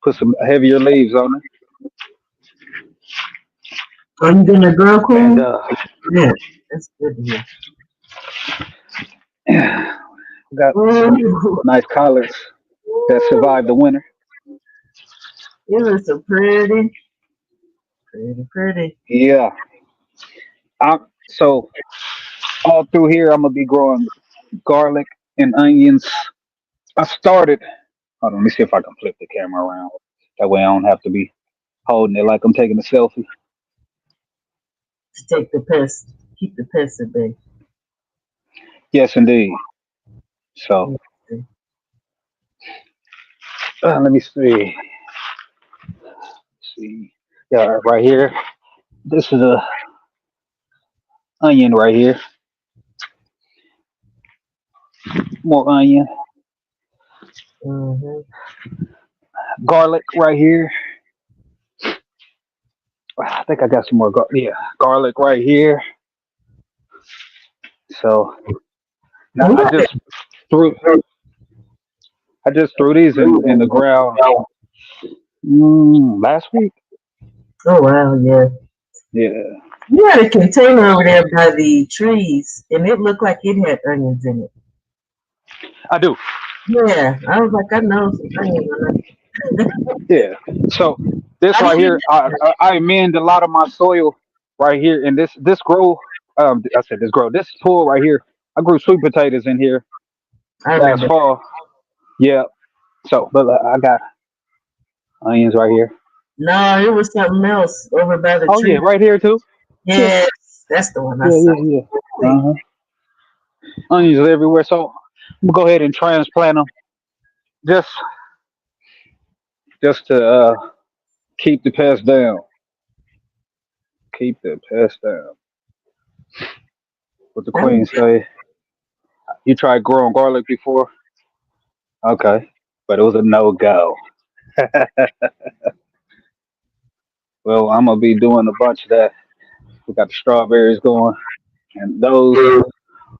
put some heavier leaves on it. Are you gonna grow And queen? Yeah, that's good to hear. got some Ooh, nice collards that survived the winter. it was so pretty, pretty, pretty. Yeah. So all through here, I'm gonna be growing garlic and onions. I started. Hold on, let me see if I can flip the camera around. That way, I don't have to be holding it like I'm taking a selfie. To take the pest, keep the pests at bay. Yes, indeed. So let me see. See, yeah, right here. This is a onion right here. More onion, Mm-hmm. garlic right here. I think I got some more. Yeah, garlic right here. So now We got it. threw. I just threw these in the ground last week. Oh wow, yeah. Yeah, You had a container over there by the trees, and it looked like it had onions in it. I do. Yeah, I was like, I know some onions in it. Yeah. So this How right do you? here, I amend a lot of my soil right here, and this grow. I said this grow. This pool right here. I grew sweet potatoes in here I last remember. fall. Yeah. So, but I got onions right here. No, it was something else over by the Oh yeah, tree. right here too. Yeah. Yes, that's the one I Yeah. saw. Yeah. Yeah. Uh huh. Onions everywhere. So I'm gonna go ahead and transplant them just to keep the pests down. Keep the pests down. What the That queen say? You tried growing garlic before? Okay, but it was a no go. Well, I'm gonna be doing a bunch of that. We got the strawberries going, and those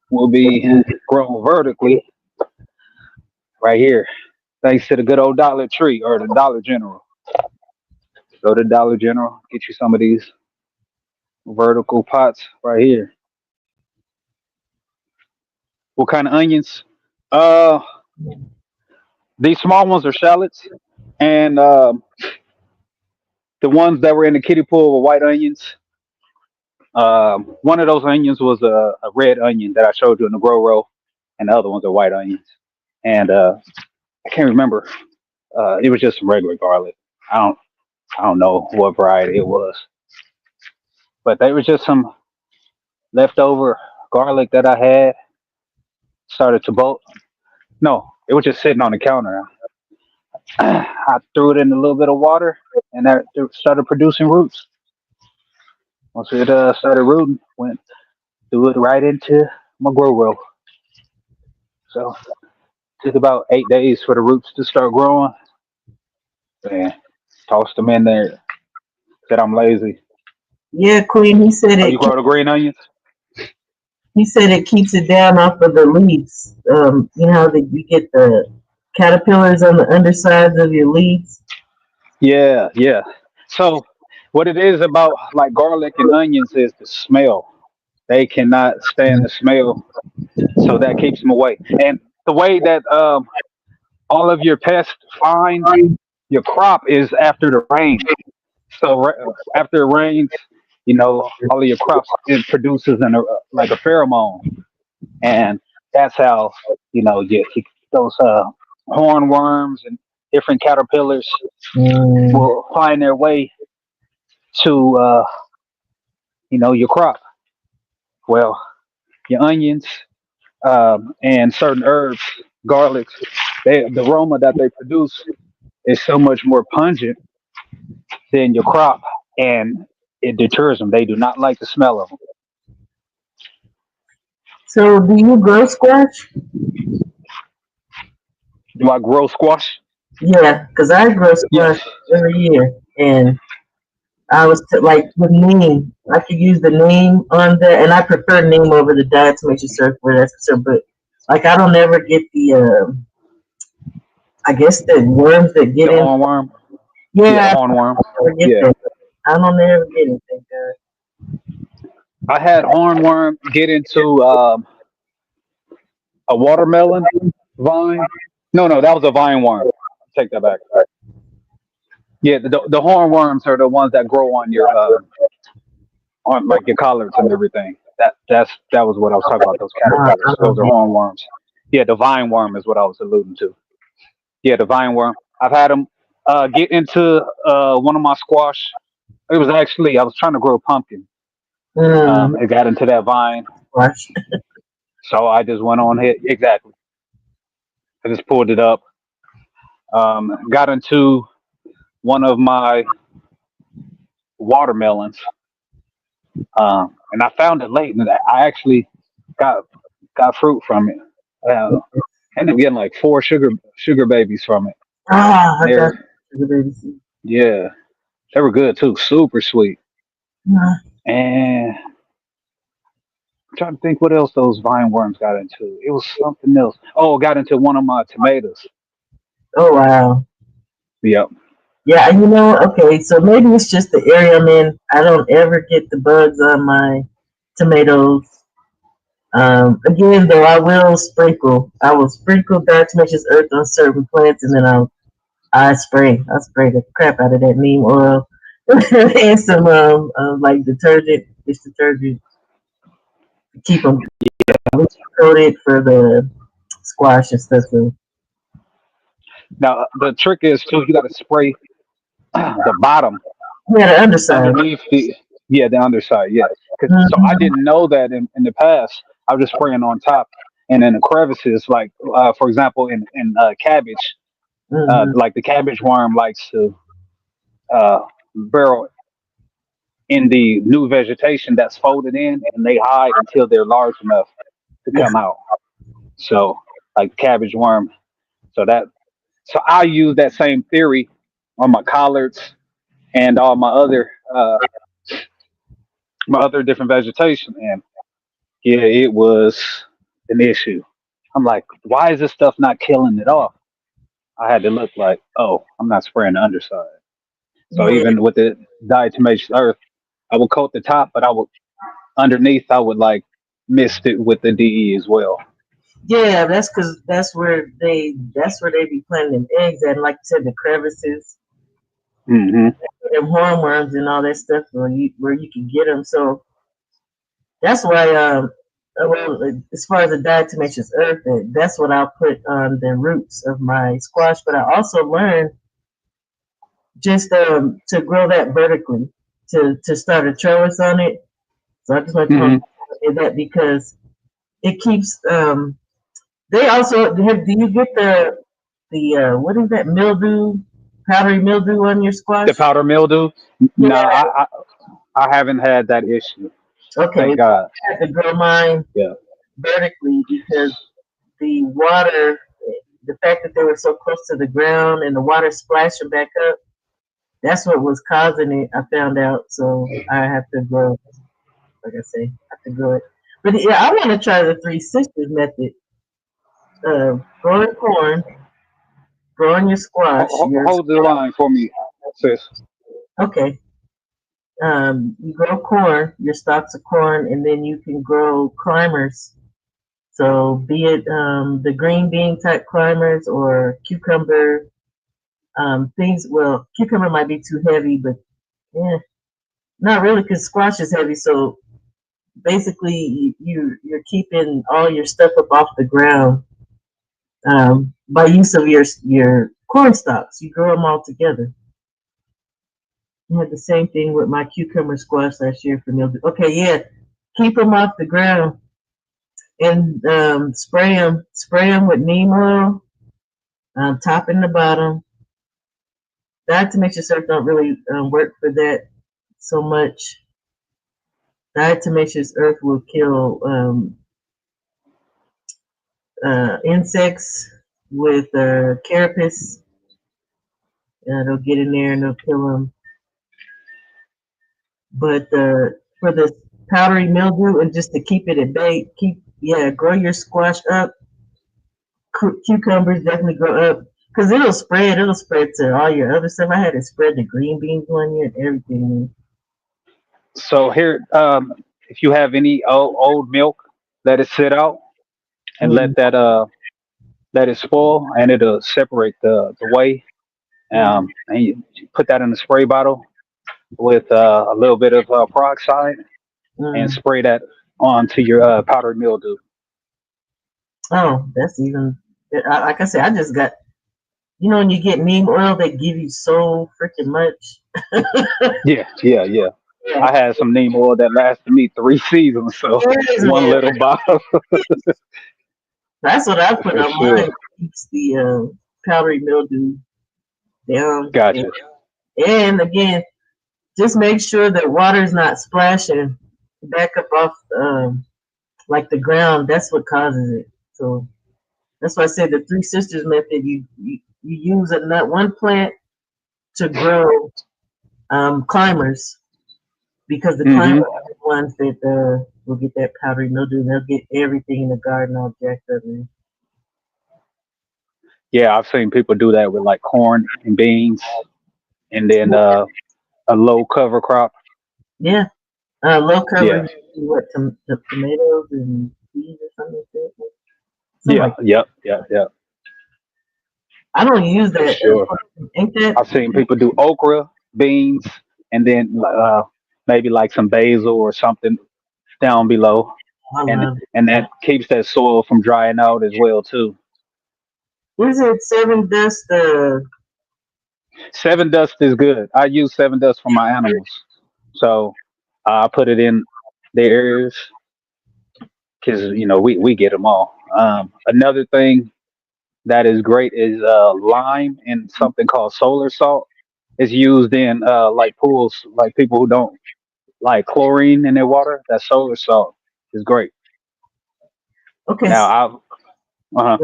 will be grown vertically right here, thanks to the good old Dollar Tree or the Dollar General. Go to Dollar General, get you some of these vertical pots right here. What kind of onions? Uh, these small ones are shallots, and the ones that were in the kiddie pool were white onions. One of those onions was a red onion that I showed you in the grow row, and the other ones are white onions. And I can't remember. It was just some regular garlic. I don't I don't know what variety it was, but they were just some leftover garlic that I had. Started to bolt. No, it was just sitting on the counter. I threw it in a little bit of water, and that it started producing roots. Once it started rooting, went threw it right into my grow row. So took about 8 days for the roots to start growing, and tossed them in there. Said I'm lazy. yeah, Queen. Oh, you grow the green onions? He said it keeps it down off of the leaves. You know how that you get the caterpillars on the undersides of your leaves. Yeah, yeah. So what it is about like garlic and onions is the smell. They cannot stand the smell, so that keeps them away. And the way that all of your pests find your crop is after the rain. So after it rains, all of your crops it produces like a pheromone, and that's how you those hornworms and different caterpillars Mm. will find their way to your crop. Well, your onions and certain herbs, garlics, the aroma that they produce is so much more pungent than your crop, and it deters them. They do not like the smell of them. So, do you grow squash? Do I grow squash? Yeah, because I grow Yes. squash every year, and I was like with neem. I could use the neem on that, and I prefer neem over the diatomaceous earth where that's so. But like, I don't ever get the. I guess the worms that get The in. hornworm? Yeah, the Yeah, I hornworms. don't ever get Yeah. them. I don't ever get anything. I had hornworm get into a watermelon vine. No, no, that was a vine worm. Take that back. Yeah, the hornworms are the ones that grow on like your collards and everything. That was what I was talking about. Those I caterpillars. Those don't are get. hornworms. Yeah, the vine worm is what I was alluding to. Yeah, the vine worm. I've had them get into one of my squash. It was actually I was trying to grow a pumpkin. Mm, It got into that vine, squash. so I just went on it. Exactly. I just pulled it up. Got into one of my watermelons, and I found it late, and I actually got got fruit from it. Uh, ended up getting like four sugar babies from it. Ah, I got They're the baby seat. yeah, they were good too, super sweet. And I'm trying to think what else those vine worms got into. It was something else. Oh, got into one of my tomatoes. Oh wow. Yep. Yeah, okay, so maybe it's just the area I'm in. I don't ever get the bugs on my tomatoes. Again, though, I will sprinkle diatomaceous earth on certain plants, and then I spray the crap out of that neem oil and some like detergent, dish detergent, to keep them coated for the squash and stuff. So Now the trick is too, you got to spray the bottom yeah, the underside. underneath the yeah the underside. Yeah, so I Mm-hmm, didn't know that in the past. I was just spraying on top, and in the crevices, like for example, in cabbage, mm-hmm. like the cabbage worm likes to uh, burrow in the new vegetation that's folded in, and they hide until they're large enough to Yeah, come out. So, like cabbage worm. So I use that same theory on my collards and all my other different vegetation, and yeah, it was an issue. I'm like, why is this stuff not killing it off? I had to look like, oh, I'm not spraying the underside. So yeah, even with the diatomaceous earth, I would coat the top, but I would underneath I would like mist it with the DE as well. yeah. That's because that's where they be planting them eggs at. And like you said, the crevices, Hmm. them hornworms, and all that stuff where you can get them. So that's why well, as far as the diatomaceous earth, that's what I'll put on the roots of my squash. But I also learned just to grow that vertically, to start a trellis on it. So I just went to home Hmm. and did that because it keeps. They also have. Do you get the what is that mildew, powdery mildew on your The squash? powder mildew, Yeah. no, I haven't had that issue. Okay. Thank God. I had to grow mine Yeah. vertically because the water, the fact that they were so close to the ground and the water splashing back up, that's what was causing it. I found out, so I have to grow. Like I say, I have to grow it. But yeah, I want to try the three sisters method. Growing corn, growing your squash. Hold the line for me, sis. Okay. You grow corn, your stalks of corn, and then you can grow climbers. So be it the green bean type climbers or cucumber things. Well, cucumber might be too heavy, but yeah, not really because squash is heavy. So basically, you're keeping all your stuff up off the ground by use of your corn stalks. You grow them all together. I had the same thing with my cucumber squash last year for mildew. Okay, yeah, keep them off the ground and spray them with neem oil, top and the bottom. Diatomaceous earth don't really work for that so much. Diatomaceous earth will kill insects with carapace. They'll get in there and they'll kill them. But for the powdery mildew and just to keep it at bay, grow your squash up. Cucumbers definitely grow up because it'll spread. It'll spread to all your other stuff. I had it spread to green beans one year and everything. So here, if you have any old milk, let it sit out and Mm, let it spoil, and it'll separate the whey. mm, And you put that in a spray bottle with a little bit of peroxide and mm. spray that onto your powdered mildew. Oh, that's even. Like I said, I just got. You know, when you get neem oil, they give you so freaking much. Yeah, yeah, yeah. Yeah, I had some neem oil that lasted me 3 seasons, so it is, one man. little bottle That's what I put for on sure. mine. Keeps the powdery mildew down. Gotcha. And again, just make sure that water's not splashing back up off like the ground. That's what causes it. So that's why I said the three sisters method. You use a nut one plant to grow climbers because the climbers Hmm. are the ones that will get that powdery mildew. They'll get everything in the garden all jacked up. Man. Yeah, I've seen people do that with like corn and beans, and then a low cover crop. Yeah, low cover. Yeah, You do what tomatoes and peas or something like that. Something yeah, like that. yep, yep, yep, I don't use for that. sure. Ain't that? I've seen people do okra, beans, and then maybe like some basil or something down below, I and love it. and that keeps that soil from drying out as well too. What is it? Seven dust. Seven dust is good. I use seven dust for my animals, so I put it in their areas because we get them all. Another thing that is great is lime and something called solar salt. It's used in like pools, like people who don't like chlorine in their water. That solar salt is great. Okay, Now I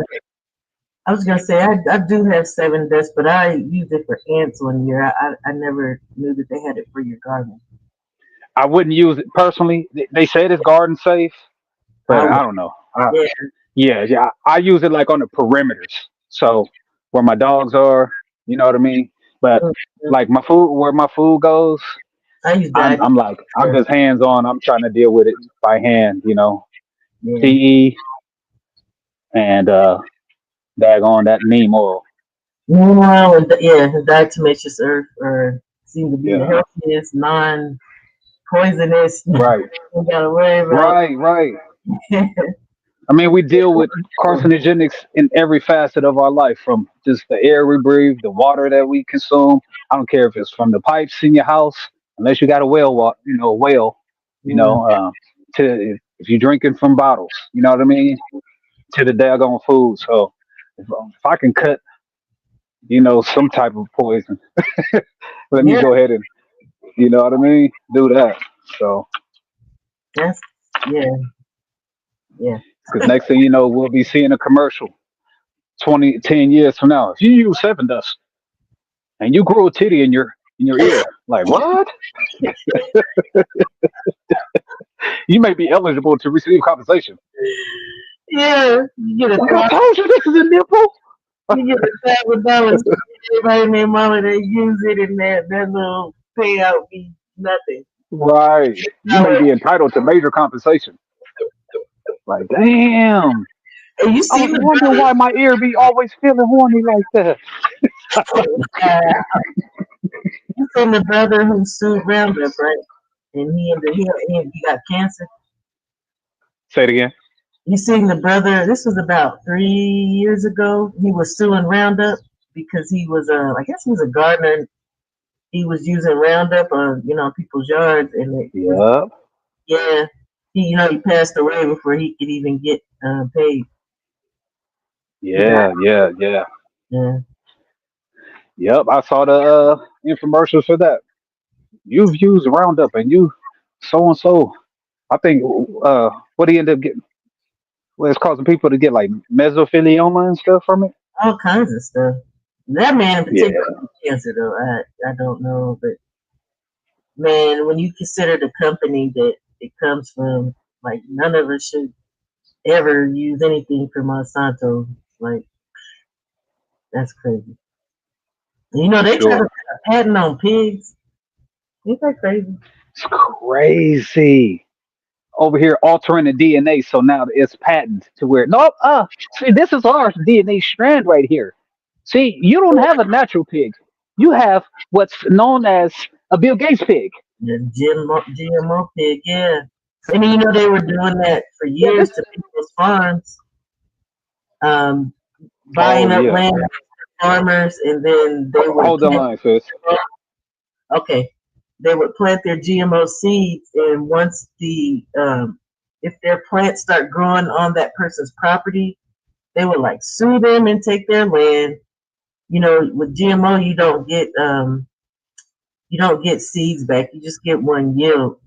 I was gonna say I do have seven dust, but I used it for ants one year. I never knew that they had it for your garden. I wouldn't use it personally. They said it's garden safe, I but would. I don't know. Yeah. Yeah, yeah. I use it like on the perimeters. So where my dogs are, you know what I mean? But Mhm. like my food, where my food goes, I use I'm that. I'm like I'm just hands on. I'm trying to deal with it by hand, Yeah. PE and daggone that neem oil. Meanwhile, and yeah, the diatomaceous earth seem to be the Yeah. healthiest, non-poisonous. Right. You gotta worry about. Right, right. I mean, we deal with carcinogenics in every facet of our life, from just the air we breathe, the water that we consume. I don't care if it's from the pipes in your house, unless you got a well, a well, you Mm, know, to if you're drinking from bottles, you know what I mean, to the daggone food. So if I can cut, some type of poison, let me yeah, go ahead and, you know what I mean, do that. So, that's yeah, yeah. because next thing you know, we'll be seeing a commercial 10 years from now. If you use seven dust and you grow a titty in your ear. Like what? You may be eligible to receive compensation. Yeah, you get a Like I thousand, told you, this is a nipple. you get $1,000. Everybody and their mama they use it, and that little payout be nothing. Right. You may be entitled to major compensation. Like damn. And you I seen was the wondering why my ear be always feeling horny like that. you seen the brother who sued Roundup, right? And he got cancer. Say it again. You seen the brother? This was about 3 years ago. He was suing Roundup because he was I guess he was a gardener. He was using Roundup on people's yards, and it was Yep. yeah. He passed away before he could even get paid. He died. Yeah, yeah, yeah. Yeah. Yep. I saw the infomercials for that. You've used Roundup and you so and so. I think what he ended up getting, well, it's causing people to get like mesothelioma and stuff from it. All kinds of stuff. That man in Yeah, particular, cancer though, I don't know, but man, when you consider the company that it comes from, like none of us should ever use anything from Monsanto. Like that's crazy. for They try to sure. put a patent on pigs. Ain't that crazy? It's crazy. over here altering the DNA, so now it's patent to where no, see, this is our DNA strand right here. See, you don't have a natural pig. You have what's known as a Bill Gates pig. The GMO pig, yeah. And they were doing that for Yeah, years this. to people's farms, um, Oh buying up yeah. land from farmers, and then they would Hold the plant. line, sis. Okay, they would plant their GMO seeds, and once if their plants start growing on that person's property, they would like sue them and take their land. With GMO, you don't get seeds back. You just get one yield.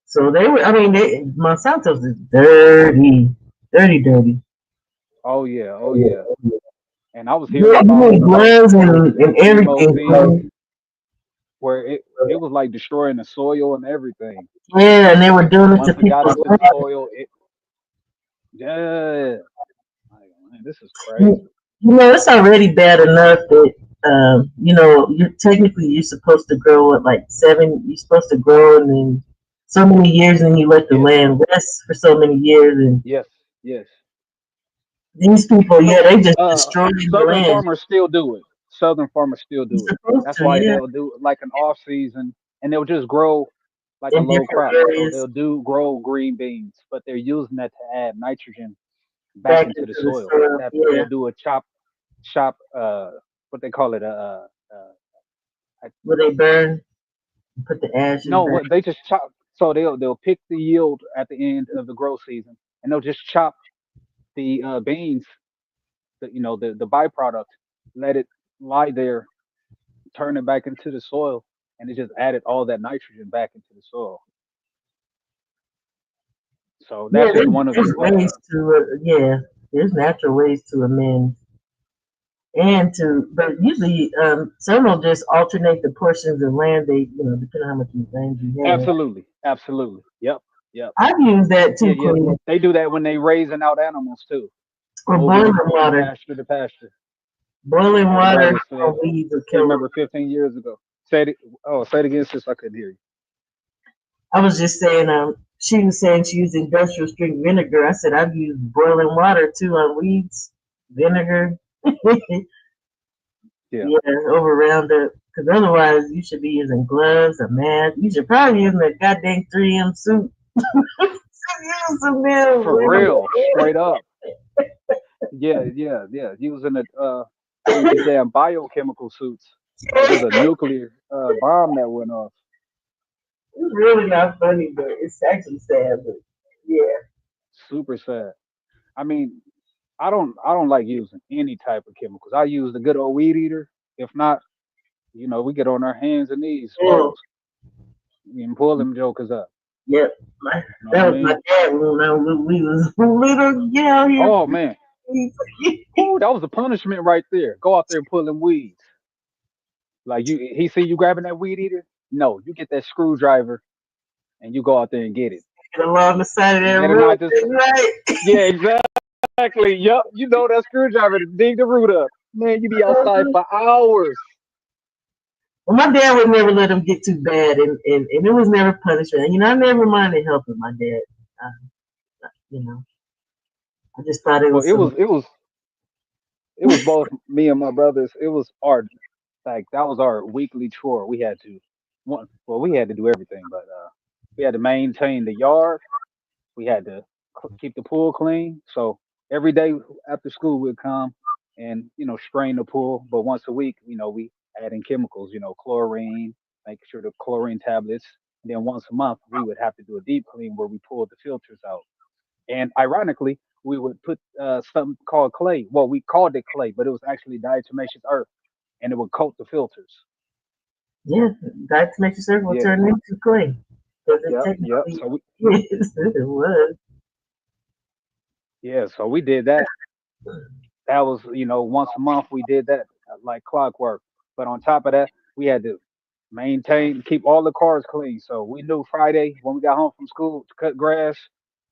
So Monsanto's is dirty, dirty, dirty. Oh yeah. Oh yeah. And I was hearing Yeah, you about need gloves the and GMO everything. seeds where it was like destroying the soil and everything. Yeah, and they were doing it to Once it got people's into the land. soil, it yeah. Like, man, this is You crazy. it's already bad enough that you're supposed to grow at like seven. You're supposed to grow and then so many years, and you let the Yes. land rest for so many years. And Yes. Yes. these people, yeah, So, they just destroying the Southern land. farmers still do it. Southern farmers still You're do it. supposed That's to, why yeah, they'll do like an off season, and they'll just grow like a in low different crop. So areas they'll do grow green beans, but they're using that to add nitrogen back back into the into the soil. soil. That Yeah, they'll do a chop, what they call it, I, where they burn, put the ashes no, back. what they just chop. So they'll pick the yield at the end of the grow season, and they'll just chop the beans, the byproduct, let it lie there, turn it back into the soil, and it just added all that nitrogen back into the soil. So Yeah, that's just one of there's the ways to, there's natural ways to amend but usually some will just alternate the portions of land depending on how much land you have. absolutely, absolutely, yep, yep, I've used that yeah, too, yeah. Queen, They do that when they raising out animals too, or moving boiling them from water. pasture to pasture. Boiling My water brother said on weeds will he kill them. remember 15 years ago. Say it. Oh, say it again, since I couldn't hear you. I was just saying, she was saying she used industrial strength vinegar. I said I've used boiling water too on weeds, vinegar. Yeah, Yeah, over Roundup. Because otherwise, you should be using gloves, a mask. You should probably use a goddamn 3M suit. Use some damn for real, straight up. Yeah, yeah, yeah. Using the damn biochemical suits. Like it's a nuclear bomb that went off. It's really not funny, but it's actually sad. But yeah, Super sad. I mean, I don't like using any type of chemicals. I use the good old weed eater. If not, we get on our hands and knees oh, first and pull them jokers up. yep. My, You know what I that was my mean? dad when we was little. Get out here, Oh man, please. whoo, that was a punishment right there. Go out there and pull them weeds. Like he see you grabbing that weed eater. No, you get that screwdriver and you go out there and get it. Along the side of You that better road, not just. right? Yeah, exactly. Yup. You know that screwdriver to dig the root up. Man, you be outside for hours. Well, my dad would never let him get too bad, and it was never punishment. I never minded helping my dad. You know, I just thought it Well, was some. it was both me and my brothers. It was our like that was our weekly chore. We had to we had to do everything, but we had to maintain the yard. We had to keep the pool clean. So every day after school we'd come and strain the pool. But once a week, we add in chemicals. Chlorine, making sure the chlorine tablets. And then once a month we would have to do a deep clean where we pulled the filters out. And ironically, we would put something called clay. Well, we called it clay, but it was actually diatomaceous earth, and it would coat the filters. Yeah, that makes your circle Yeah. turn into clay because it Yep. Yep. technically So we is. It was. yeah. So we did that. That was once a month we did that like clockwork. But on top of that, we had to keep all the cars clean. So we knew Friday when we got home from school to cut grass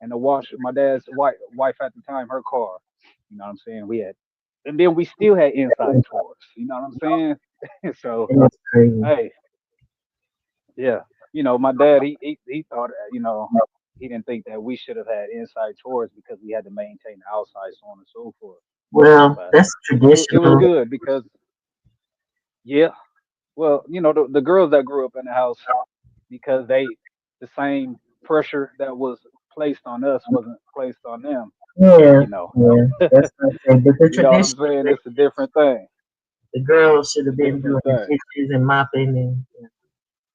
and to wash my dad's wife at the time her car. You know what I'm saying? And then we still had inside tours. You know what I'm saying? So It was crazy. hey, yeah, my dad he thought. he didn't think that we should have had inside chores because we had to maintain the outside, so on and so forth. Well, But that's it was traditional. good because yeah, well, the girls that grew up in the house because the same pressure that was placed on us wasn't placed on them. Yeah, You know, yeah, that's what I say. But the you know what I'm traditional, saying? It's a different thing. the girls should It's have a been doing different the thing. dishes and mopping, and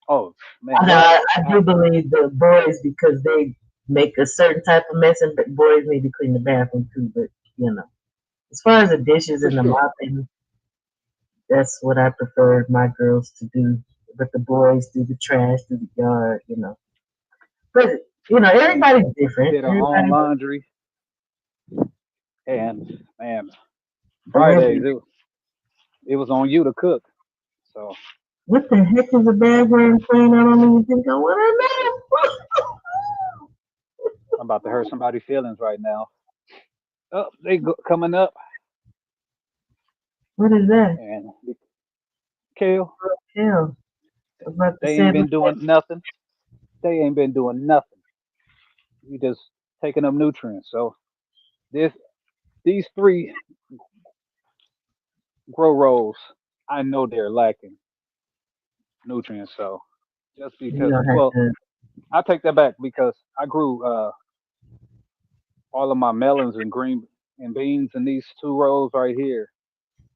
Oh man, now, that I I, do believe the boys because they make a certain type of mess, and boys need to clean the bathroom too. But you know, as far as the dishes for and the sure. mopping, that's what I prefer my girls to do. But the boys do the trash, do the yard, you know. But Yeah, everybody's different. did our own Everybody, laundry, and man, and Fridays every it was on you to cook. So what the heck is a bad word playing out on me? You think I what I I'm about to hurt somebody's feelings right now. Oh, coming up, What is that? and Kale, Hell, I was about to they say ain't been doing nothing. They ain't been doing nothing. You just taking up nutrients. So this these three grow rows, I know they're lacking nutrients. So just you because, don't have well, to. I take that back because I grew all of my melons and green and beans in these two rows right here,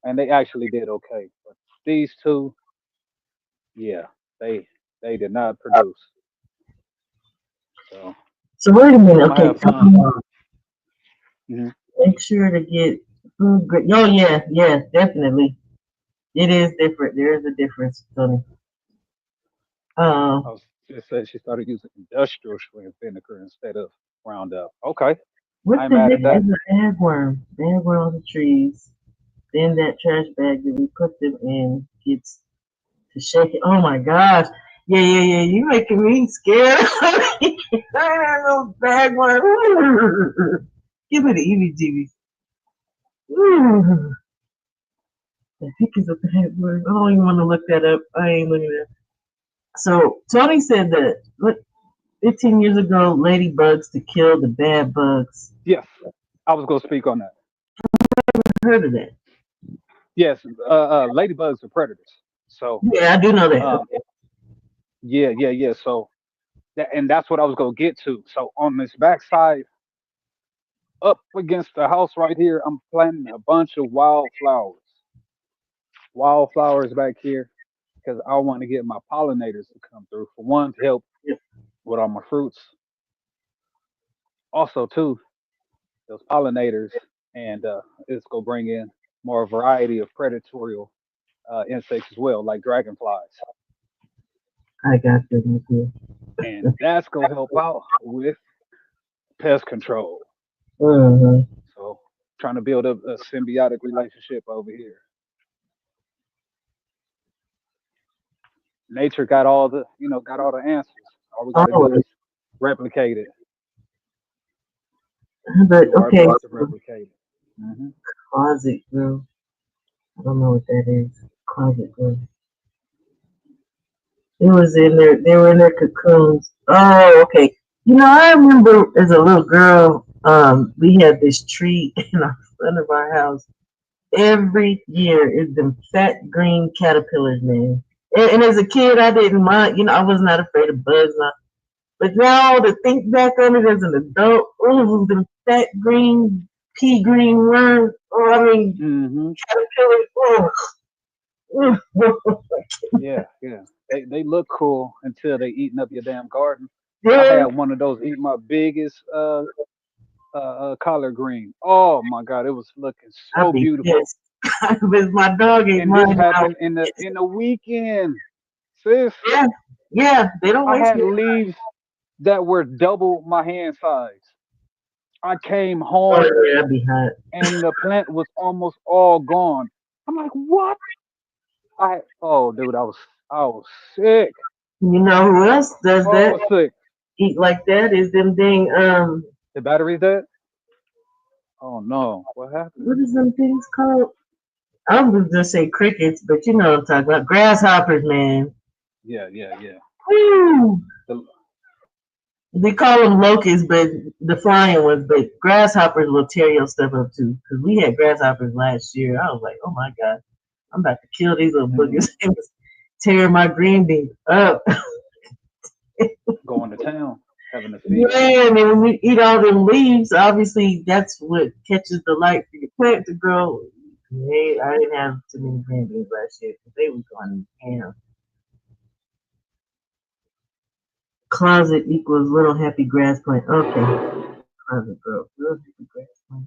and they actually did okay. But these two, yeah, they they did not produce. So So wait a minute. I'm gonna Okay, have fun. Hmm. make sure to get food. Oh yeah, yeah, definitely. It is different. There is a difference, Tony. I Um, was just saying she started using industrial shrimp vinegar instead of Roundup. Okay, what I ain't the mad heck at that. is an agworm? The agworm on the trees. Then that trash bag that we put them in gets to shake it. Oh my gosh. Yeah, yeah, yeah. You making me scared. I ain't had no bagworm. Give me the EBGB. The heck is a bagworm? I don't even want to look that up. I ain't looking at it. So Tony said that what 15 years ago, ladybugs to kill the bad bugs. Yes, I was gonna speak on that. Heard of that? Yes, ladybugs are predators. So, Yeah, I do know that. um, Okay. yeah, yeah, yeah. So and that's what I was gonna get to. So on this backside, up against the house right here, I'm planting a bunch of wildflowers back here because I want to get my pollinators to come through. For one, to help Yeah, with all my fruits. Also, too, those pollinators, and it's gonna bring in more variety of predatory insects as well, like dragonflies, I got you. and that's gonna help out with pest control. Uh-huh. So, trying to build a symbiotic relationship over here. Nature got got all the answers. All we got to do Always. is replicate it, But do our okay, best to so replicate it. Hmm. closet grow. I don't know what that is. Closet grow. It was in there. They were in their cocoons. Oh, okay. I remember as a little girl, we had this tree in our front of our house. Every year, it's them fat green caterpillars, man. And as a kid, I didn't mind. I was not afraid of bugs. But now to think back on it as an adult, oh, them fat green, pea green worms. Oh, I mean, Hmm. caterpillars. Oh, Yeah, yeah. They look cool until they eating up your damn garden. I yeah, had one of those eat my biggest collard green. Oh my god, it was looking I'd so be beautiful. pissed. If my dog ate And this mine, I would happened be in pissed. the weekend, sis. Yeah, yeah, they don't I waste had no. leaves that were double my hand size. I came Oh home yeah, I'd be hot. and the plant was almost all gone. I'm like, what? Oh dude, I was sick. You know who else does that? Oh sick. Eat like that is them dang The battery's dead? Oh no. What happened? what is them things called? I was just say crickets, but you know what I'm talking about. Grasshoppers, man. Yeah, yeah, yeah. Woo! The they call them locusts, but the flying ones. But grasshoppers will tear your stuff up too. Cause we had grasshoppers last year. I was like, oh my god, I'm about to kill these little Mm. boogers. It was tearing my green beans up. Going to town, having a feast. Yeah, and then when you eat all them leaves, obviously that's what catches the light for your plant to grow. Hey, I didn't have too many green beans last year because they was going ham. Closet equals little happy grass plant. Okay, closet girl, little happy grass plant.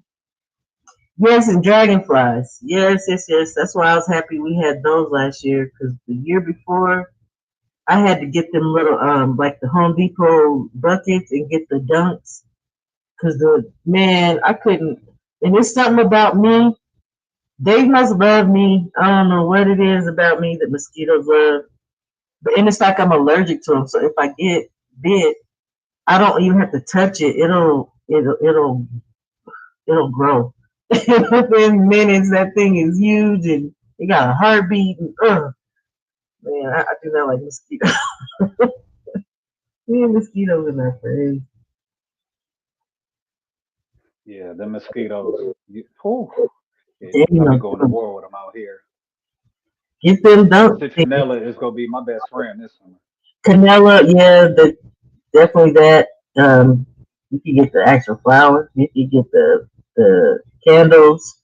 Yes, and dragonflies. Yes, yes, yes. That's why I was happy we had those last year because the year before I had to get them little like the Home Depot buckets and get the dunks because the man I couldn't. And it's something about me. They must love me. I don't know what it is about me that mosquitoes love. But and it's like I'm allergic to them. So if I get bit, I don't even have to touch it. It'll grow. Within minutes, that thing is huge and it got a heartbeat. And, man, I do not like mosquitoes. Me and mosquitoes in my face. Yeah, the mosquitoes. Whew. Yeah, They I'll be know, going to war with them out here. get them dunk things. Citronella is gonna be my best friend this summer. Canela, yeah, definitely that. You can get the actual flowers. You can get the candles,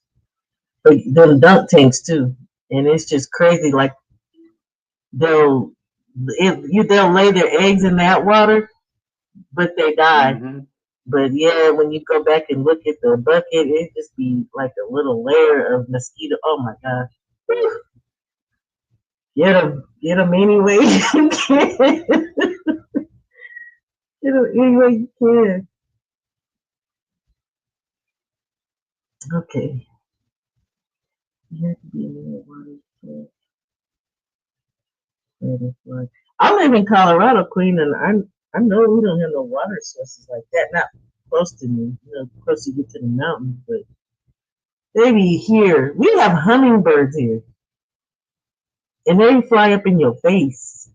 but them dunk tanks too. And it's just crazy. Like they'll they'll lay their eggs in that water, but they die. Hmm. But yeah, when you go back and look at the bucket, it just be like a little layer of mosquito. Oh my gosh. Get them any way you can. Get them any way you can. Okay. You have to be in the water. I live in Colorado, Queen, and I know we don't have no water sources like that. Not close to me, close to get to the mountains, but they be here. We have hummingbirds here, and they fly up in your face.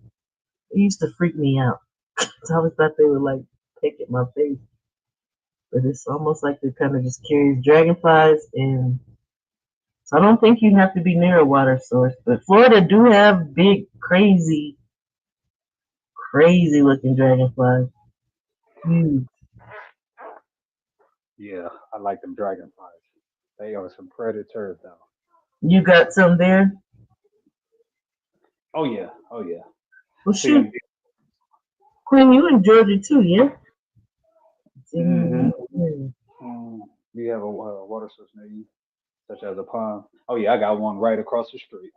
It used to freak me out. I always thought they would like pick at my face, but it's almost like they're kind of just curious dragonflies, and so I don't think you have to be near a water source. But Florida do have big, crazy, crazy looking dragonflies. Huge. Yeah, I like them dragonflies. They are some predators, though. You got some there? Oh yeah, oh yeah. Well, See shoot, them. Queen, you in Georgia too, yeah? Mm-hmm. Mhm. We have a water source near you, such as a pond. Oh yeah, I got one right across the street.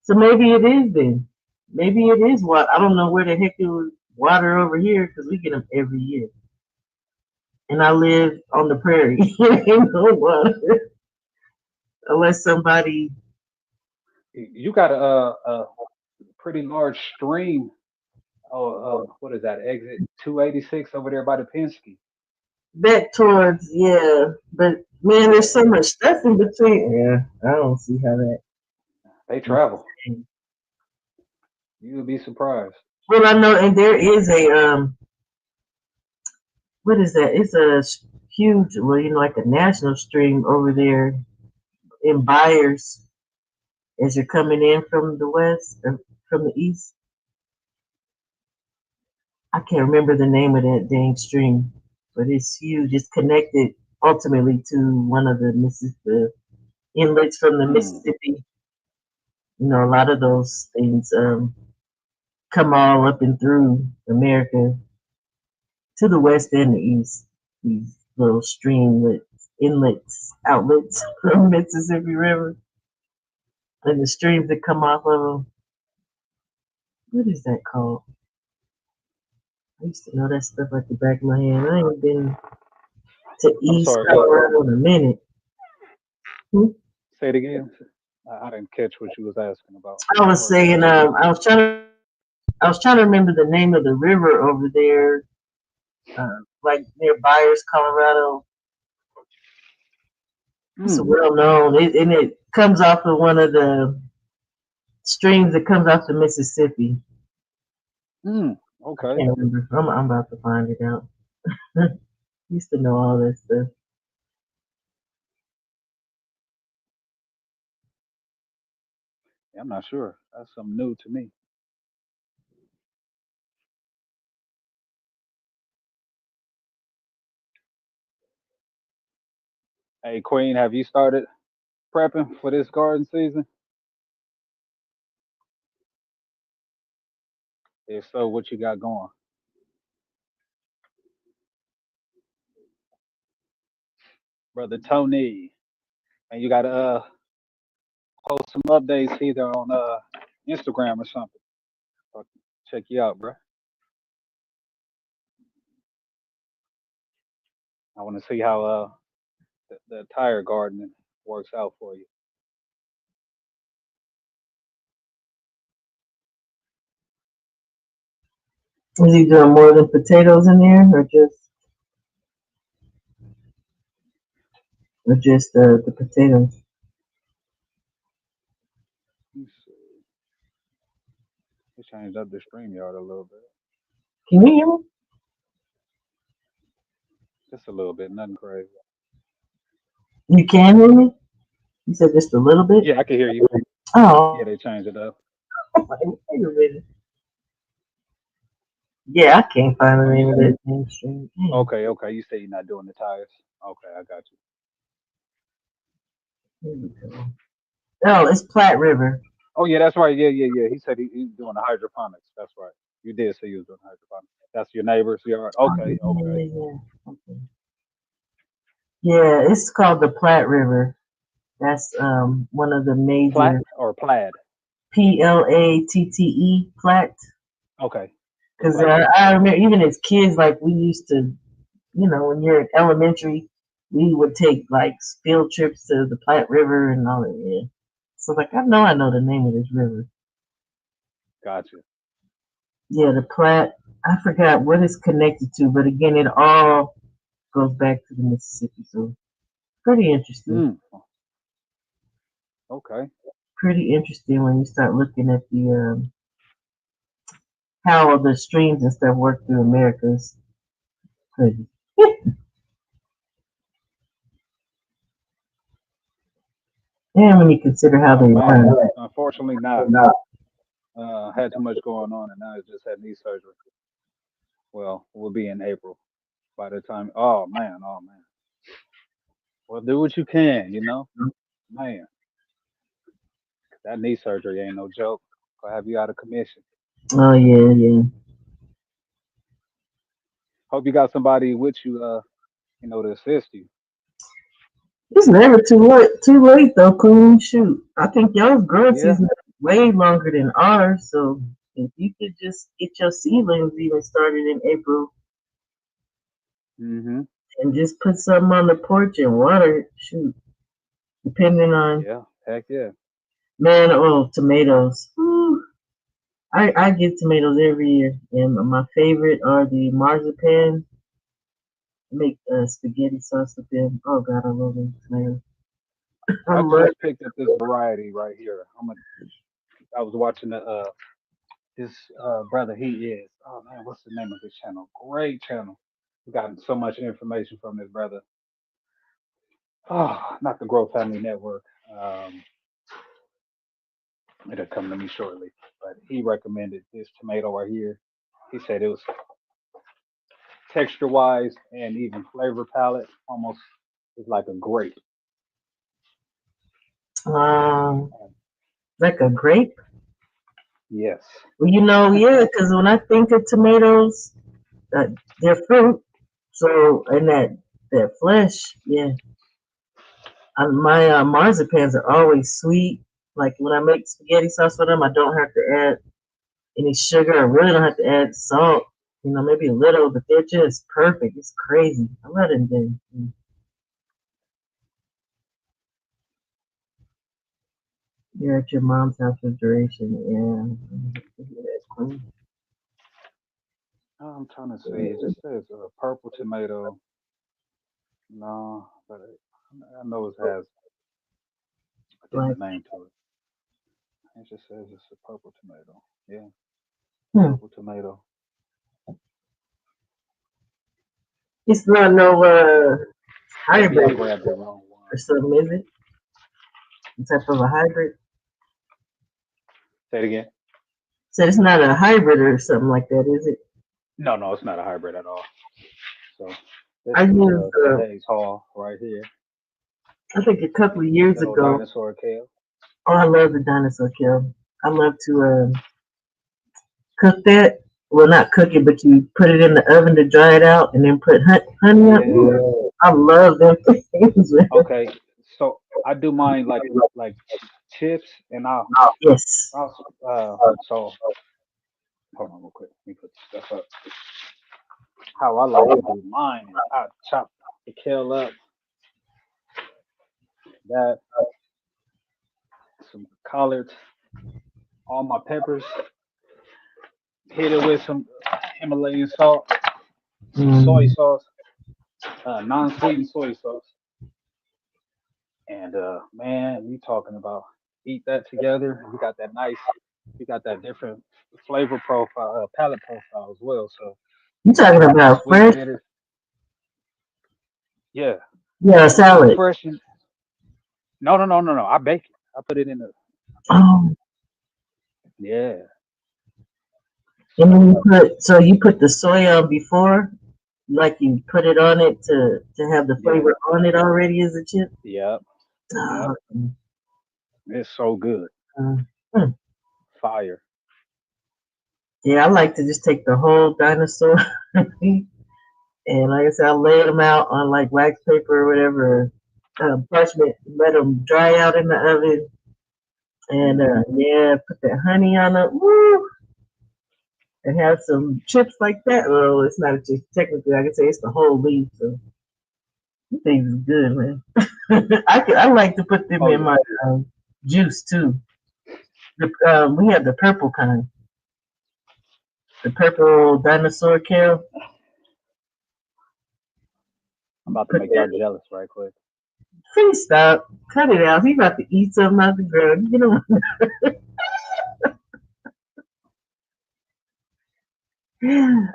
So maybe it is then. Maybe it is what I don't know where the heck it was water over here because we get them every year. And I live on the prairie. Ain't no water unless somebody You got a pretty large stream. Oh, what is that? Exit 286 over there by the Penske. bet towards yeah. But man, there's so much stuff in between. Yeah, I don't see how that. They travel. You would be surprised. Well, I know, and there is a what is that? It's a huge, well, like a national stream over there in Byers as you're coming in from the west or from the east. I can't remember the name of that dang stream, but it's huge. It's connected ultimately to one of the inlets from the Mm. Mississippi. A lot of those things come all up and through America to the west and the east. These little streamlets, inlets, outlets from Mississippi River, and the streams that come off of them. What is that called? I used to know that stuff like the back of my hand. I ain't been to I'm East sorry. Colorado in a minute. Hmm? Say it again. I didn't catch what you was asking about. I As was far as saying, I was trying to remember the name of the river over there, like near Byers, Colorado. It's mm, well known, and it comes off of one of the streams that comes off the Mississippi. mm. I Okay. can't remember. I'm about to find it out. Used to know all this stuff. Yeah, I'm not sure. That's something new to me. Hey, Queen, have you started prepping for this garden season? If so, what you got going? Brother Tony. And you gotta post some updates either on Instagram or something. I'll check you out, bro. I want to see how the tire gardening works out for you. Is he doing more than potatoes in there, or just the potatoes? Let's see. We changed up the stream yard a little bit, Can you hear me? just a little bit, nothing crazy. You can hear me? You said just a little bit? Yeah, I can hear you. Oh, Yeah, they changed it up. wait a minute. Yeah, I can't find the Oh, you name of said that mainstream. Dang. okay, okay. You say you're not doing the tires. Okay, I got you. Here we go. Oh, it's Platte River. Oh yeah, that's right. Yeah, yeah, yeah. He said he's doing the hydroponics. That's right. You did say you was doing hydroponics. That's your neighbor's yard. Oh, Okay, yeah, okay. yeah, yeah. Okay. Yeah, it's called the Platte River. That's one of the Platt major or plaid? Platte, Platte. Okay, the Because plaid. I remember even as kids, like we used to, when you're in elementary, we would take like field trips to the Platte River and all that. Yeah. So like I know the name of this river. Gotcha. Yeah, the Platte. I forgot what it's connected to, but again, it all goes back to the Mississippi. So pretty interesting. Mm, okay. Pretty interesting when you start looking at the how the streams and stuff work through America's crazy. And when you consider how Oh they man, run. unfortunately not. Had too much going on, and I just had knee surgery. Well, we'll be in April by the time. Oh man, oh man. Well, do what you can, man. That knee surgery ain't no joke. Gonna have you out of commission. Oh yeah, yeah. Hope you got somebody with you, to assist you. It's never too late. Too late though, Queen. Shoot, I think y'all's growing Yeah. season is way longer than ours. So if you could just get your seedlings even started in April Hmm. and just put something on the porch and water, shoot. Depending on Yeah. Heck yeah. man, oh tomatoes. Whew. I get tomatoes every year, and my favorite are the marzipan. Make spaghetti sauce with them. Oh God, I love them tomatoes. I I love. just picked up this variety right here. I was watching this brother. He is. Oh man, what's the name of his channel? Great channel. We got so much information from this brother. Oh, not the Growth Family Network. Um, it'll come to me shortly. But he recommended this tomato right here. He said it was texture wise and even flavor palette almost is like a grape. Um, Um, like a grape. yes. Well, yeah, because when I think of tomatoes, uh, they're fruit. So, and that flesh, yeah. My marzipans are always sweet. Like when I make spaghetti sauce with them, I don't have to add any sugar. I really don't have to add salt. Maybe a little, but they're just perfect. It's crazy. I love them things. You're at your mom's house for duration. Yeah. That's cool. I'm trying to see. It just says purple tomato. No, but I know it has a Like, different name to it. It just says it's a purple tomato. Yeah, hmm. purple tomato. It's not no Maybe I hybrid grabbed the wrong or one. something, is it? Some type of a hybrid. Say it again. So it's not a hybrid or something like that, is it? No, no, it's not a hybrid at all. So this I is used, today's haul right here. I think a couple of years Little ago. dinosaur kale. Oh, I love the dinosaur kill. I love to cook that. Well, not cook it, but you put it in the oven to dry it out, and then put honey on. Yeah. Ooh, I love them things. Okay. So I do mine like chips, and Yes. I'll so hold on real quick. Let me put this stuff up. How I like to do mine is I chop the kale up, that some collards, all my peppers, hit it with some Himalayan salt, some soy Mm. sauce, non-sweetened soy sauce, and man, you talking about eat that together. You got that different flavor profile, palate profile as well. So You you talking got the about sweet fresh? bitter, yeah, Yeah, salad. fresh and no, no, no, no, no. I bake it. I put it in the Oh, yeah. and then So you put the soy on before, like you put it on it to have the yeah, flavor on it already as a chip. yep, yep. Oh, It's so good. uh, hmm. Fire. Yeah, I like to just take the whole dinosaur and like I said, I lay them out on like wax paper or whatever, parchment, let them dry out in the oven, and Hmm. yeah, put that honey on it, woo, and have some chips like that. Well, it's not a chip technically. I can say it's the whole leaf, so these things is good, man. I like to put them Oh in yeah. my juice too. We have the purple kind, the purple dinosaur kale. I'm about to Put make y'all that. jealous right quick. Please stop. Cut it out. He about to eat something out the ground. You know,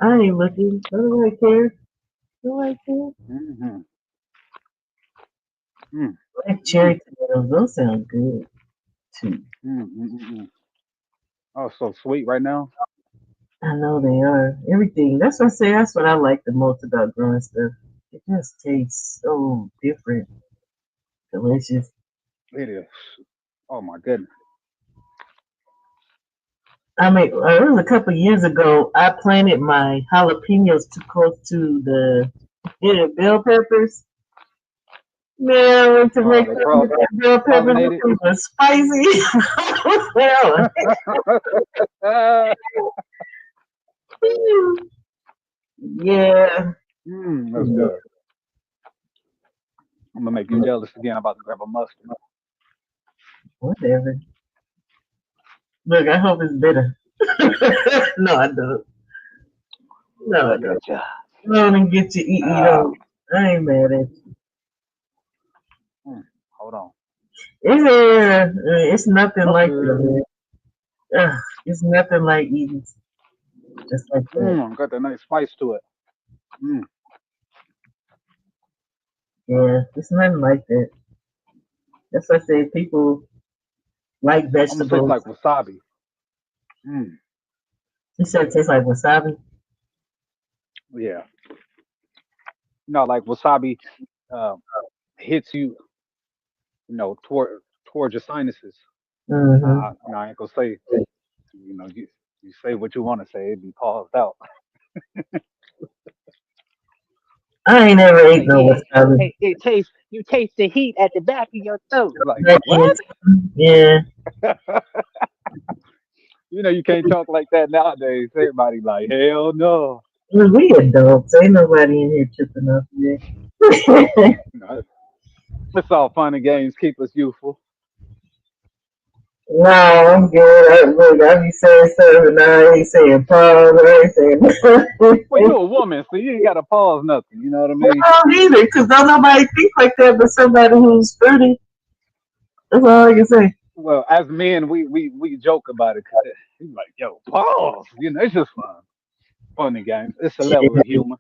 I ain't looking. I don't really care. Nobody care. Hmm. Mm, Like mm, cherry tomatoes, those sound good too. mm. Oh, so sweet right now. I know they are. Everything. That's what I say. That's what I like the most about growing stuff. It just tastes so different, delicious. It is. Oh my goodness. I mean, it was a couple years ago. I planted my jalapenos too close to the bell peppers. Man, I went to Oh, make they some of that bell peppers. pollinated. It was spicy. Well, yeah. That's good. I'm gonna make you jealous again. I'm about to grab a mustard. Whatever. Look, I hope it's bitter. No, I don't. No, I Look don't. at ya. Go on and get your eat Ah, on. I ain't mad at you. mm, hold on. It's nothing like it, Mustard. man. It's nothing like eating just like that. Got that nice spice to it. Mm, Yeah, it's nothing like that. That's why I say people like almost tastes vegetables. like wasabi. Mm, You said it tastes like wasabi. yeah. Like wasabi um, hits you, towards your sinuses. Mm-hmm. I ain't gonna say, you say what you want to say. It be paused out. I ain't never ate Like, no yeah, wasabi. hey, you taste the heat at the back of your throat. Like, Back in what? the yeah. You can't talk like that nowadays. Everybody like, hell no. Well, we adults. Ain't nobody in here tripping up yet. No, it's all fun and games. Keep us youthful. No, I'm good. Look, I be saying something and I ain't saying pause. I ain't saying nothing. Well, you a woman, so you ain't got to pause nothing. You know what I Well, mean? I don't either, because don't nobody think like that but somebody who's 30. That's all I can say. Well, as men, we joke about it because he's like, yo, pause. It's just fun and games. It's a level of humor.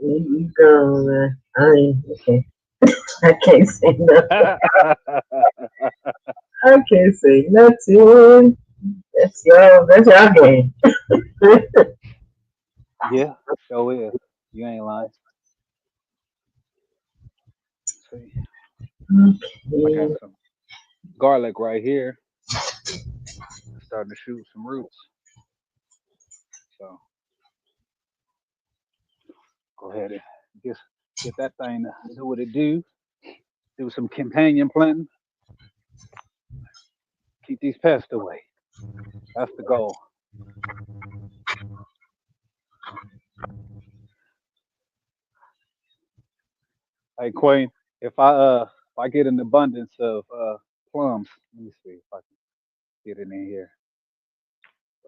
You go, I mean, okay. I can't say nothing. I can't say nothing. That's your game. Yeah, sure is. You ain't lying. See, I got Okay. some garlic right here. Starting to shoot some roots. So go ahead and just get that thing to do what it do. Do some companion planting. Keep these pests away. That's the goal. Hey Queen, if I get an abundance of plums, let me see if I can get it in here.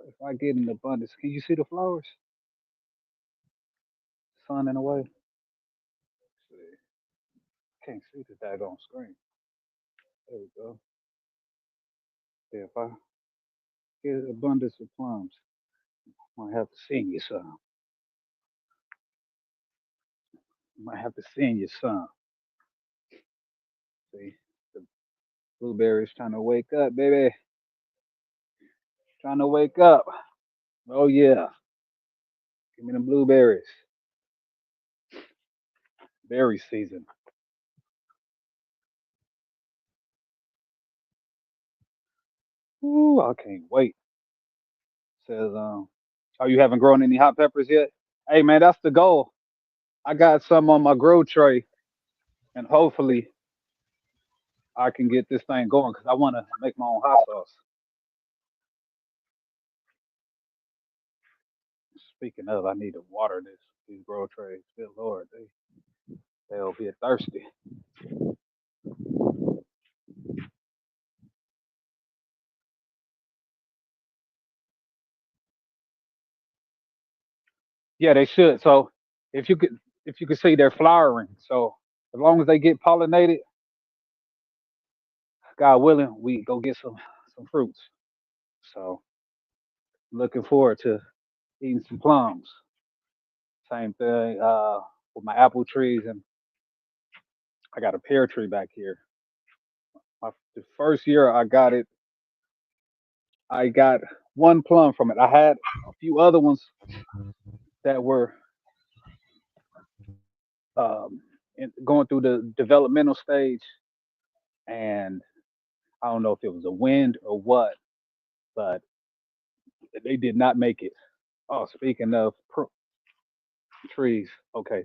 If I get an abundance, can you see the flowers? Sun in the way. See, can't see the daggone screen. There we go. Yeah, if I get an abundance of plums, I might have to send you some. Might have to send you some. See, the blueberries trying to wake up, baby. Trying to wake up. Oh yeah, give me them blueberries. Berry season. Ooh, I can't wait. Says, oh, you haven't grown any hot peppers yet? Hey man, that's the goal. I got some on my grow tray, and hopefully I can get this thing going because I want to make my own hot sauce. Speaking of, I need to water these grow trays. Good lord, they'll be thirsty. Yeah, they should. So if you could if you could see they're flowering. So as long as they get pollinated, God willing, we go get some fruits. So looking forward to eating some plums. Same thing with my apple trees, and I got a pear tree back here. The first year I got it, I got one plum from it. I had a few other ones that were going through the developmental stage, and I don't know if it was a wind or what, but they did not make it. Oh, speaking of trees, okay.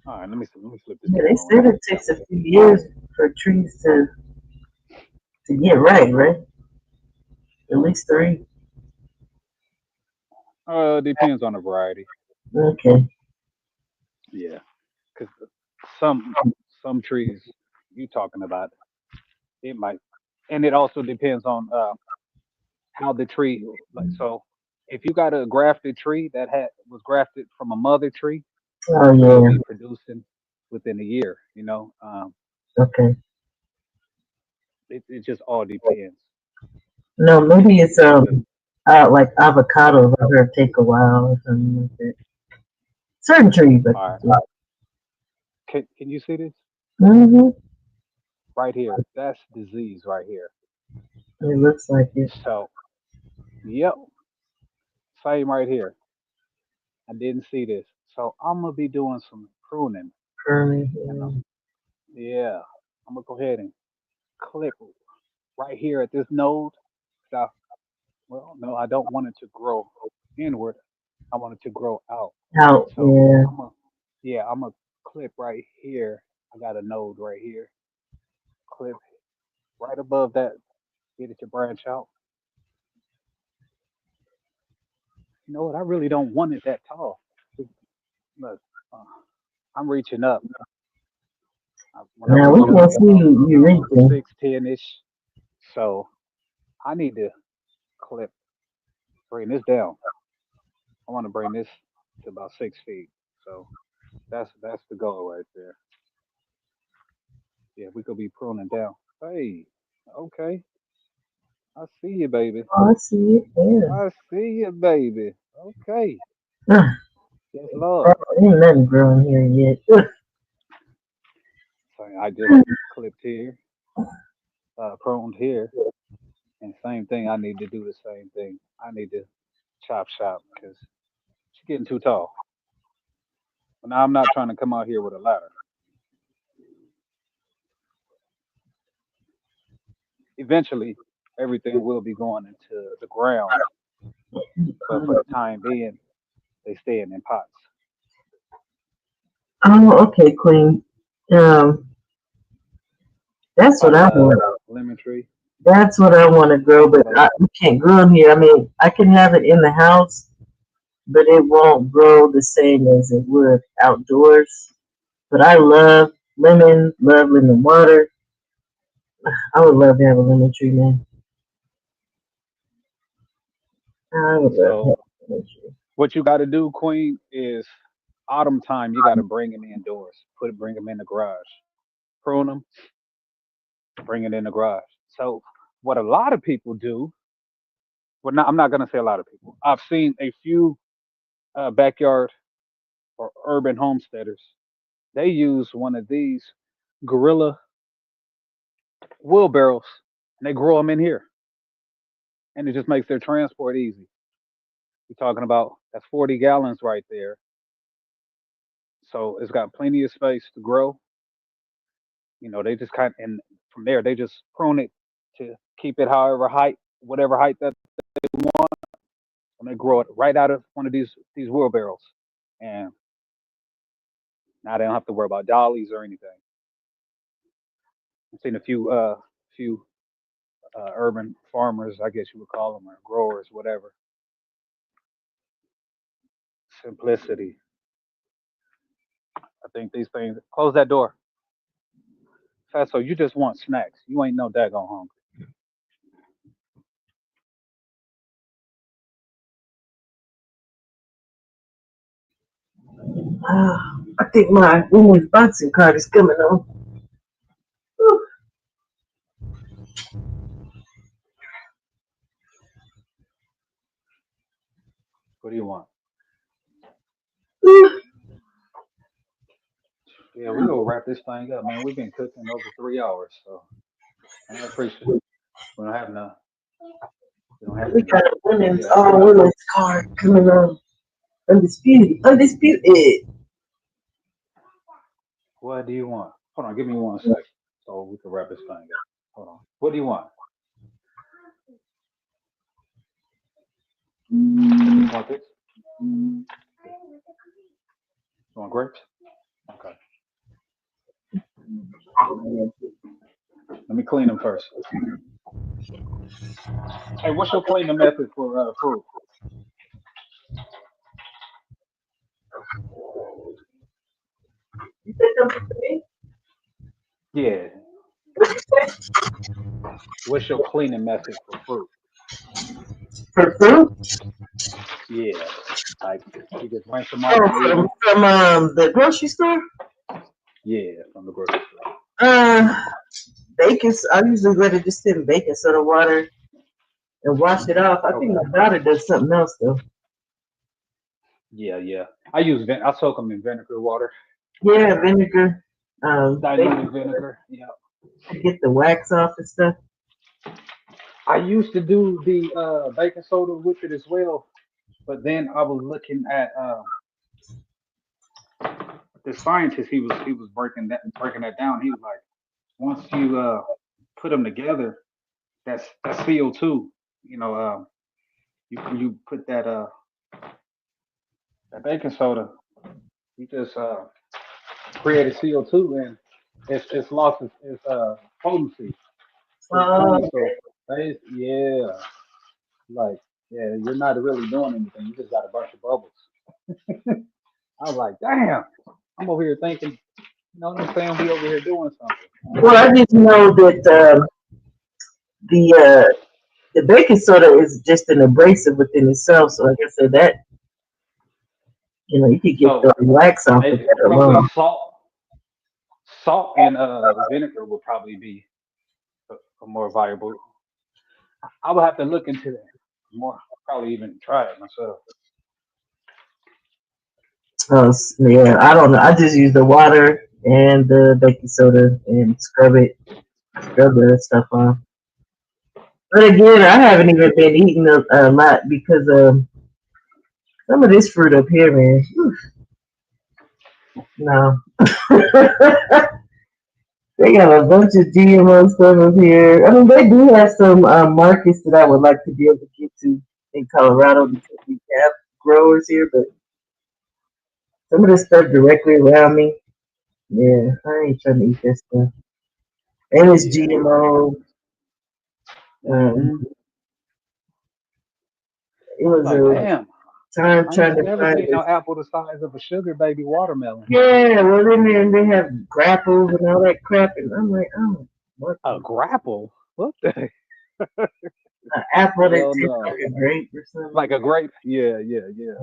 All right, let me flip this Yeah, they camera said around. it takes a few years for trees to get right, right? At least three. Depends on the variety. Okay. Yeah, because some some trees you talking about it might, and it also depends on how the tree like. So if you got a grafted tree that had was grafted from a mother tree, Oh the tree will yeah. be producing within a year. Okay. It just all depends. No, maybe it's Yeah, because like avocados. I heard take a while or something like that. Certain trees, but all right, can you see this mm-hmm. right here? That's disease right here. It looks like it. So yep, same right here. I didn't see this. So I'm gonna be doing some pruning, Curly, and yeah. yeah, I'm gonna go ahead and clip right here at this node. So, well, no, I don't want it to grow inward. I want it to grow out. Out, So yeah. I'm gonna clip right here. I got a node right here. Clip right above that. Get it to branch out. You know what? I really don't want it that tall. Look, uh, I'm reaching up. When I Now we reach up, can see you I'm about reaching. 6'10" ish. So I need to clip, bring this down. I want to bring this to about 6 feet. So that's the goal right there. Yeah, we could be pruning down. Hey, okay. I see you, baby. Oh, I see it. Yeah. I see you, baby. Okay. Ah, Yes, Oh, Lord. ain't nothing growing here yet. Ugh. So I just clipped here, pruned here, and same thing. I need to do the same thing. I need to chop shop because she's getting too tall. But now I'm not trying to come out here with a ladder. Eventually, everything will be going into the ground, but for the time being, they staying in pots. Oh, okay, Queen. Um, that's what Like I want. lemon tree. That's what I want to grow, That's but what I. we can't grow them here. I mean, I can have it in the house, but it won't grow the same as it would outdoors. But I love lemon water. I would love to have a lemon tree, man. I would love to have So a lemon tree. what you got to do, Queen, is autumn time. You got to bring them indoors. Bring them in the garage. Prune them, bring it in the garage. So what a lot of people do. Well, not, I'm not gonna say a lot of people. I've seen a few backyard or urban homesteaders. They use one of these gorilla wheelbarrows and they grow them in here, and it just makes their transport easy. You're talking about that's 40 gallons right there, so it's got plenty of space to grow. They just kind of, and from there they just prune it to keep it however height, whatever height that they want, and they grow it right out of one of these wheelbarrows. And now they don't have to worry about dollies or anything. I've seen a few urban farmers, I guess you would call them, or growers, whatever. Simplicity. I think these things. Close that door. So you just want snacks. You ain't no daggone hungry. I think my women's boxing card is coming on. Whew. What do you want? Whew. Yeah, we gonna wrap this thing up, man. We've been cooking over 3 hours, so and I appreciate it. We don't have none. We don't have We any. got a women's Yeah. all women's card coming on. Undisputed. Undisputed. What do you want? Hold on, give me 1 second, so we can wrap this thing up. Hold on. What do you want? You want this? You want grapes? Okay. Let me clean them first. Hey, what's your cleaning method for fruit? You said something to me? Yeah. What's your cleaning method for fruit? For fruit? Yeah. Like you just rinse them off Oh, and eat them? from the grocery store? Yeah, from the grocery store. Uh, I usually let it just sit in baking soda water and wash it off. I think Okay. my daughter does something else though. Yeah, yeah. I soak them in vinegar water. Yeah, vinegar. Diluted vinegar. Yeah. To get the wax off and stuff. I used to do the baking soda with it as well, but then I was looking at the scientist. He was breaking that down. He was like, once you put them together, that's CO2. You know, you put that baking soda, you just created CO2, and it's lost its potency to the Oh, point. So yeah, like yeah, you're not really doing anything. You just got a bunch of bubbles. I was like, damn, I'm over here thinking, what I'm saying? We over here doing something. well, I just know that the the baking soda is just an abrasive within itself. So, like I said, that you could get the So wax off of maybe that probably alone. salt and vinegar would probably be a more viable. I would have to look into that more. Probably even try it myself. Oh, yeah, I don't know. I just use the water and the baking soda and scrub the stuff off. But again, I haven't even been eating a lot because some of this fruit up here, man. No, they got a bunch of GMO stuff up here. I mean, they do have some markets that I would like to be able to get to in Colorado because we have growers here, but some of this stuff directly around me, yeah, I ain't trying to eat that stuff. And it's Yeah. GMO. Um, Hmm. it I was was like, a damn, time I trying ain't to never find seen no this. apple the size of a sugar baby watermelon. Yeah, well, then they have grapples and all that crap, and I'm like, oh, what A the grapple? What the apple that hell tastes like no? a grape or something? Like a grape? Yeah, yeah, yeah,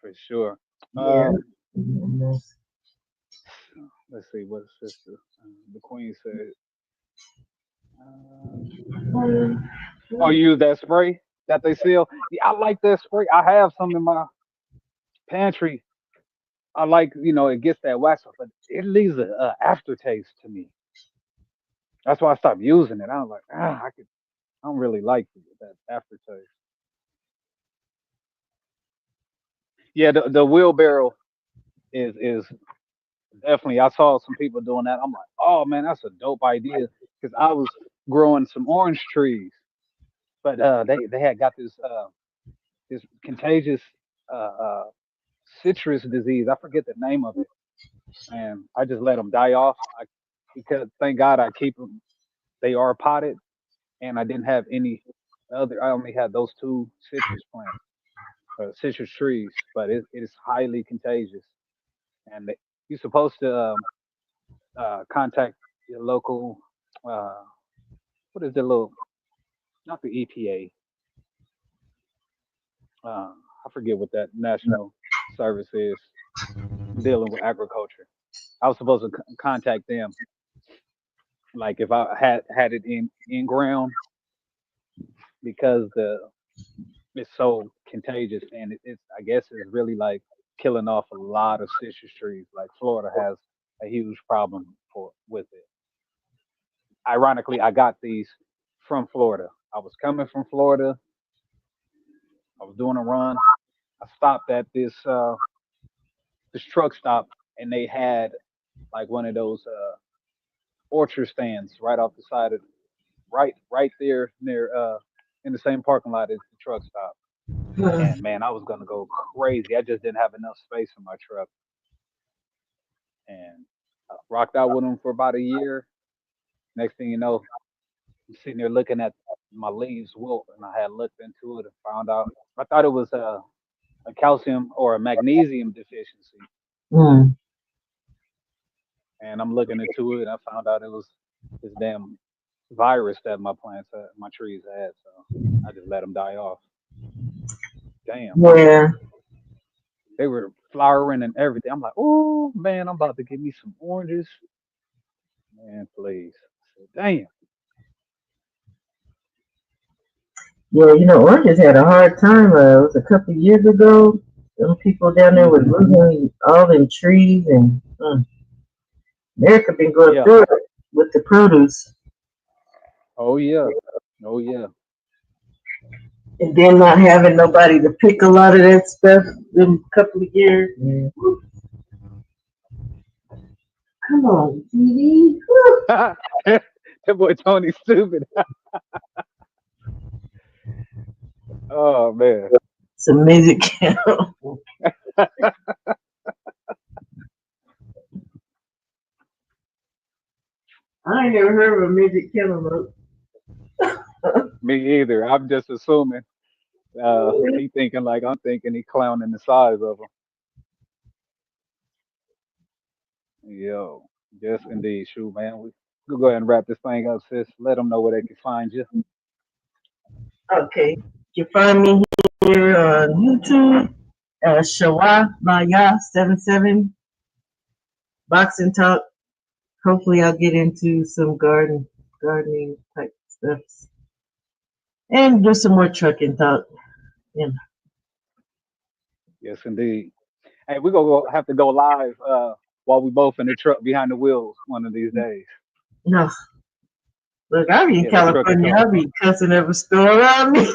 for sure. Yeah. Uh, Mhm. let's see what sister the queen said. Uh, oh, you use that spray that they sell? Yeah, I like that spray. I have some in my pantry. I like, it gets that wax off, but it leaves a aftertaste to me. That's why I stopped using it. I was like, I don't really like that aftertaste. Yeah, the wheelbarrow is definitely. I saw some people doing that. I'm like, oh man, that's a dope idea because I was growing some orange trees, but they had got this contagious uh citrus disease. I forget the name of it, and I just let them die off. Because thank God I keep them. They are potted, and I didn't have any other. I only had those two citrus plants, citrus trees, but it is highly contagious, and you're supposed to contact your local. Uh, what is the little? Not the EPA. I forget what that national service is dealing with agriculture. I was supposed to contact them, like if I had it in ground because the it's so contagious and it's I guess it's really like killing off a lot of citrus trees. Like Florida has a huge problem for with it. Ironically, I got these from Florida. I was coming from Florida. I was doing a run. I stopped at this truck stop and they had like one of those orchard stands right off the side of right there near in the same parking lot as the truck stop. And man, I was gonna go crazy. I just didn't have enough space in my truck, and I rocked out with them for about a year. Next thing you know, I'm sitting there looking at my leaves wilt, and I had looked into it and found out I thought it was a calcium or a magnesium deficiency, Mm. and I'm looking into it. And I found out it was this damn virus that my trees had. So I just let them die off. Damn, Yeah. they were flowering and everything. I'm like, oh man, I'm about to get me some oranges. Man, please. I said, damn. Yeah, Oranges had a hard time. It was a couple of years ago. Some people down there was Hmm. losing all them trees, and America been going Yeah. through it with the produce, Oh yeah. Oh yeah. and then not having nobody to pick a lot of that stuff. Them couple of years. Yeah. Come on, TV. That boy Tony's stupid. Oh man. Some music channel. I ain't never heard of a music channel. Me either. I'm just assuming. He thinking like I'm thinking. He clowning the size of him. Yo. Yes, indeed. Shoot, man. We'll go ahead and wrap this thing up, sis. Let them know where they can find you. Okay. You can find me here on YouTube, Shawa Maya 77 Boxing Talk. Hopefully I'll get into some gardening type stuff. And do some more trucking talk. Yeah. Yes, indeed. Hey, we have to go live while we both in the truck behind the wheels one of these days. No, look, I be in Yeah, the truck is California. so. I be cussing every store around me.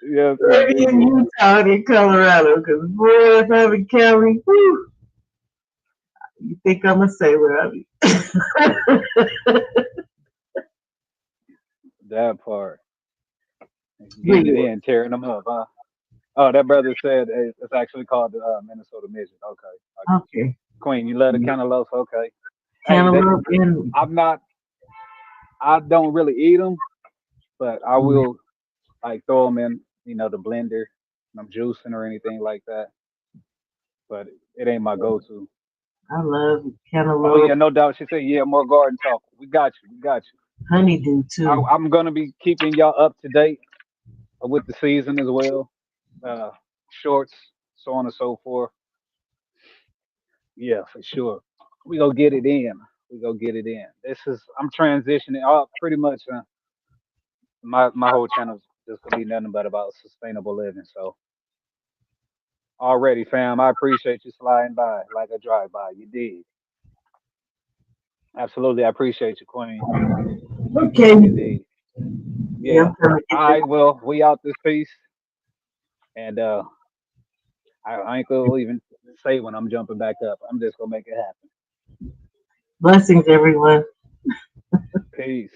Yes, I be in indeed. Utah and in Colorado, because boy, if I'm in Cali, whew, you think I'm a sailor? I be. That part. But Getting it yeah, in, tearing them up, huh? Oh, that brother said it's actually called the Minnesota Midget. Okay, I get you. okay. Queen, you love the Yeah. cantaloupes? Okay. Hey, Cantaloupe and I'm not. I don't really eat them, but I will like throw them in, the blender. When I'm juicing or anything like that. But it ain't my go-to. I love Oh cantaloupe, yeah, no doubt. She said, "Yeah, more garden talk. We got you. We got you." honeydew too. I'm gonna be keeping y'all up to date with the season as well. Uh, Shorts, so on and so forth. Yeah, for sure. We gonna get it in. We gonna get it in. I'm transitioning. Pretty much. My whole channel's just gonna be nothing but about sustainable living. So already, fam, I appreciate you sliding by like a drive by. You did. Absolutely, I appreciate you, Queen. Okay. Indeed, indeed. Yeah, Yeah. I'm trying to All get this. right. Well, we out this piece, and I ain't gonna even say when I'm jumping back up. I'm just gonna make it happen. Blessings, everyone. Peace.